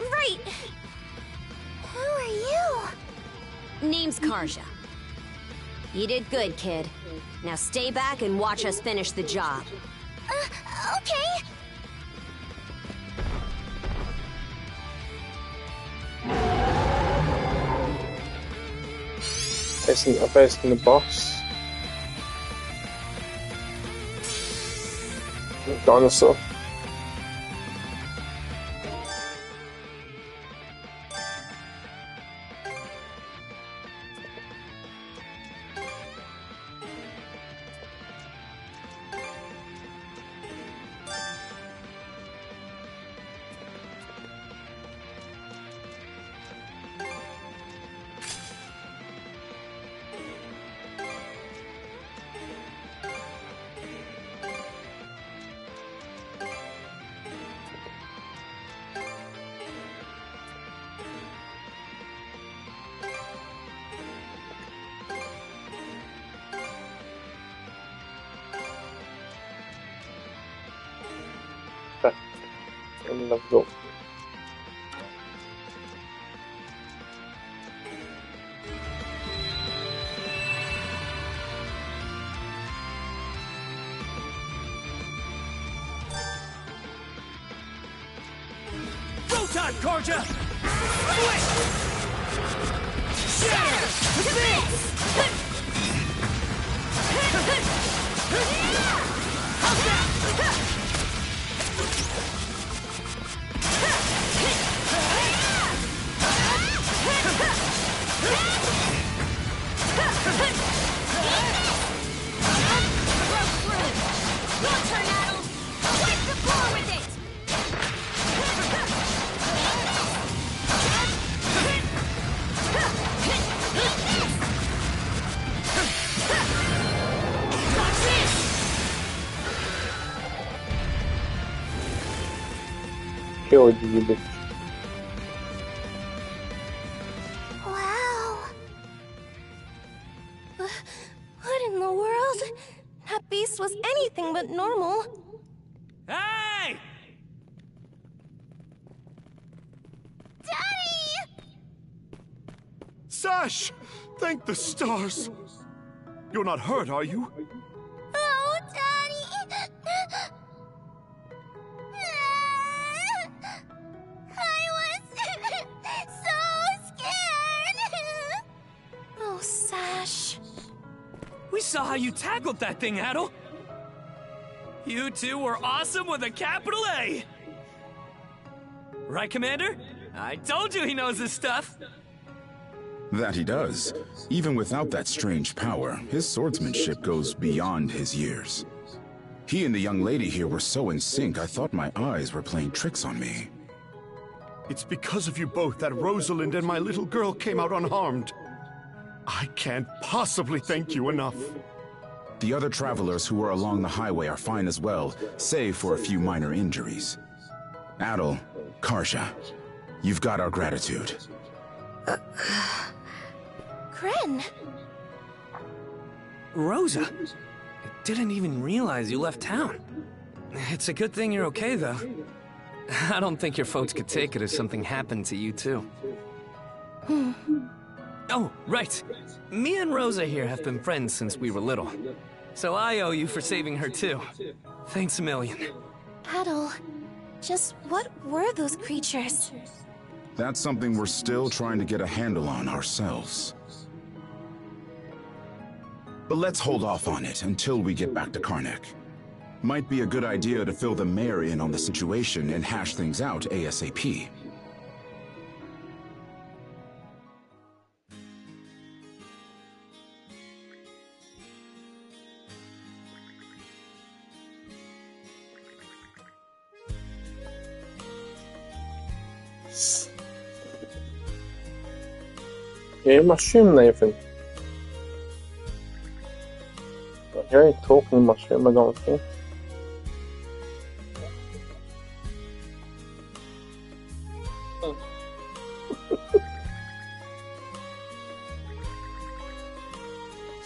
[SPEAKER 19] Right. Who are you?
[SPEAKER 7] Name's Karja. You did good, kid. Now stay back and watch us finish the job.
[SPEAKER 19] Okay.
[SPEAKER 1] I'm facing the boss. Dinosaur. Let's go.
[SPEAKER 2] Go time, Karja! Quick! Shatter!
[SPEAKER 19] Your turn, Adel. Wipe the floor with it.
[SPEAKER 1] Killed you, bitch.
[SPEAKER 19] Wow. What in the world? That beast was anything but normal.
[SPEAKER 2] Hey!
[SPEAKER 19] Daddy!
[SPEAKER 13] Sash! Thank the stars! You're not hurt, are you?
[SPEAKER 19] Oh, Daddy! I was so scared! Oh, Sash.
[SPEAKER 2] We saw how you tackled that thing, Adel. You two were awesome with a capital A. Right, Commander? I told you he knows his stuff.
[SPEAKER 20] That he does. Even without that strange power, his swordsmanship goes beyond his years. He and the young lady here were so in sync, I thought my eyes were playing tricks on me.
[SPEAKER 13] It's because of you both that Rosalind and my little girl came out unharmed. I can't possibly thank you enough.
[SPEAKER 20] The other travelers who were along the highway are fine as well, save for a few minor injuries. Adel, Karja, you've got our gratitude.
[SPEAKER 19] Kren.
[SPEAKER 2] Rosa, didn't even realize you left town. It's a good thing you're okay, though. I don't think your folks could take it if something happened to you, too. Oh, right. Me and Rosa here have been friends since we were little. So I owe you for saving her, too. Thanks a million.
[SPEAKER 19] Adel, just what were those creatures?
[SPEAKER 20] That's something we're still trying to get a handle on ourselves. But let's hold off on it until we get back to Karnak. Might be a good idea to fill the mayor in on the situation and hash things out ASAP.
[SPEAKER 1] Yeah, mushroom, Nathan. You ain't talking mushroom, I don't think.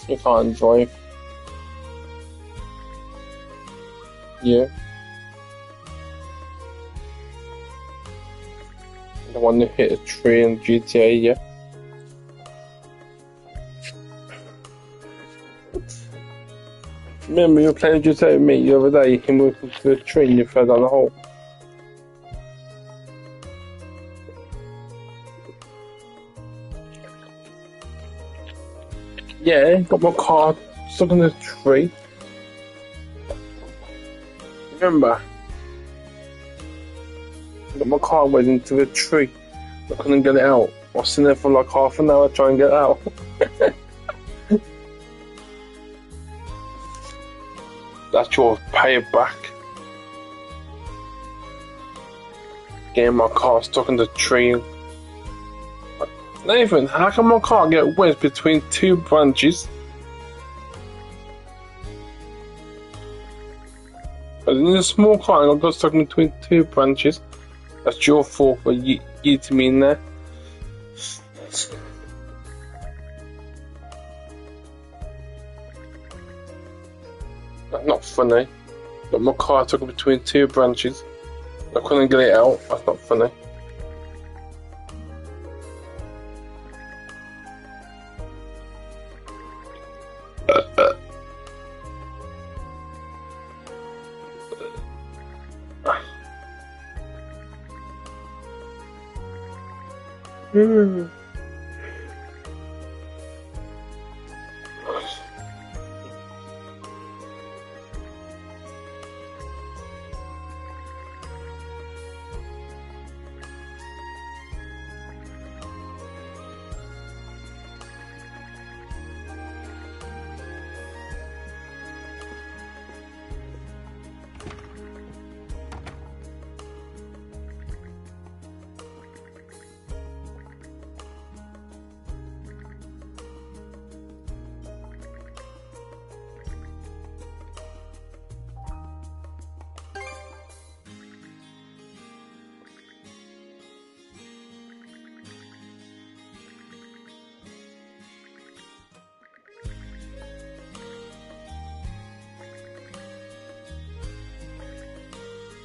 [SPEAKER 1] You can't drive. Yeah. The one that hit a tree in GTA, yeah. Remember you were playing GTA with me the other day, him walking through a tree and you fell down the hole. Yeah, got my car stuck in a tree. Remember? Got my car went into a tree. I couldn't get it out. I was sitting there for like half an hour trying to get it out. That's your payback. Getting my car stuck in the tree. Nathan, how can my car get wedged between two branches? But in a small car, I got stuck between two branches. That's your fault for yeeting me in there. That's not funny. But my car took between two branches. I couldn't get it out. That's not funny.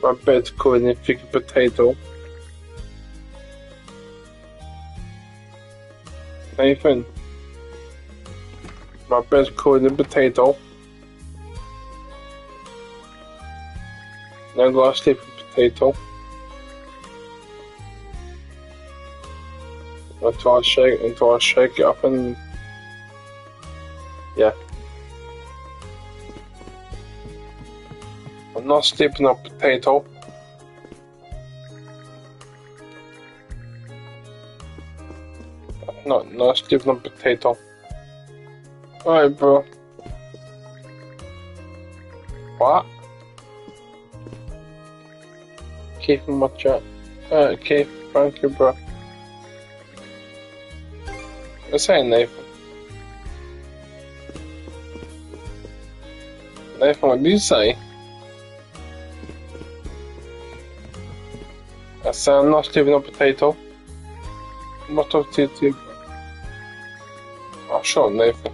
[SPEAKER 1] My bed's covered in thick potato. Nathan, my bed's covered in potato. Now I gotta sleep with potato. Until I shake it up and yeah. I'm not sleeping on potato. Not sleeping on potato. Alright, bro. What? Keep in my chat. Alright, Keith. Thank you, bro. What's saying, Nathan? Nathan, what did you say? I said I'm not sleeping on potato. What of TT? Oh, sure, Nathan.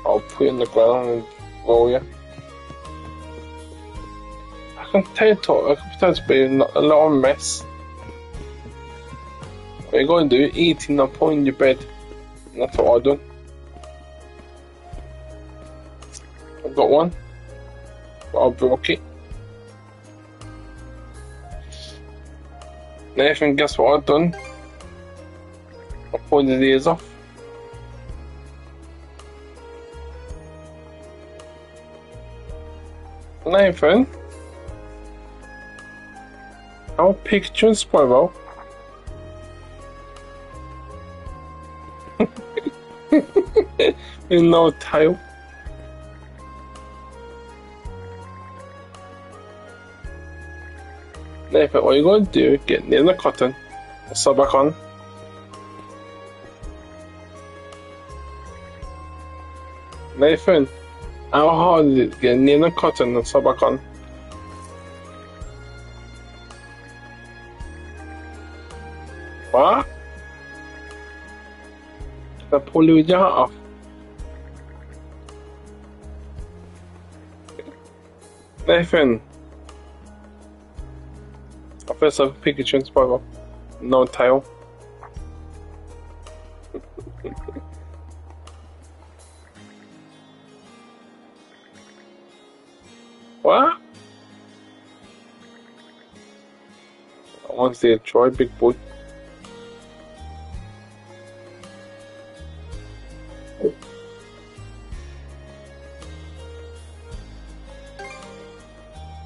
[SPEAKER 1] I'll put you in the ground and roll you. I can pretend to be a little mess. What you going to do? Eating and putting in your bed. And that's what I do. I've got one. But I broke it. Nathan, guess what I've done? I pulled his ears off. Nathan? Our picture spoil. With no tail. Nathan, what you gonna do? Get near the cotton. Sew back on. Nathan, how hard is it getting near the cotton and sew back on? What? Can I pull you with your hat off? Nathan. I first have a Pikachu and Spyro. No tail. What? I want to see a Troy, big boy.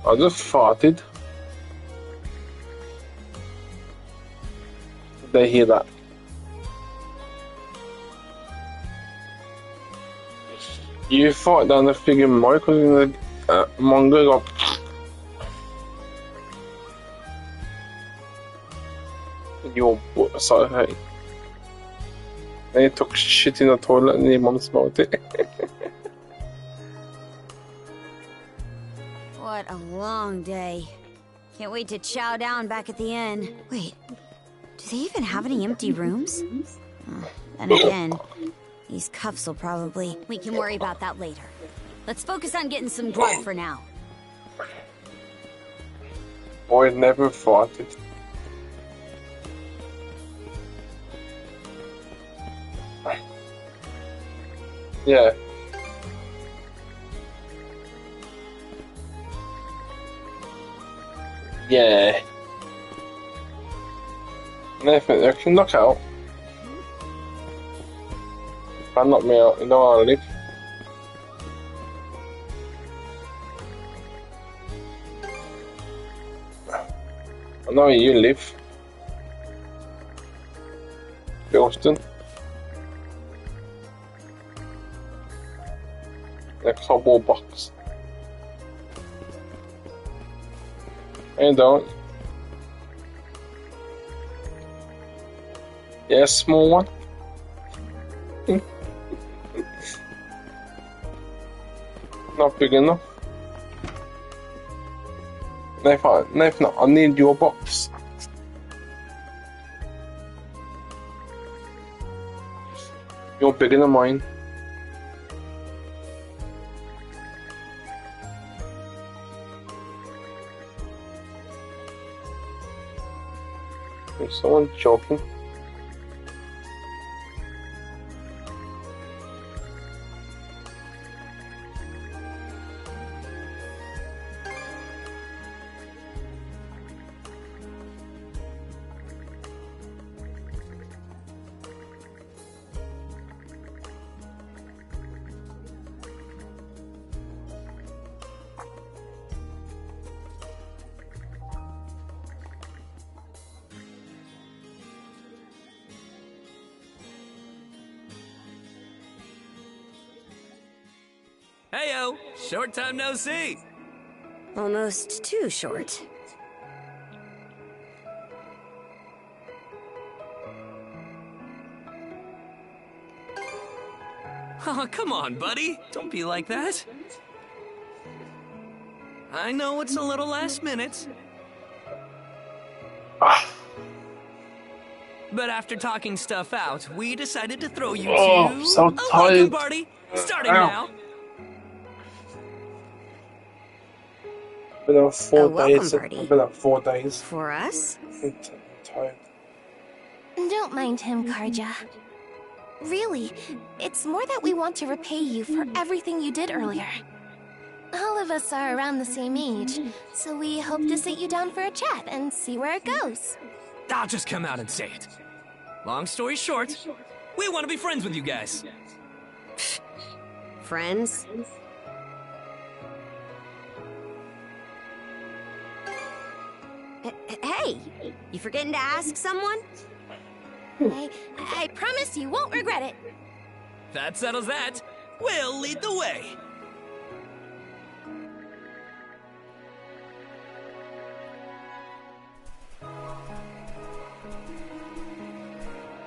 [SPEAKER 1] I just farted. Did they hear that? You fought down the figure more because in the manga got. Your butt, sorry. Hey. They took shit in the toilet and your mum smelled it.
[SPEAKER 7] What a long day. Can't wait to chow down back at the inn. Wait, do they even have any empty rooms? Then again, these cuffs will probably... We can worry about that later. Let's focus on getting some grub for now.
[SPEAKER 1] Boy never farted. Yeah. Yeah. Nathan, I can knock out. If I knock me out, you know how I live. I know where you live. Boston. A cardboard box. And don't. Yeah, small one. Not big enough. Nathan, I need your box. You're bigger than mine. Is someone joking?
[SPEAKER 2] Heyo, short time no see.
[SPEAKER 7] Almost too short.
[SPEAKER 2] Oh, come on, buddy. Don't be like that. I know it's a little last minute. But after talking stuff out, we decided to throw you to
[SPEAKER 1] I'm so
[SPEAKER 2] a
[SPEAKER 1] tired.
[SPEAKER 2] welcome party, starting
[SPEAKER 1] Ow.
[SPEAKER 2] now.
[SPEAKER 1] Been on 4 days.
[SPEAKER 7] party?
[SPEAKER 1] I've been up 4 days.
[SPEAKER 7] For us?
[SPEAKER 1] I'm tired.
[SPEAKER 19] Don't mind him, Karja. Really, it's more that we want to repay you for everything you did earlier. All of us are around the same age, so we hope to sit you down for a chat and see where it goes.
[SPEAKER 2] I'll just come out and say it. Long story short, we want to be friends with you guys.
[SPEAKER 7] Friends? Hey, you forgetting to ask someone?
[SPEAKER 19] I promise you won't regret it.
[SPEAKER 2] That settles that. We'll lead the way.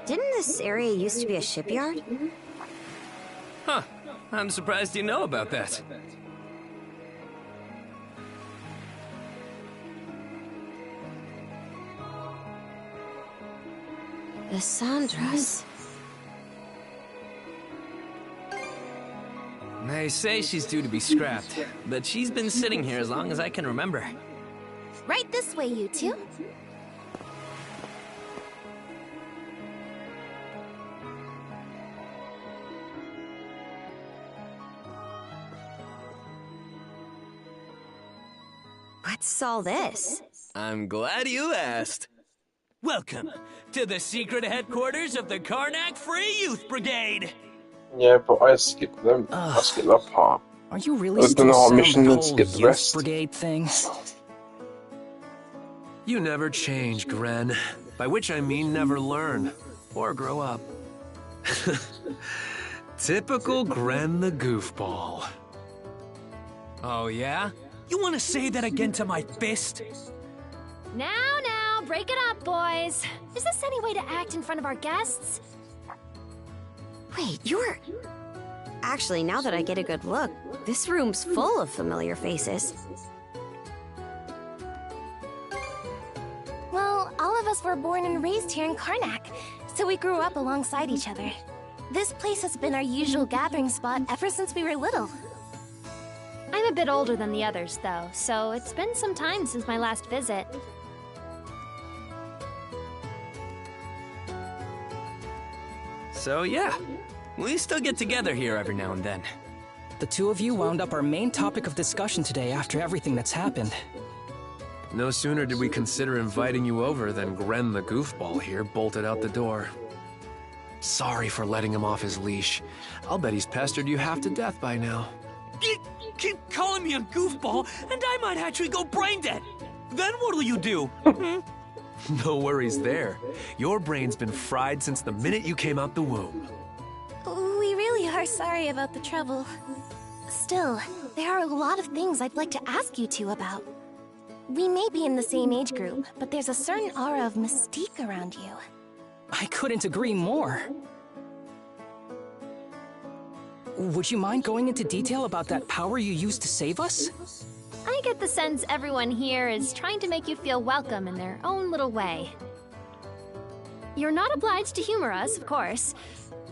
[SPEAKER 7] Didn't this area used to be a shipyard?
[SPEAKER 2] Huh. I'm surprised you know about that.
[SPEAKER 7] The Sandras.
[SPEAKER 2] They say she's due to be scrapped, but she's been sitting here as long as I can remember.
[SPEAKER 19] Right this way, you two.
[SPEAKER 7] What's all this?
[SPEAKER 2] I'm glad you asked. Welcome to the secret headquarters of the Karnak Free Youth Brigade.
[SPEAKER 1] Yeah, but I skipped them. I skipped that part.
[SPEAKER 11] Are you really
[SPEAKER 1] I was
[SPEAKER 11] still
[SPEAKER 1] doing our
[SPEAKER 11] set on
[SPEAKER 1] mission
[SPEAKER 11] the
[SPEAKER 1] and
[SPEAKER 11] whole
[SPEAKER 1] skipped the
[SPEAKER 11] youth
[SPEAKER 1] rest.
[SPEAKER 11] brigade thing?
[SPEAKER 12] You never change, Gren. By which I mean never learn or grow up. Typical Gren the goofball.
[SPEAKER 2] Oh, yeah? You want to say that again to my fist?
[SPEAKER 10] Now, break it up, boys. Is this any way to act in front of our guests?
[SPEAKER 7] Wait, you're... Actually, now that I get a good look, this room's full of familiar faces.
[SPEAKER 19] Well, all of us were born and raised here in Karnak, so we grew up alongside each other. This place has been our usual gathering spot ever since we were little.
[SPEAKER 10] I'm a bit older than the others, though, so it's been some time since my last visit.
[SPEAKER 2] So yeah, we still get together here every now and then.
[SPEAKER 11] The two of you wound up our main topic of discussion today after everything that's happened.
[SPEAKER 12] No sooner did we consider inviting you over than Gren the goofball here bolted out the door. Sorry for letting him off his leash. I'll bet he's pestered you half to death by now.
[SPEAKER 2] Keep calling me a goofball, and I might actually go brain dead. Then what'll you do?
[SPEAKER 12] No worries there. Your brain's been fried since the minute you came out the womb.
[SPEAKER 19] We really are sorry about the trouble. Still, there are a lot of things I'd like to ask you two about. We may be in the same age group, but there's a certain aura of mystique around you.
[SPEAKER 11] I couldn't agree more. Would you mind going into detail about that power you used to save us?
[SPEAKER 10] I get the sense everyone here is trying to make you feel welcome in their own little way. You're not obliged to humor us, of course,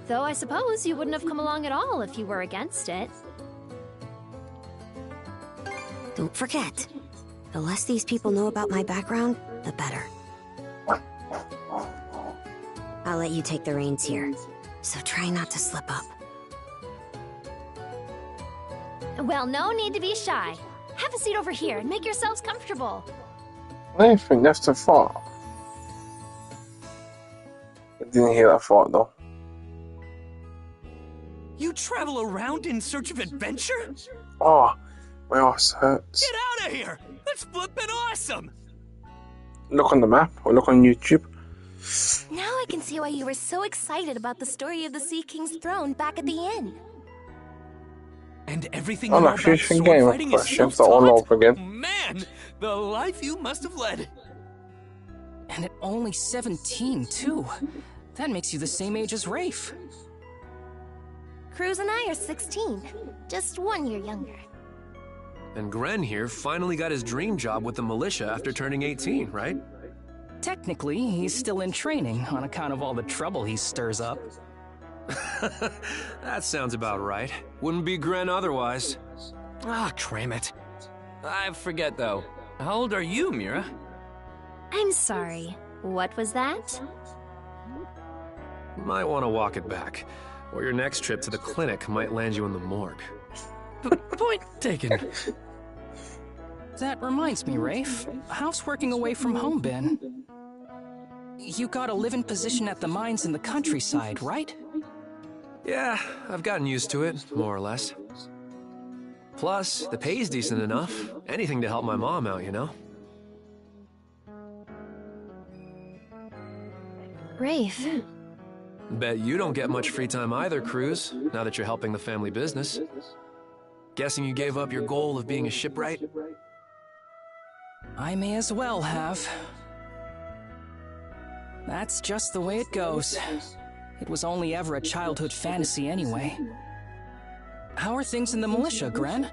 [SPEAKER 10] though I suppose you wouldn't have come along at all if you were against it.
[SPEAKER 7] Don't forget, the less these people know about my background, the better. I'll let you take the reins here, so try not to slip up.
[SPEAKER 10] Well, no need to be shy. Have a seat over here and make yourselves comfortable.
[SPEAKER 1] I think that's the fart. I didn't hear that fart though.
[SPEAKER 2] You travel around in search of adventure?
[SPEAKER 1] Oh, my ass hurts.
[SPEAKER 2] Get out of here! That's flippin' awesome!
[SPEAKER 1] Look on the map or look on YouTube.
[SPEAKER 19] Now I can see why you were so excited about the story of the Sea King's throne back at the inn.
[SPEAKER 2] And everything
[SPEAKER 1] I'm
[SPEAKER 2] you know
[SPEAKER 1] actually
[SPEAKER 2] about sword
[SPEAKER 1] game
[SPEAKER 2] fighting is
[SPEAKER 1] questions
[SPEAKER 2] self-taught?
[SPEAKER 1] all over again.
[SPEAKER 2] Man, the life you must have led.
[SPEAKER 11] And at only 17, too. That makes you the same age as Rafe.
[SPEAKER 19] Cruz and I are 16, just 1 year younger.
[SPEAKER 12] And Gren here finally got his dream job with the militia after turning 18, right?
[SPEAKER 11] Technically, he's still in training on account of all the trouble he stirs up.
[SPEAKER 12] That sounds about right. Wouldn't be Gren otherwise.
[SPEAKER 2] Ah, cram it. I forget, though. How old are you, Mira?
[SPEAKER 10] I'm sorry. What was that?
[SPEAKER 12] Might want to walk it back, or your next trip to the clinic might land you in the morgue.
[SPEAKER 2] Point taken.
[SPEAKER 11] That reminds me, Rafe. How's working away from home been? You got a live-in position at the mines in the countryside, right?
[SPEAKER 12] Yeah, I've gotten used to it, more or less. Plus, the pay's decent enough. Anything to help my mom out, you know?
[SPEAKER 10] Rafe.
[SPEAKER 12] Bet you don't get much free time either, Cruz, now that you're helping the family business. Guessing you gave up your goal of being a shipwright?
[SPEAKER 11] I may as well have. That's just the way it goes. It was only ever a childhood fantasy anyway. How are things in the militia, Gren?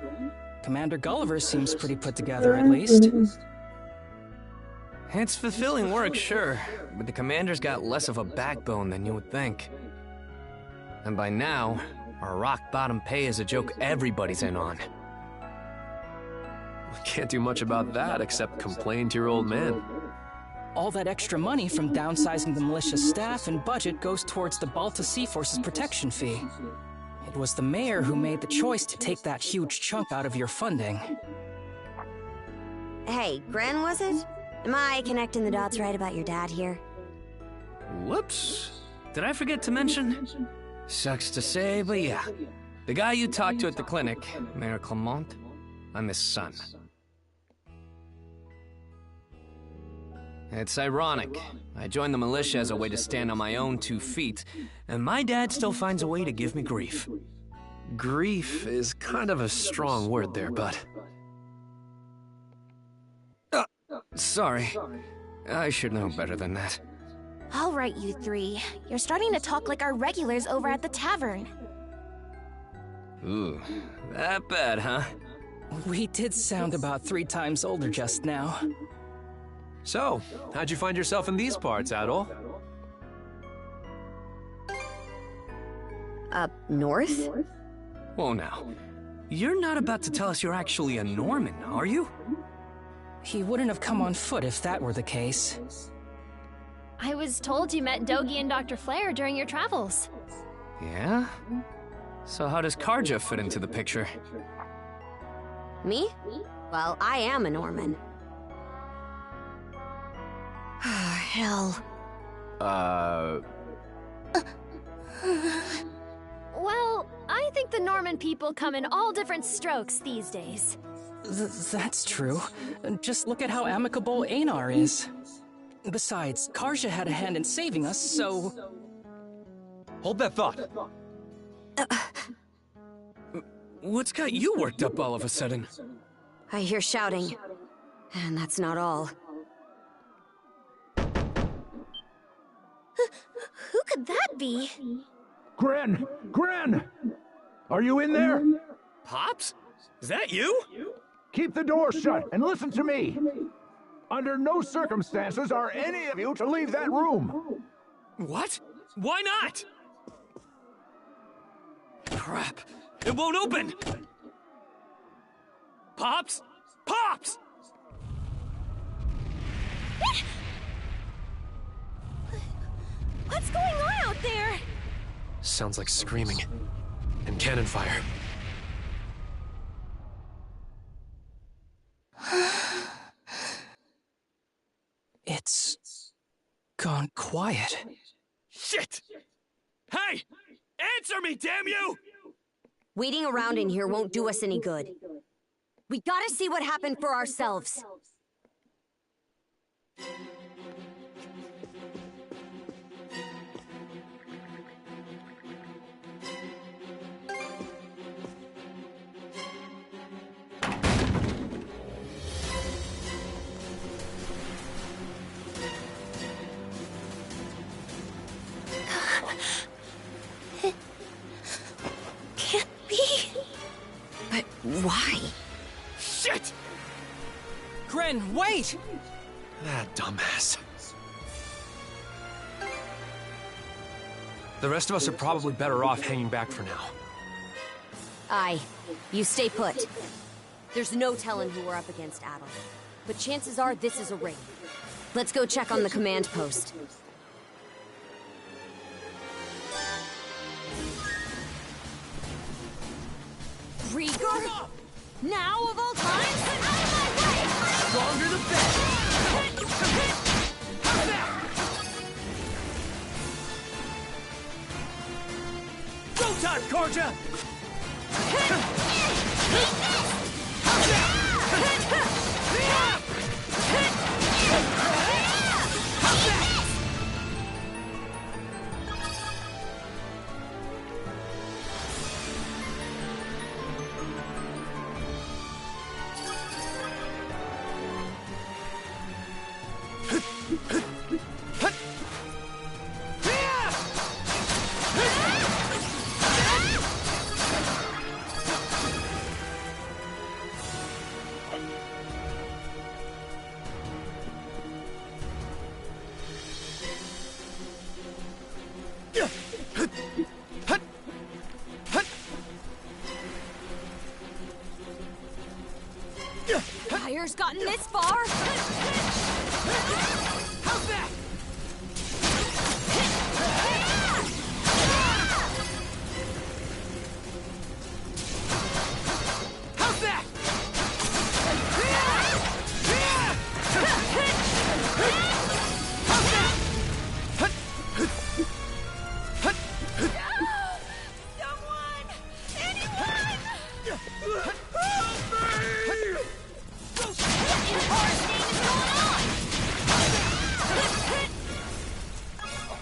[SPEAKER 11] Commander Gulliver seems pretty put together, at least.
[SPEAKER 2] It's fulfilling work, sure, but the commander's got less of a backbone than you would think. And by now, our rock-bottom pay is a joke everybody's in on.
[SPEAKER 12] We can't do much about that except complain to your old man.
[SPEAKER 11] All that extra money from downsizing the militia staff and budget goes towards the Balta Sea Force's protection fee. It was the mayor who made the choice to take that huge chunk out of your funding.
[SPEAKER 7] Hey, Gren, was it? Am I connecting the dots right about your dad here?
[SPEAKER 2] Whoops. Did I forget to mention? Sucks to say, but yeah. The guy you talked to at the clinic, Mayor Clement, I'm his son. It's ironic. I joined the militia as a way to stand on my own 2 feet, and my dad still finds a way to give me grief.
[SPEAKER 12] Grief is kind of a strong word there, bud.
[SPEAKER 2] Sorry. I should know better than that.
[SPEAKER 19] All right, you three. You're starting to talk like our regulars over at the tavern.
[SPEAKER 2] Ooh, that bad, huh?
[SPEAKER 11] We did sound about 3 times older just now.
[SPEAKER 12] So, how'd you find yourself in these parts, Adol?
[SPEAKER 7] Up north?
[SPEAKER 2] Whoa now. You're not about to tell us you're actually a Norman, are you?
[SPEAKER 11] He wouldn't have come on foot if that were the case.
[SPEAKER 10] I was told you met Dogi and Dr. Flair during your travels.
[SPEAKER 2] Yeah? So how does Karja fit into the picture?
[SPEAKER 7] Me? Well, I am a Norman. Hell.
[SPEAKER 10] Well, I think the Norman people come in all different strokes these days.
[SPEAKER 11] That's true. Just look at how amicable Einar is. Besides, Karja had a hand in saving us, so...
[SPEAKER 14] Hold that thought.
[SPEAKER 2] What's got you worked up all of a sudden?
[SPEAKER 7] I hear shouting. And that's not all.
[SPEAKER 19] Who could that be?
[SPEAKER 13] Gren! Gren! Are you in there?
[SPEAKER 2] Pops? Is that you?
[SPEAKER 13] Keep the door shut and listen to me. Under no circumstances are any of you to leave that room.
[SPEAKER 2] What? Why not? Crap. It won't open! Pops? Pops!
[SPEAKER 19] What's going on out there?
[SPEAKER 12] Sounds like screaming. And cannon fire.
[SPEAKER 11] It's... gone quiet.
[SPEAKER 2] Shit! Hey! Answer me, damn you!
[SPEAKER 7] Waiting around in here won't do us any good. We gotta see what happened for ourselves.
[SPEAKER 19] Can't be.
[SPEAKER 7] But why?
[SPEAKER 2] Shit!
[SPEAKER 11] Gren, wait!
[SPEAKER 12] That dumbass. The rest of us are probably better off hanging back for now.
[SPEAKER 7] Aye. You stay put. There's no telling who we're up against, Adol. But chances are this is a raid. Let's go check on the command post. Rieger? Now of all times? Out of my way!
[SPEAKER 2] Stronger the better! Go time, Karja!
[SPEAKER 7] just gotten this far?
[SPEAKER 2] How's that? How's that?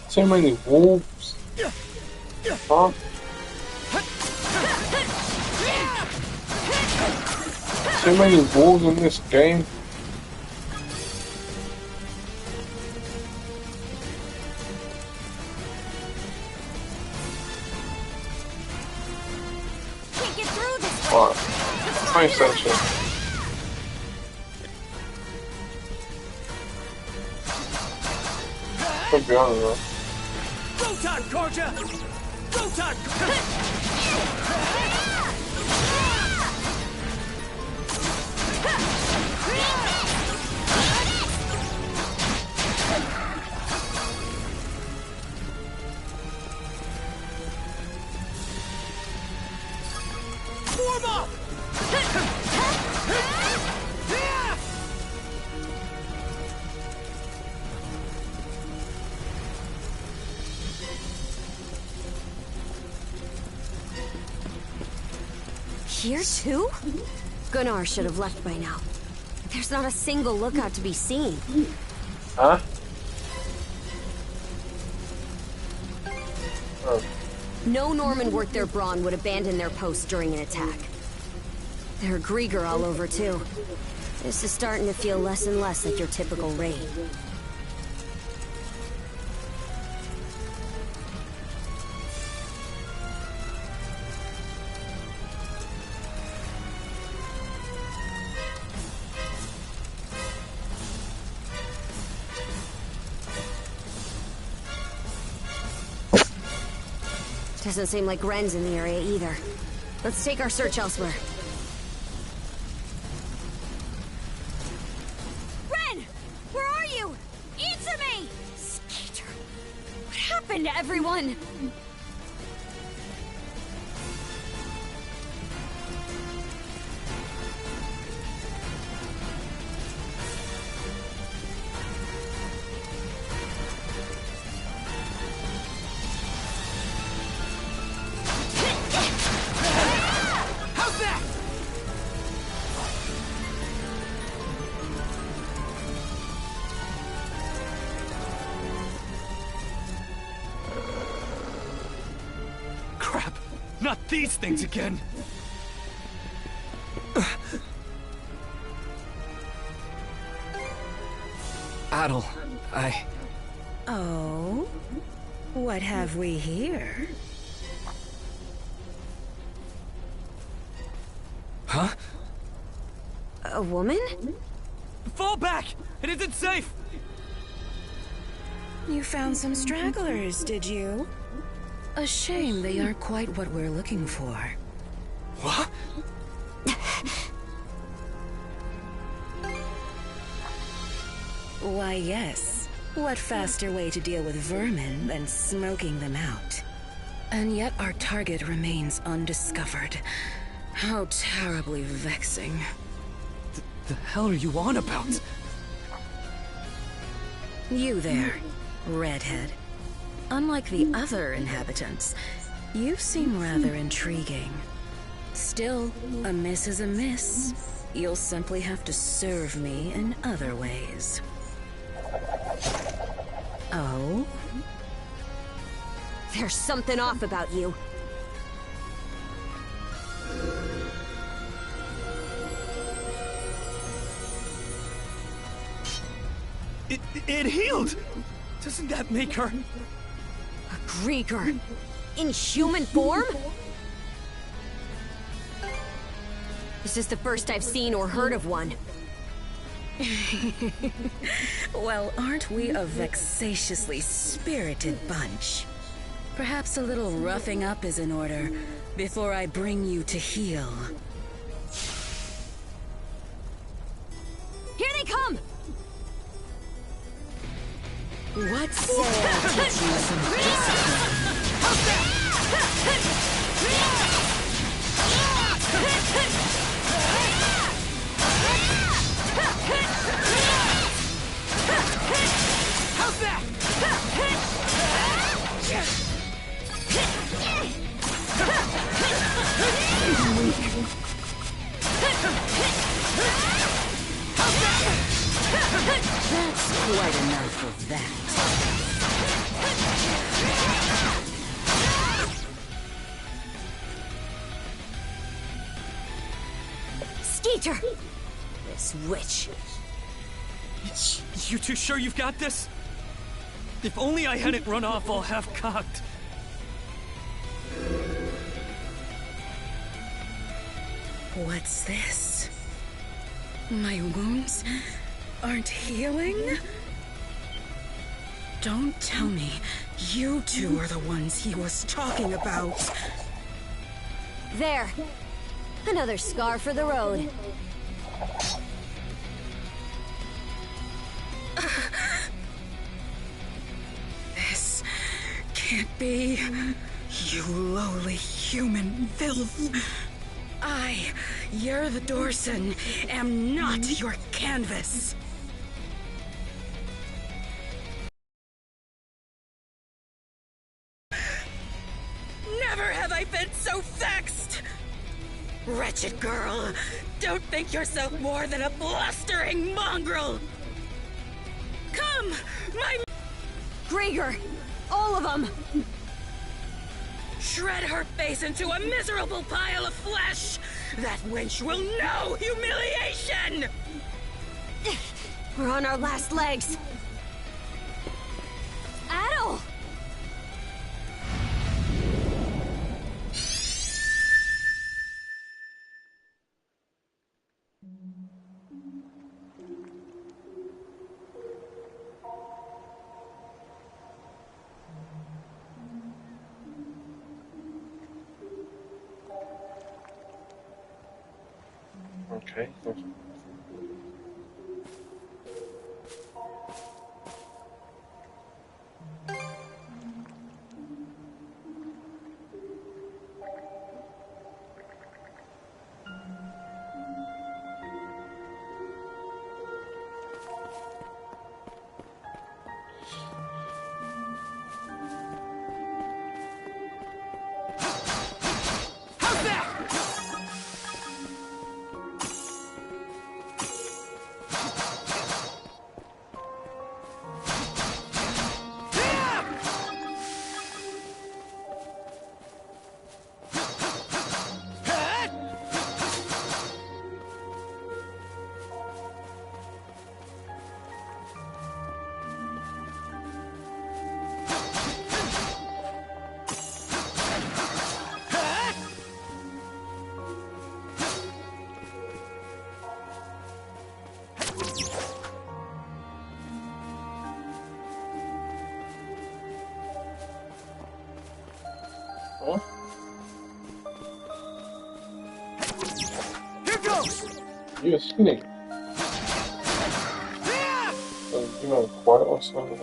[SPEAKER 1] So many wolves. Huh? So many wolves in this game.
[SPEAKER 7] Can't get through this way.
[SPEAKER 1] Alright. Train station. Could be on though.
[SPEAKER 2] Go time, Karja! Go time! Form up!
[SPEAKER 7] Here too? Gunnar should have left by now. There's not a single lookout to be seen.
[SPEAKER 1] Huh? Oh.
[SPEAKER 7] No Norman worth their brawn would abandon their post during an attack. There are Grieger all over too. This is starting to feel less and less like your typical raid. Doesn't seem like Ren's in the area either. Let's take our search elsewhere. Ren! Where are you? Answer me! Skeeter! What happened to everyone?
[SPEAKER 2] Not these things again!
[SPEAKER 11] Adel,
[SPEAKER 17] Oh? What have we here?
[SPEAKER 11] Huh?
[SPEAKER 7] A woman?
[SPEAKER 2] Fall back! It isn't safe!
[SPEAKER 17] You found some stragglers, did you? A shame they aren't quite what we're looking for.
[SPEAKER 11] What?
[SPEAKER 17] Why, yes. What faster way to deal with vermin than smoking them out? And yet our target remains undiscovered. How terribly vexing.
[SPEAKER 11] The hell are you on about?
[SPEAKER 17] You there, redhead. Unlike the other inhabitants, you seem rather intriguing. Still, a miss is a miss. You'll simply have to serve me in other ways. Oh?
[SPEAKER 7] There's something off about you.
[SPEAKER 2] It healed! Doesn't that make her...
[SPEAKER 7] A Grieger? In human form? This is the first I've seen or heard of one.
[SPEAKER 17] Well, aren't we a vexatiously spirited bunch? Perhaps a little roughing up is in order, before I bring you to heel. What say I teach you some discipline?
[SPEAKER 2] How's that?
[SPEAKER 17] That's quite enough of that.
[SPEAKER 7] Skeeter! This witch.
[SPEAKER 2] You two sure you've got this? If only I hadn't run off all half-cocked.
[SPEAKER 17] What's this? My wounds aren't healing? Don't tell me you two are the ones he was talking about.
[SPEAKER 7] There. Another scar for the road.
[SPEAKER 17] This can't be. You lowly human filth. I, Yer the Dorson, am not your canvas. Never have I been so vexed! Wretched girl, don't think yourself more than a blustering mongrel! Come, my...
[SPEAKER 7] Gregor! All of them!
[SPEAKER 17] Shred her face into a miserable pile of flesh! That wench will know humiliation!
[SPEAKER 7] We're on our last legs. Adel!
[SPEAKER 1] Okay.
[SPEAKER 14] Here goes!
[SPEAKER 1] You're skinny. You know, quiet or something.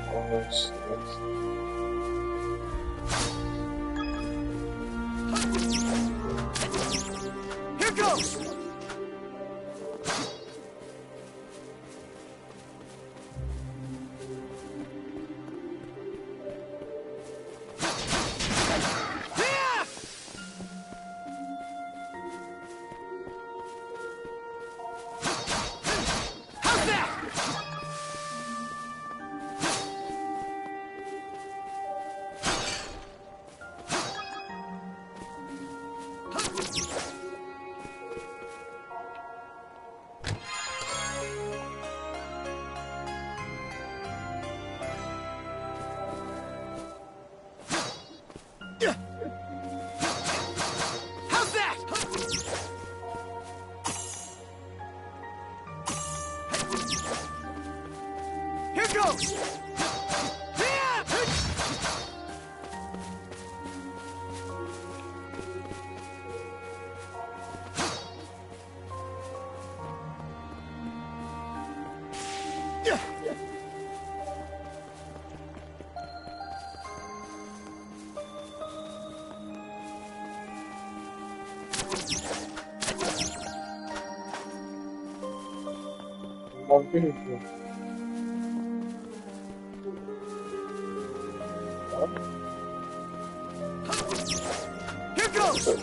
[SPEAKER 14] How's that? Here goes! How's that?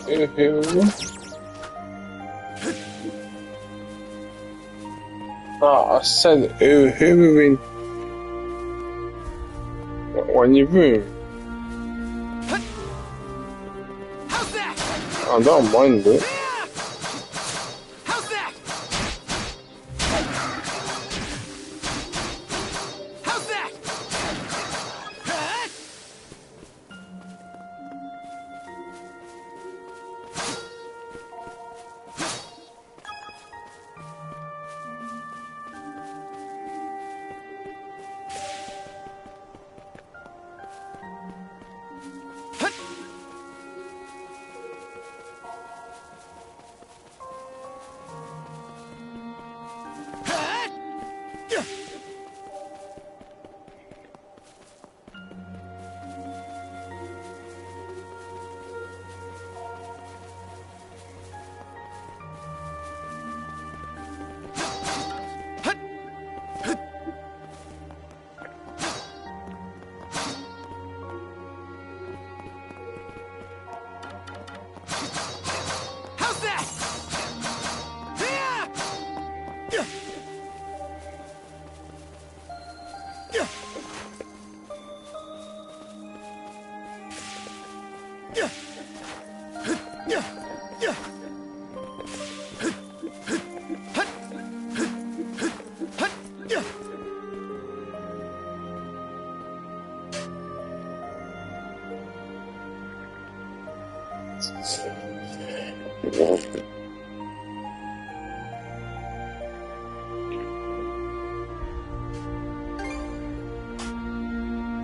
[SPEAKER 14] Here goes!
[SPEAKER 1] I said heroin when you room.
[SPEAKER 14] How's that?
[SPEAKER 1] I don't mind it.
[SPEAKER 14] How's that? How's that?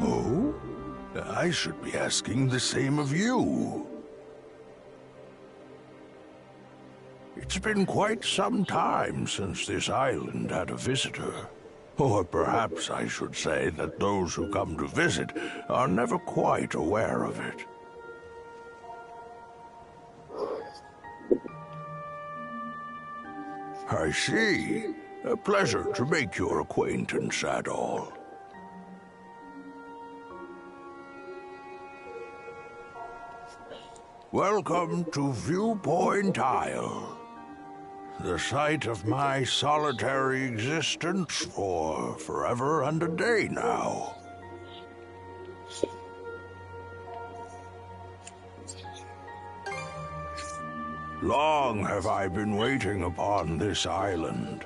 [SPEAKER 13] Oh? I should be asking the same of you. It's been quite some time since this island had a visitor. Or perhaps I should say that those who come to visit are never quite aware of it. I see. A pleasure to make your acquaintance at all. Welcome to Viewpoint Isle, the site of my solitary existence for forever and a day now. Long have I been waiting upon this island.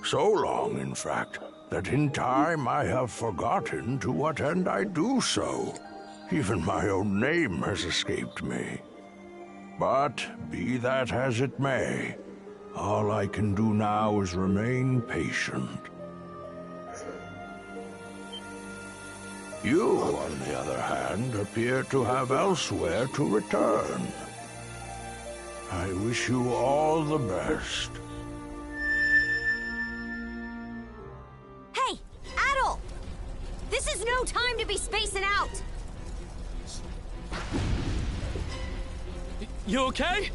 [SPEAKER 13] So long, in fact, that in time I have forgotten to what end I do so. Even my own name has escaped me. But be that as it may, all I can do now is remain patient. You, on the other hand, appear to have elsewhere to return. I wish you all the best.
[SPEAKER 7] Hey, Adol! This is no time to be spacing out!
[SPEAKER 2] You okay?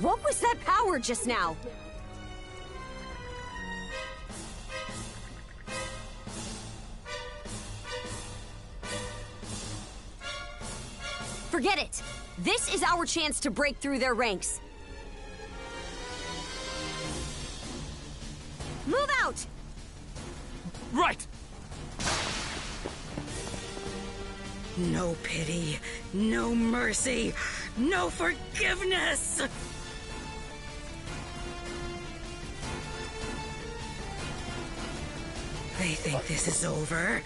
[SPEAKER 7] What was that power just now? Forget it! This is our chance to break through their ranks. Move out!
[SPEAKER 2] Right!
[SPEAKER 17] No pity, no mercy, no forgiveness! They think this is over.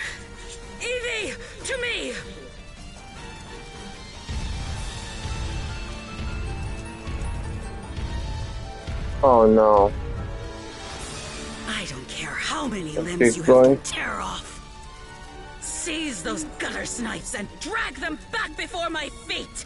[SPEAKER 17] Evie, to me!
[SPEAKER 1] Oh no.
[SPEAKER 17] I don't care how many limbs you have to tear off. Seize those gutter snipes and drag them back before my feet!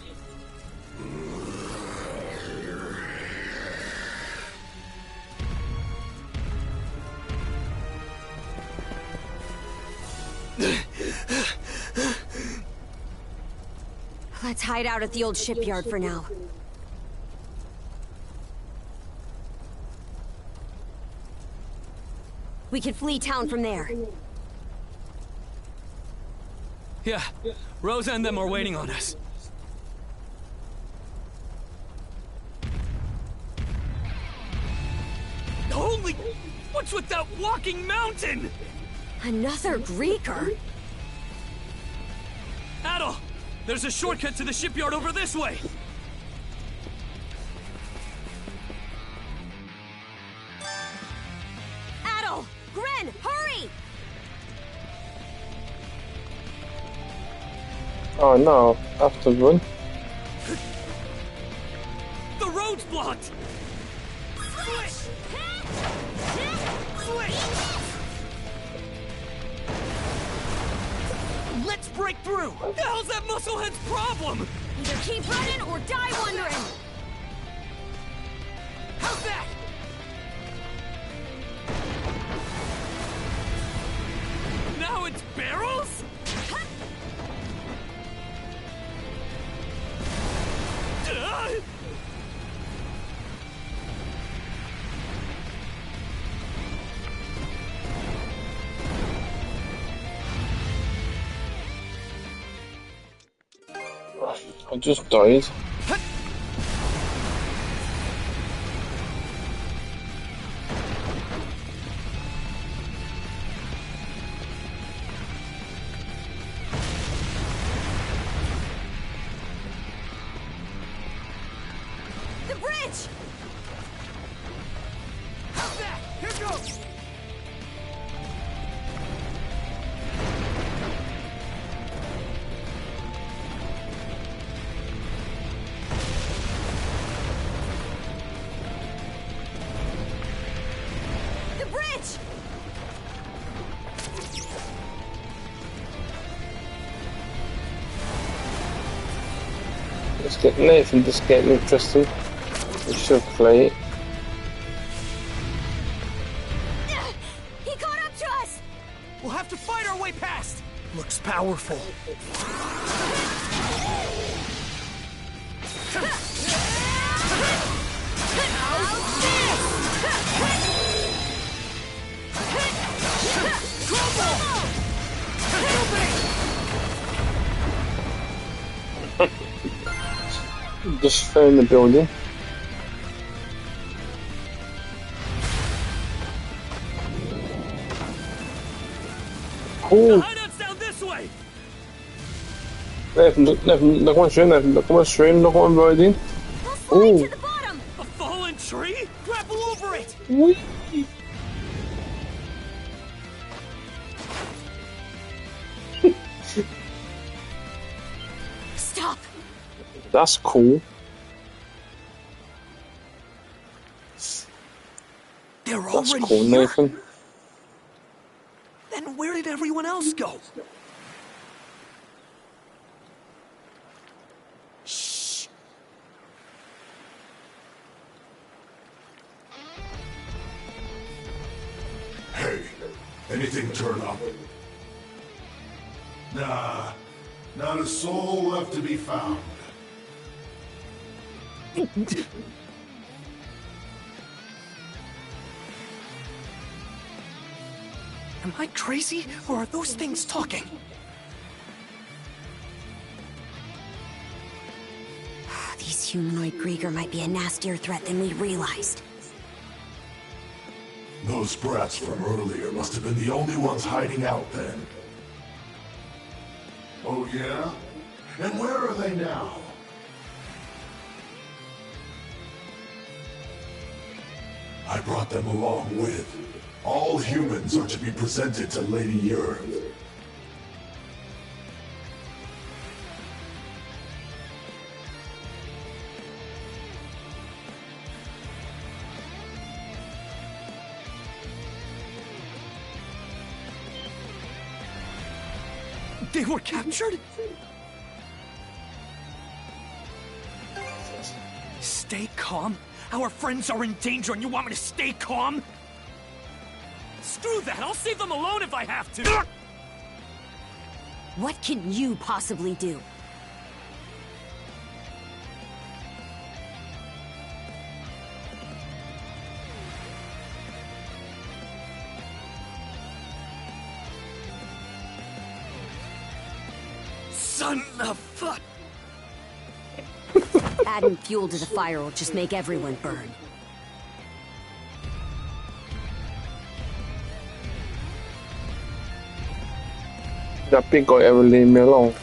[SPEAKER 7] Let's hide out at the old shipyard for now. We can flee town from there.
[SPEAKER 2] Yeah, Rosa and them are waiting on us. Holy... What's with that walking mountain?
[SPEAKER 7] Another Greeker?
[SPEAKER 2] Adol! There's a shortcut to the shipyard over this way!
[SPEAKER 7] Adol! Gren, hurry!
[SPEAKER 1] Oh no, I have to run.
[SPEAKER 2] The road's blocked! Switch! Let's break through! What the hell's that musclehead's problem?
[SPEAKER 7] Either keep running or die wondering!
[SPEAKER 2] How's that? Now it's barrels?
[SPEAKER 1] I just died.
[SPEAKER 7] The bridge!
[SPEAKER 2] How's that? Here goes!
[SPEAKER 1] It's getting Nathan just getting interesting. We should play it.
[SPEAKER 2] He caught up to us! We'll have to fight our way past! Looks powerful.
[SPEAKER 1] Just fell in the building.
[SPEAKER 2] The hideout's down this way!
[SPEAKER 1] Nathan, look one stream, Nathan, look one stream, look one riding.
[SPEAKER 2] To the bottom! A fallen tree? Grapple over it!
[SPEAKER 1] Whee!
[SPEAKER 7] Stop!
[SPEAKER 1] That's cool.
[SPEAKER 2] They're
[SPEAKER 1] That's
[SPEAKER 2] already
[SPEAKER 1] cool,
[SPEAKER 2] here?
[SPEAKER 1] Nathan.
[SPEAKER 2] Then where did everyone else go? Shh.
[SPEAKER 6] Hey, anything turn up? Nah, not a soul left to be found.
[SPEAKER 2] Am I crazy, or are those things talking?
[SPEAKER 7] These humanoid Grieger might be a nastier threat than we realized.
[SPEAKER 6] Those brats from earlier must have been the only ones hiding out then. Oh yeah? And where are they now? I brought them along with All humans are to be presented to Lady Earth.
[SPEAKER 2] They were captured? Stay calm? Our friends are in danger and you want me to stay calm? Screw that! I'll save them alone if I have to!
[SPEAKER 7] What can you possibly do?
[SPEAKER 2] Son of fuck!
[SPEAKER 7] Adding fuel to the fire will just make everyone burn.
[SPEAKER 1] That big guy ever leave me alone.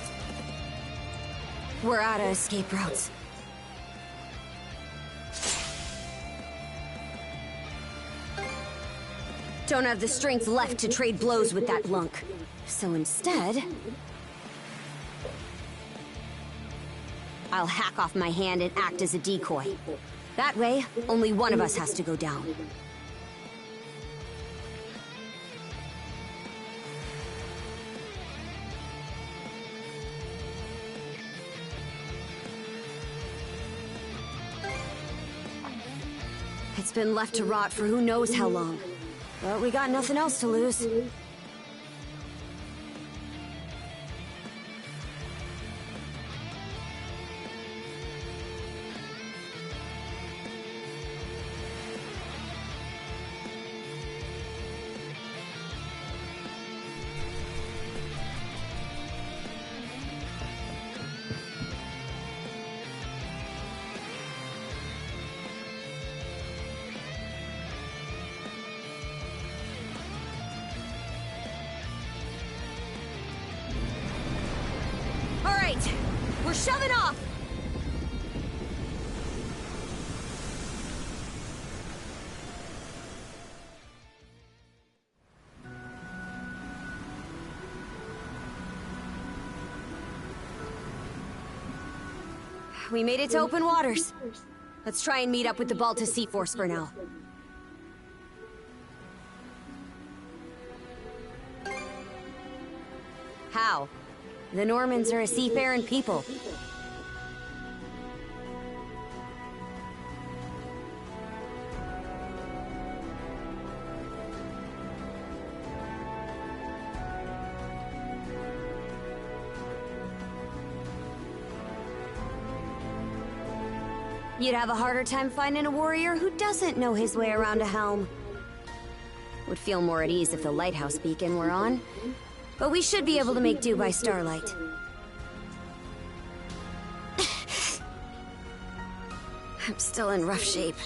[SPEAKER 7] We're out of escape routes. Don't have the strength left to trade blows with that lunk. So instead... I'll hack off my hand and act as a decoy. That way, only one of us has to go down. It's been left to rot for who knows how long. But we got nothing else to lose. We're shoving off! We made it to open waters. Let's try and meet up with the Balta Sea Force for now. How? The Normans are a seafaring people. You'd have a harder time finding a warrior who doesn't know his way around a helm. Would feel more at ease if the lighthouse beacon were on. But we should be able to make do by starlight. I'm still in rough shape.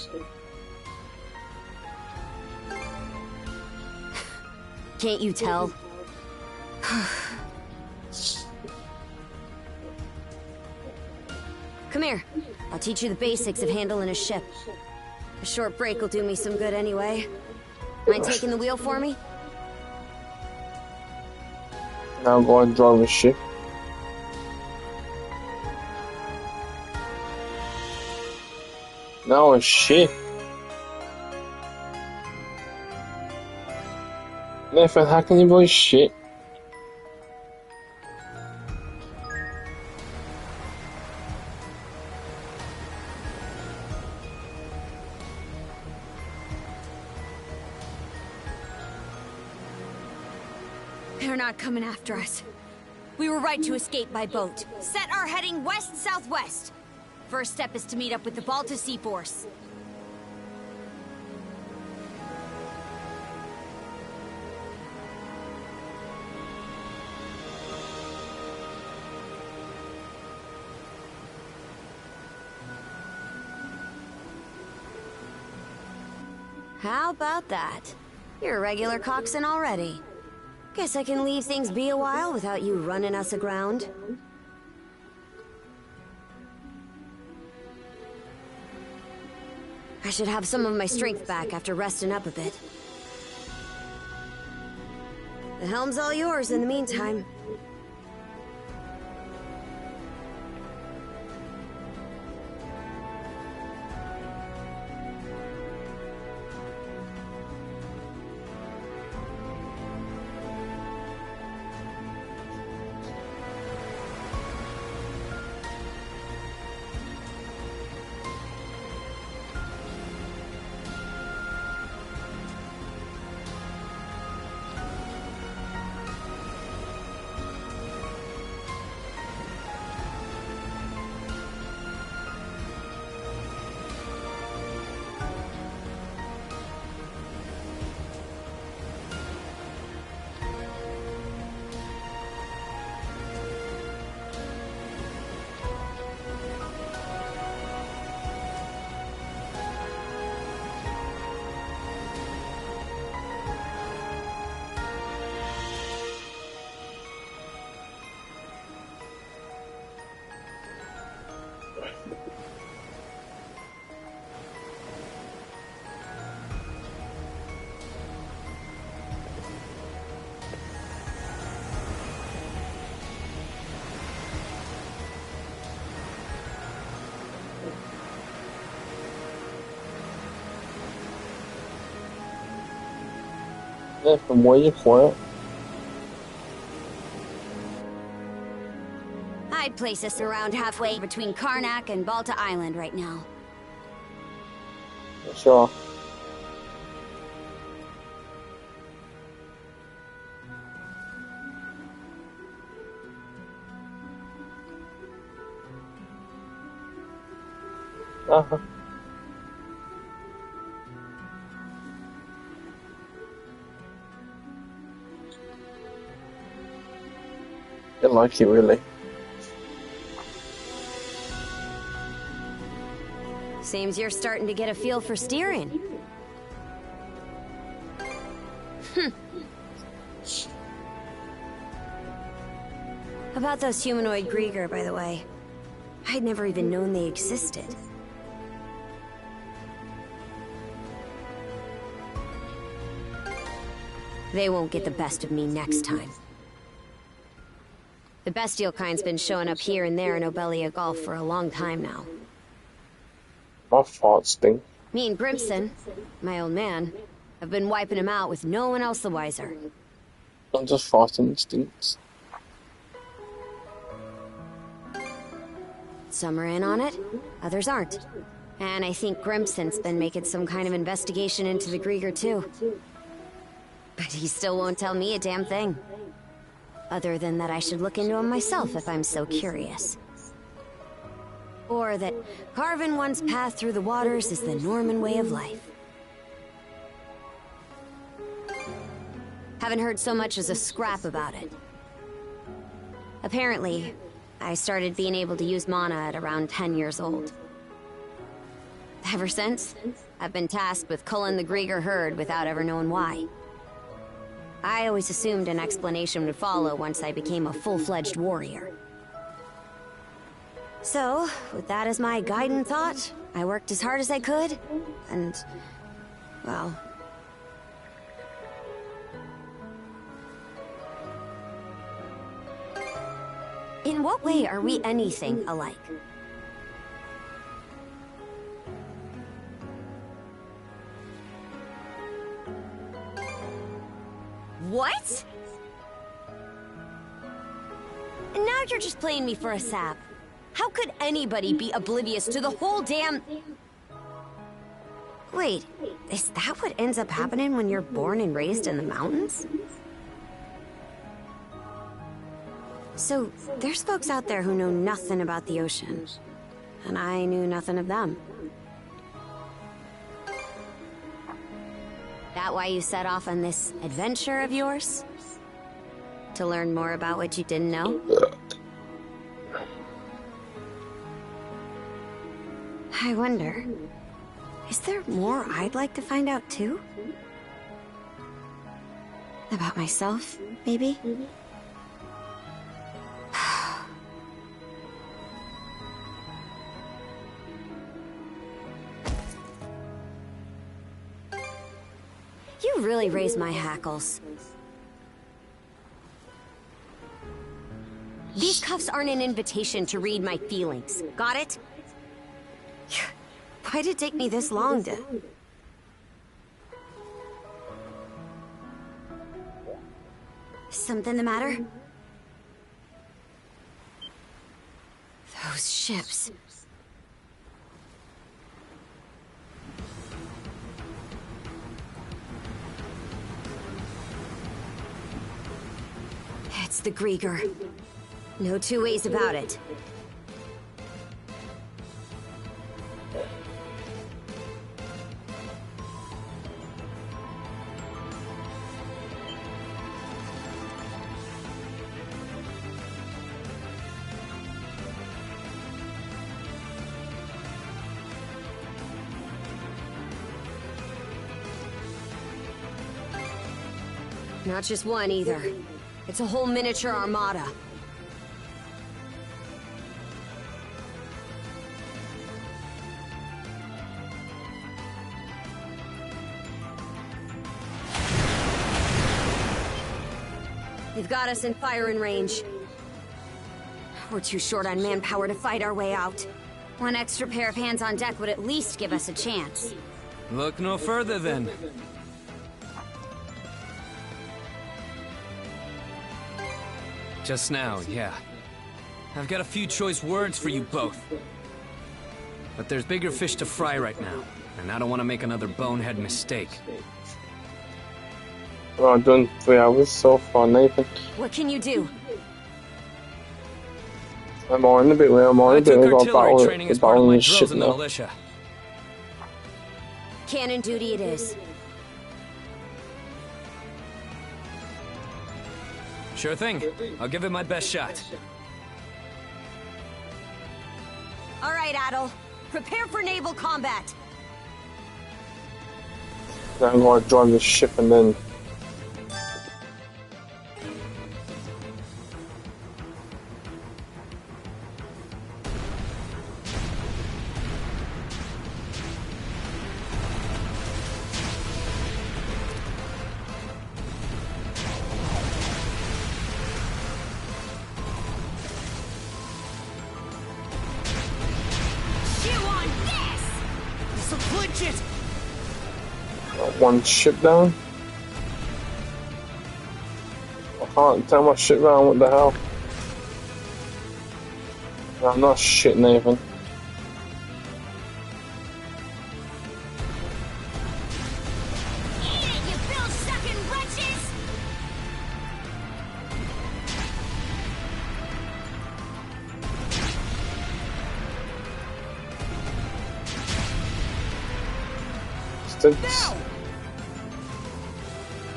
[SPEAKER 7] Can't you tell? Come here. I'll teach you the basics of handling a ship. A short break will do me some good anyway. Mind taking the wheel for me?
[SPEAKER 1] Now go and drive a ship. Now a ship. Nathan, how can you buy shit?
[SPEAKER 7] They're not coming after us. We were right to escape by boat. Set our heading west-southwest. First step is to meet up with the Balta Sea Force. How about that? You're a regular coxswain already. Guess I can leave things be a while without you running us aground. I should have some of my strength back after resting up a bit. The helm's all yours in the meantime.
[SPEAKER 1] From where you quiet.
[SPEAKER 7] I'd place us around halfway between Karnak and Balta Island right now.
[SPEAKER 1] Sure. Uh-huh. I like you, really.
[SPEAKER 7] Seems you're starting to get a feel for steering. About those humanoid Grieger, by the way. I'd never even known they existed. They won't get the best of me next time. The bestial kind's been showing up here and there in Obelia Gulf for a long time now.
[SPEAKER 1] My farts stink.
[SPEAKER 7] Me and Grimson, my old man, have been wiping him out with no one else the wiser.
[SPEAKER 1] I'm just farting, it stinks.
[SPEAKER 7] Some are in on it, others aren't. And I think Grimson's been making some kind of investigation into the Grieger too. But he still won't tell me a damn thing. Other than that I should look into him myself if I'm so curious. Or that carving one's path through the waters is the Norman way of life. Haven't heard so much as a scrap about it. Apparently, I started being able to use mana at around 10 years old. Ever since, I've been tasked with culling the Grieger herd without ever knowing why. I always assumed an explanation would follow once I became a full-fledged warrior. So, with that as my guiding thought, I worked as hard as I could, and, well... In what way are we anything alike? What? Now you're just playing me for a sap. How could anybody be oblivious to the whole damn... Wait, is that what ends up happening when you're born and raised in the mountains? So, there's folks out there who know nothing about the ocean. And I knew nothing of them. That why you set off on this adventure of yours? To learn more about what you didn't know? I wonder, is there more I'd like to find out too? About myself, maybe? You really raised my hackles. These cuffs aren't an invitation to read my feelings. Got it? Why'd it take me this long to... Something the matter? Those ships... It's the Grieger. No two ways about it. Not just one, either. It's a whole miniature armada. They've got us in firing range. We're too short on manpower to fight our way out. One extra pair of hands on deck would at least give us a chance.
[SPEAKER 2] Look no further, then. Just now, yeah. I've got a few choice words for you both. But there's bigger fish to fry right now, and I don't want to make another bonehead mistake.
[SPEAKER 1] Well, I've done 3 hours so far, Nathan.
[SPEAKER 7] What can you do?
[SPEAKER 1] I'm on a bit where I'm on a bit. We've got battle,
[SPEAKER 2] training as part of my
[SPEAKER 1] the ship
[SPEAKER 2] drills in the
[SPEAKER 1] now.
[SPEAKER 2] militia.
[SPEAKER 7] Cannon duty it is.
[SPEAKER 2] Sure thing. I'll give it my best shot.
[SPEAKER 7] All right, Adel. Prepare for naval combat.
[SPEAKER 1] Now I'm going to drive the ship and then... one ship down. I can't tell my ship down, what the hell? No, I'm not shit, Nathan.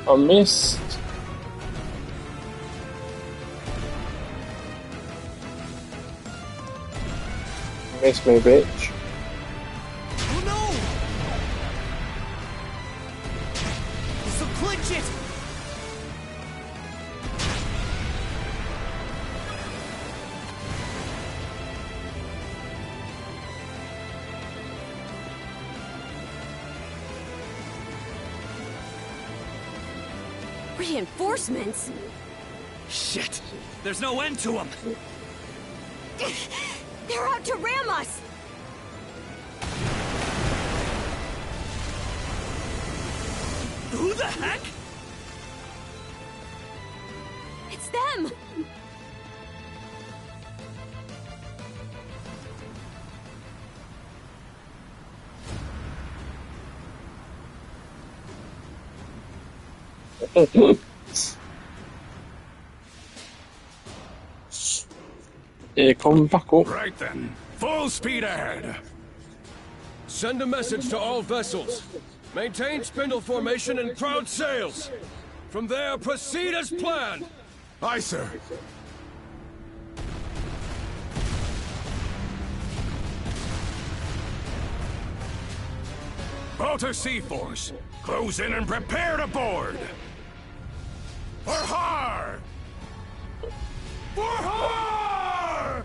[SPEAKER 1] I missed. Miss me, bitch.
[SPEAKER 13] Oh no! This'll clinch it!
[SPEAKER 7] Reinforcements?
[SPEAKER 2] Shit! There's no end to them!
[SPEAKER 7] They're out to ram us!
[SPEAKER 2] Who the heck?
[SPEAKER 7] It's them!
[SPEAKER 1] Here, come back up.
[SPEAKER 9] Right then, full speed ahead.
[SPEAKER 8] Send a message to all vessels. Maintain spindle formation and crowd sails. From there, proceed as planned.
[SPEAKER 9] Aye, sir. Balter Sea Force, close in and prepare to board. For har! For har!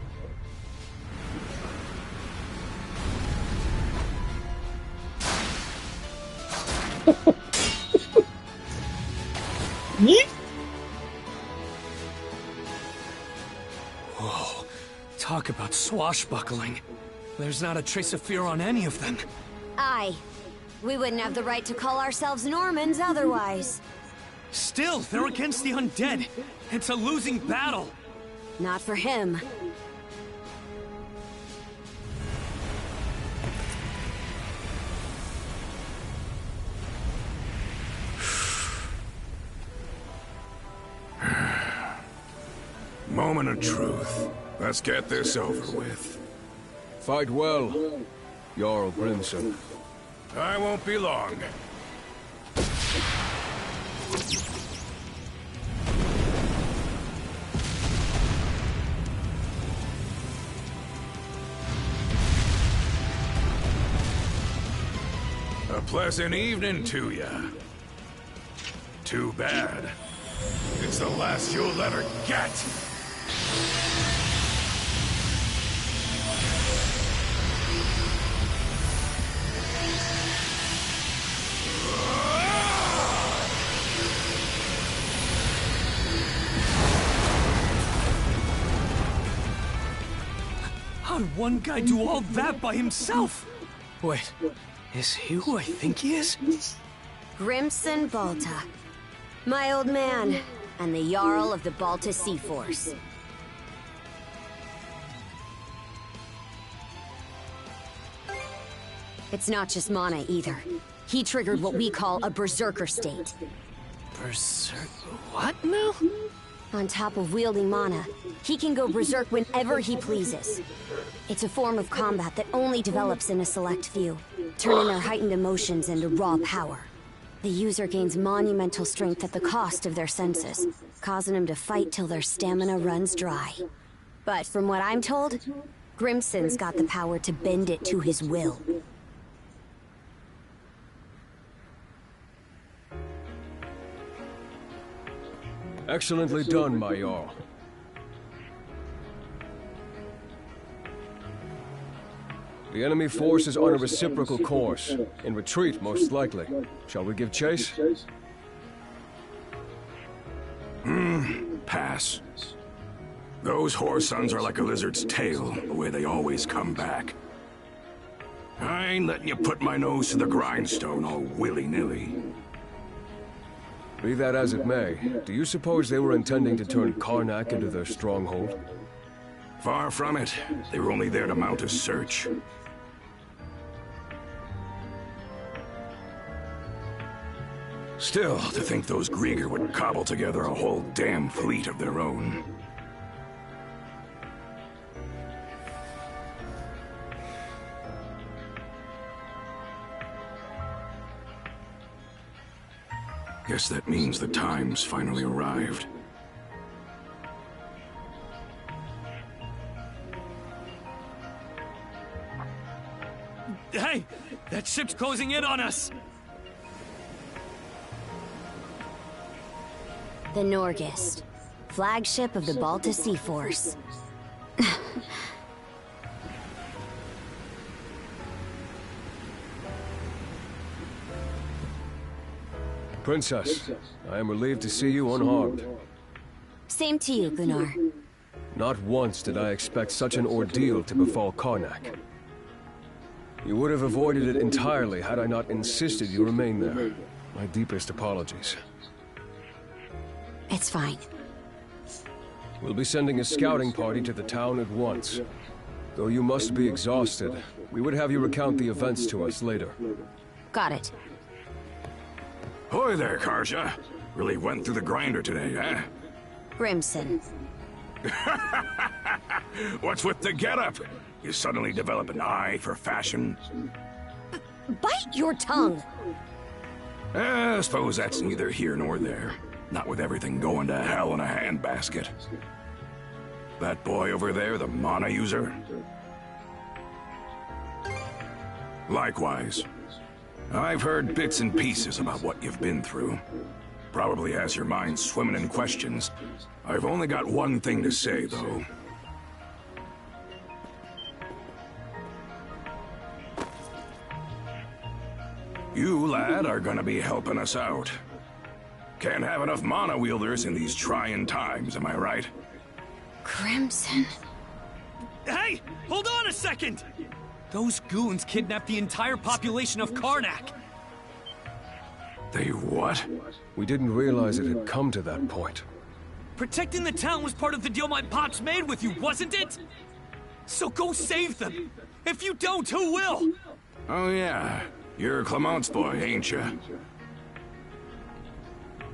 [SPEAKER 2] swashbuckling. There's not a trace of fear on any of them.
[SPEAKER 7] Aye. We wouldn't have the right to call ourselves Normans otherwise.
[SPEAKER 2] Still, they're against the undead. It's a losing battle.
[SPEAKER 7] Not for him.
[SPEAKER 9] Moment of truth. Let's get this over with.
[SPEAKER 8] Fight well, Jarl Grimson.
[SPEAKER 9] I won't be long. A pleasant evening to ya. Too bad. It's the last you'll ever get.
[SPEAKER 2] How'd one guy do all that by himself? Wait, is he who I think he is?
[SPEAKER 7] Grimson Balta. My old man, and the Jarl of the Balta Sea Force. It's not just mana either. He triggered what we call a berserker state.
[SPEAKER 2] What now?
[SPEAKER 7] On top of wielding mana, he can go berserk whenever he pleases. It's a form of combat that only develops in a select few, turning their heightened emotions into raw power. The user gains monumental strength at the cost of their senses, causing them to fight till their stamina runs dry. But from what I'm told, Grimson's got the power to bend it to his will.
[SPEAKER 8] Excellently done, my Jarl. The enemy force is on a reciprocal course. In retreat, most likely. Shall we give chase?
[SPEAKER 9] Pass. Those whoresons are like a lizard's tail, the way they always come back. I ain't letting you put my nose to the grindstone all willy-nilly.
[SPEAKER 8] Be that as it may, do you suppose they were intending to turn Karnak into their stronghold?
[SPEAKER 9] Far from it. They were only there to mount a search. Still, to think those Grieger would cobble together a whole damn fleet of their own. Guess that means the time's finally arrived.
[SPEAKER 2] Hey! That ship's closing in on us!
[SPEAKER 7] The Norgist, flagship of the Balta Sea Force.
[SPEAKER 8] Princess, I am relieved to see you unharmed.
[SPEAKER 7] Same to you, Gunnar.
[SPEAKER 8] Not once did I expect such an ordeal to befall Karnak. You would have avoided it entirely had I not insisted you remain there. My deepest apologies.
[SPEAKER 7] It's fine.
[SPEAKER 8] We'll be sending a scouting party to the town at once. Though you must be exhausted, we would have you recount the events to us later.
[SPEAKER 7] Got it.
[SPEAKER 9] Hoy there, Karja. Really went through the grinder today, huh?
[SPEAKER 7] Grimson.
[SPEAKER 9] What's with the getup? You suddenly develop an eye for fashion?
[SPEAKER 7] Bite your tongue!
[SPEAKER 9] I suppose that's neither here nor there. Not with everything going to hell in a handbasket. That boy over there, the mana user? Likewise. I've heard bits and pieces about what you've been through. Probably has your mind swimming in questions. I've only got one thing to say, though. You, lad, are gonna be helping us out. Can't have enough mana wielders in these trying times, am I right?
[SPEAKER 7] Crimson.
[SPEAKER 2] Hey! on a second! Those goons kidnapped the entire population of Karnak.
[SPEAKER 9] They what?
[SPEAKER 8] We didn't realize it had come to that point.
[SPEAKER 2] Protecting the town was part of the deal my pops made with you, wasn't it? So go save them. If you don't, who will?
[SPEAKER 9] Oh yeah, you're Clement's boy, ain't ya?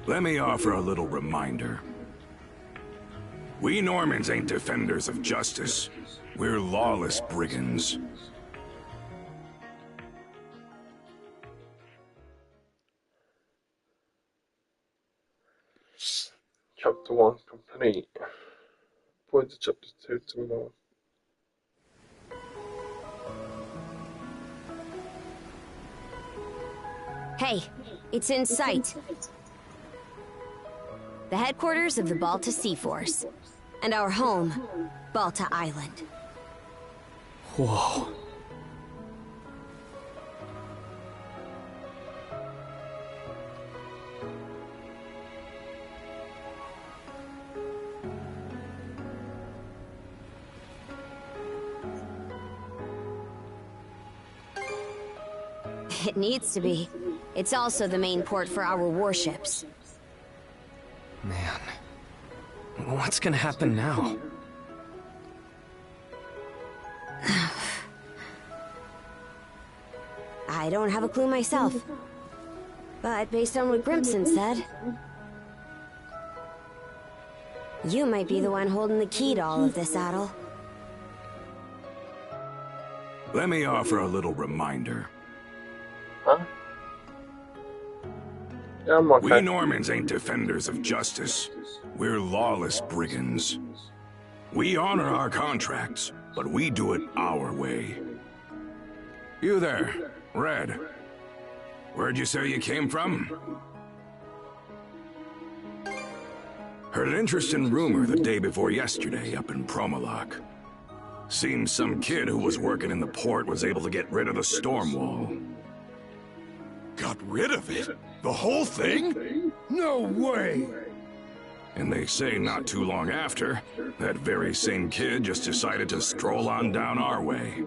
[SPEAKER 9] Let me offer a little reminder. We Normans ain't defenders of justice. We're lawless brigands.
[SPEAKER 1] Chapter 1 complete. Forward to chapter 2 tomorrow.
[SPEAKER 7] Hey, it's in sight. The headquarters of the Balta Sea Force. And our home, Balta Island.
[SPEAKER 11] Whoa.
[SPEAKER 7] It needs to be. It's also the main port for our warships.
[SPEAKER 11] Man. What's gonna happen now?
[SPEAKER 7] I don't have a clue myself. But based on what Grimson said, you might be the one holding the key to all of this, Adel.
[SPEAKER 9] Let me offer a little reminder.
[SPEAKER 1] Huh? Yeah, I'm okay.
[SPEAKER 9] We Normans ain't defenders of justice. We're lawless brigands. We honor our contracts, but we do it our way. You there, Red. Where'd you say you came from? Heard an interesting rumor the day before yesterday up in Promolok. Seems some kid who was working in the port was able to get rid of the storm wall.
[SPEAKER 13] Got rid of it? The whole thing? No way!
[SPEAKER 9] And they say not too long after, that very same kid just decided to stroll on down our way.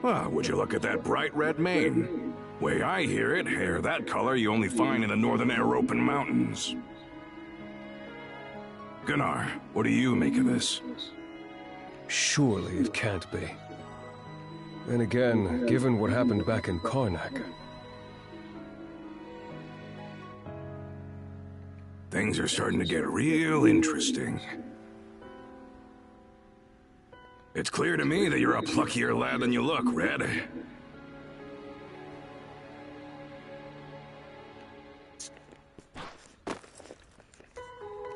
[SPEAKER 9] Well, would you look at that bright red mane? Way I hear it, hair that color you only find in the northern European mountains. Gunnar, what do you make of this?
[SPEAKER 8] Surely it can't be. Then again, given what happened back in Karnak...
[SPEAKER 9] Things are starting to get real interesting. It's clear to me that you're a pluckier lad than you look, Red.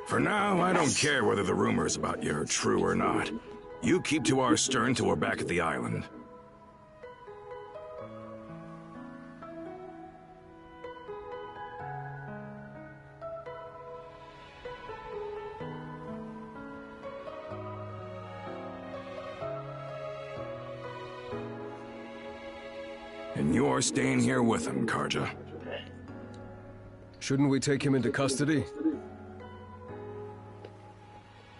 [SPEAKER 9] For now, I don't care whether the rumors about you are true or not. You keep to our stern till we're back at the island. And you're staying here with him, Karja.
[SPEAKER 8] Shouldn't we take him into custody?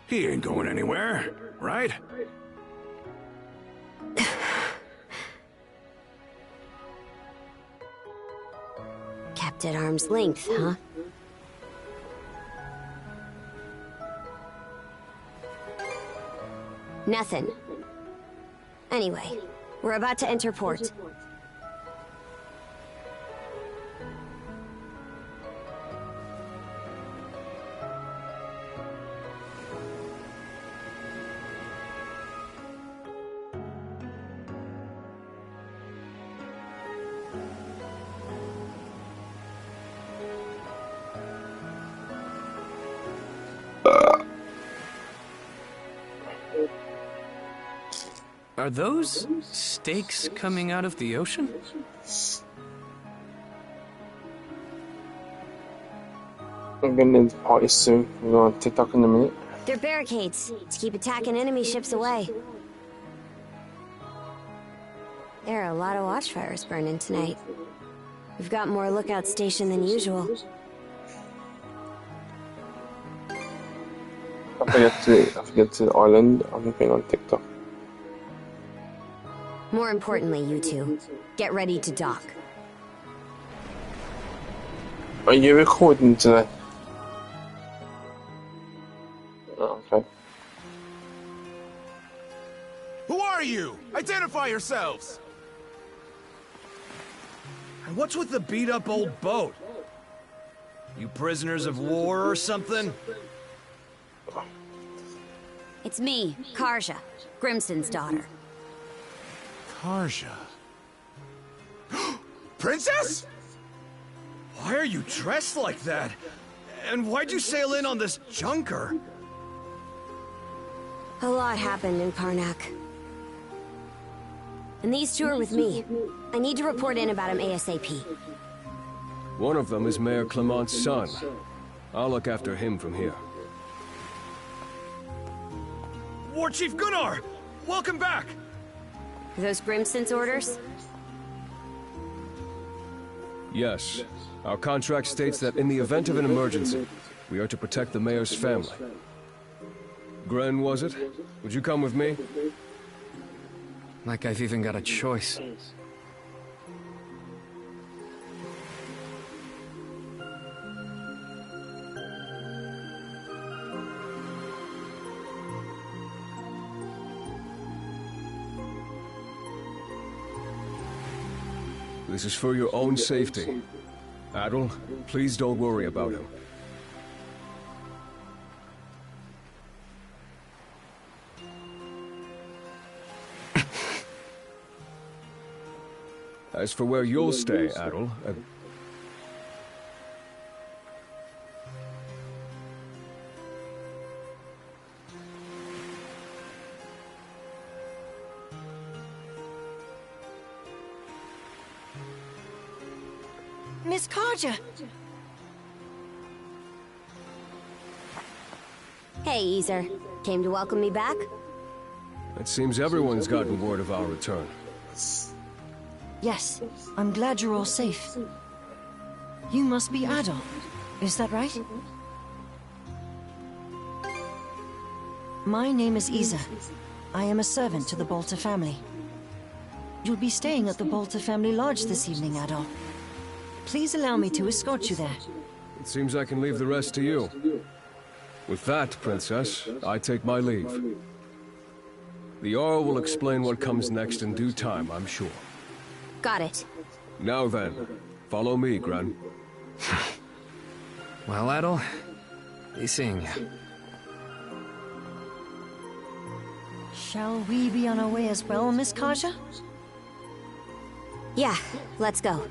[SPEAKER 9] He ain't going anywhere, right?
[SPEAKER 7] Kept at arm's length, huh? Nothing. Anyway, we're about to enter port.
[SPEAKER 11] Are those stakes coming out of the ocean?
[SPEAKER 1] I'm getting into the party soon. We're going on TikTok in a minute.
[SPEAKER 7] They're barricades to keep attacking enemy ships away. There are a lot of watchfires burning tonight. We've got more lookouts stationed than usual.
[SPEAKER 1] If I get to the island, I'm looking on TikTok.
[SPEAKER 7] More importantly, you two, get ready to dock.
[SPEAKER 1] Are you recording today? Oh, okay.
[SPEAKER 13] Who are you? Identify yourselves!
[SPEAKER 14] And what's with the beat-up old boat? You prisoners of war or something?
[SPEAKER 7] It's me, Karja, Grimson's daughter.
[SPEAKER 13] Karja. Princess?
[SPEAKER 14] Why are you dressed like that? And why'd you sail in on this junker?
[SPEAKER 7] A lot happened in Karnak. And these two are with me. I need to report in about him ASAP.
[SPEAKER 8] One of them is Mayor Clement's son. I'll look after him from here.
[SPEAKER 14] War Chief Gunnar! Welcome back!
[SPEAKER 7] Are those Grimson's orders?
[SPEAKER 8] Yes. Our contract states that in the event of an emergency, we are to protect the mayor's family. Gren, was it? Would you come with me?
[SPEAKER 16] Like I've even got a choice.
[SPEAKER 8] This is for your own safety. Adol, please don't worry about him. As for where you'll stay, Adol,
[SPEAKER 22] Miss Karja!
[SPEAKER 7] Hey, Easer. Came to welcome me back?
[SPEAKER 8] it seems everyone's gotten word of our return.
[SPEAKER 5] Yes, I'm glad you're all safe. You must be Adol, is that right? My name is Isa. I am a servant to the Bolter family. You'll be staying at the Bolter family lodge this evening, Adol. Please allow me to escort you there.
[SPEAKER 8] It seems I can leave the rest to you. With that, Princess, I take my leave. The Jarl will explain what comes next in due time, I'm sure.
[SPEAKER 7] Got it.
[SPEAKER 8] Now then, follow me, Gren.
[SPEAKER 16] Well, Adol, be seeing you.
[SPEAKER 5] Shall we be on our way as well, Miss Karja?
[SPEAKER 7] Yeah, let's go.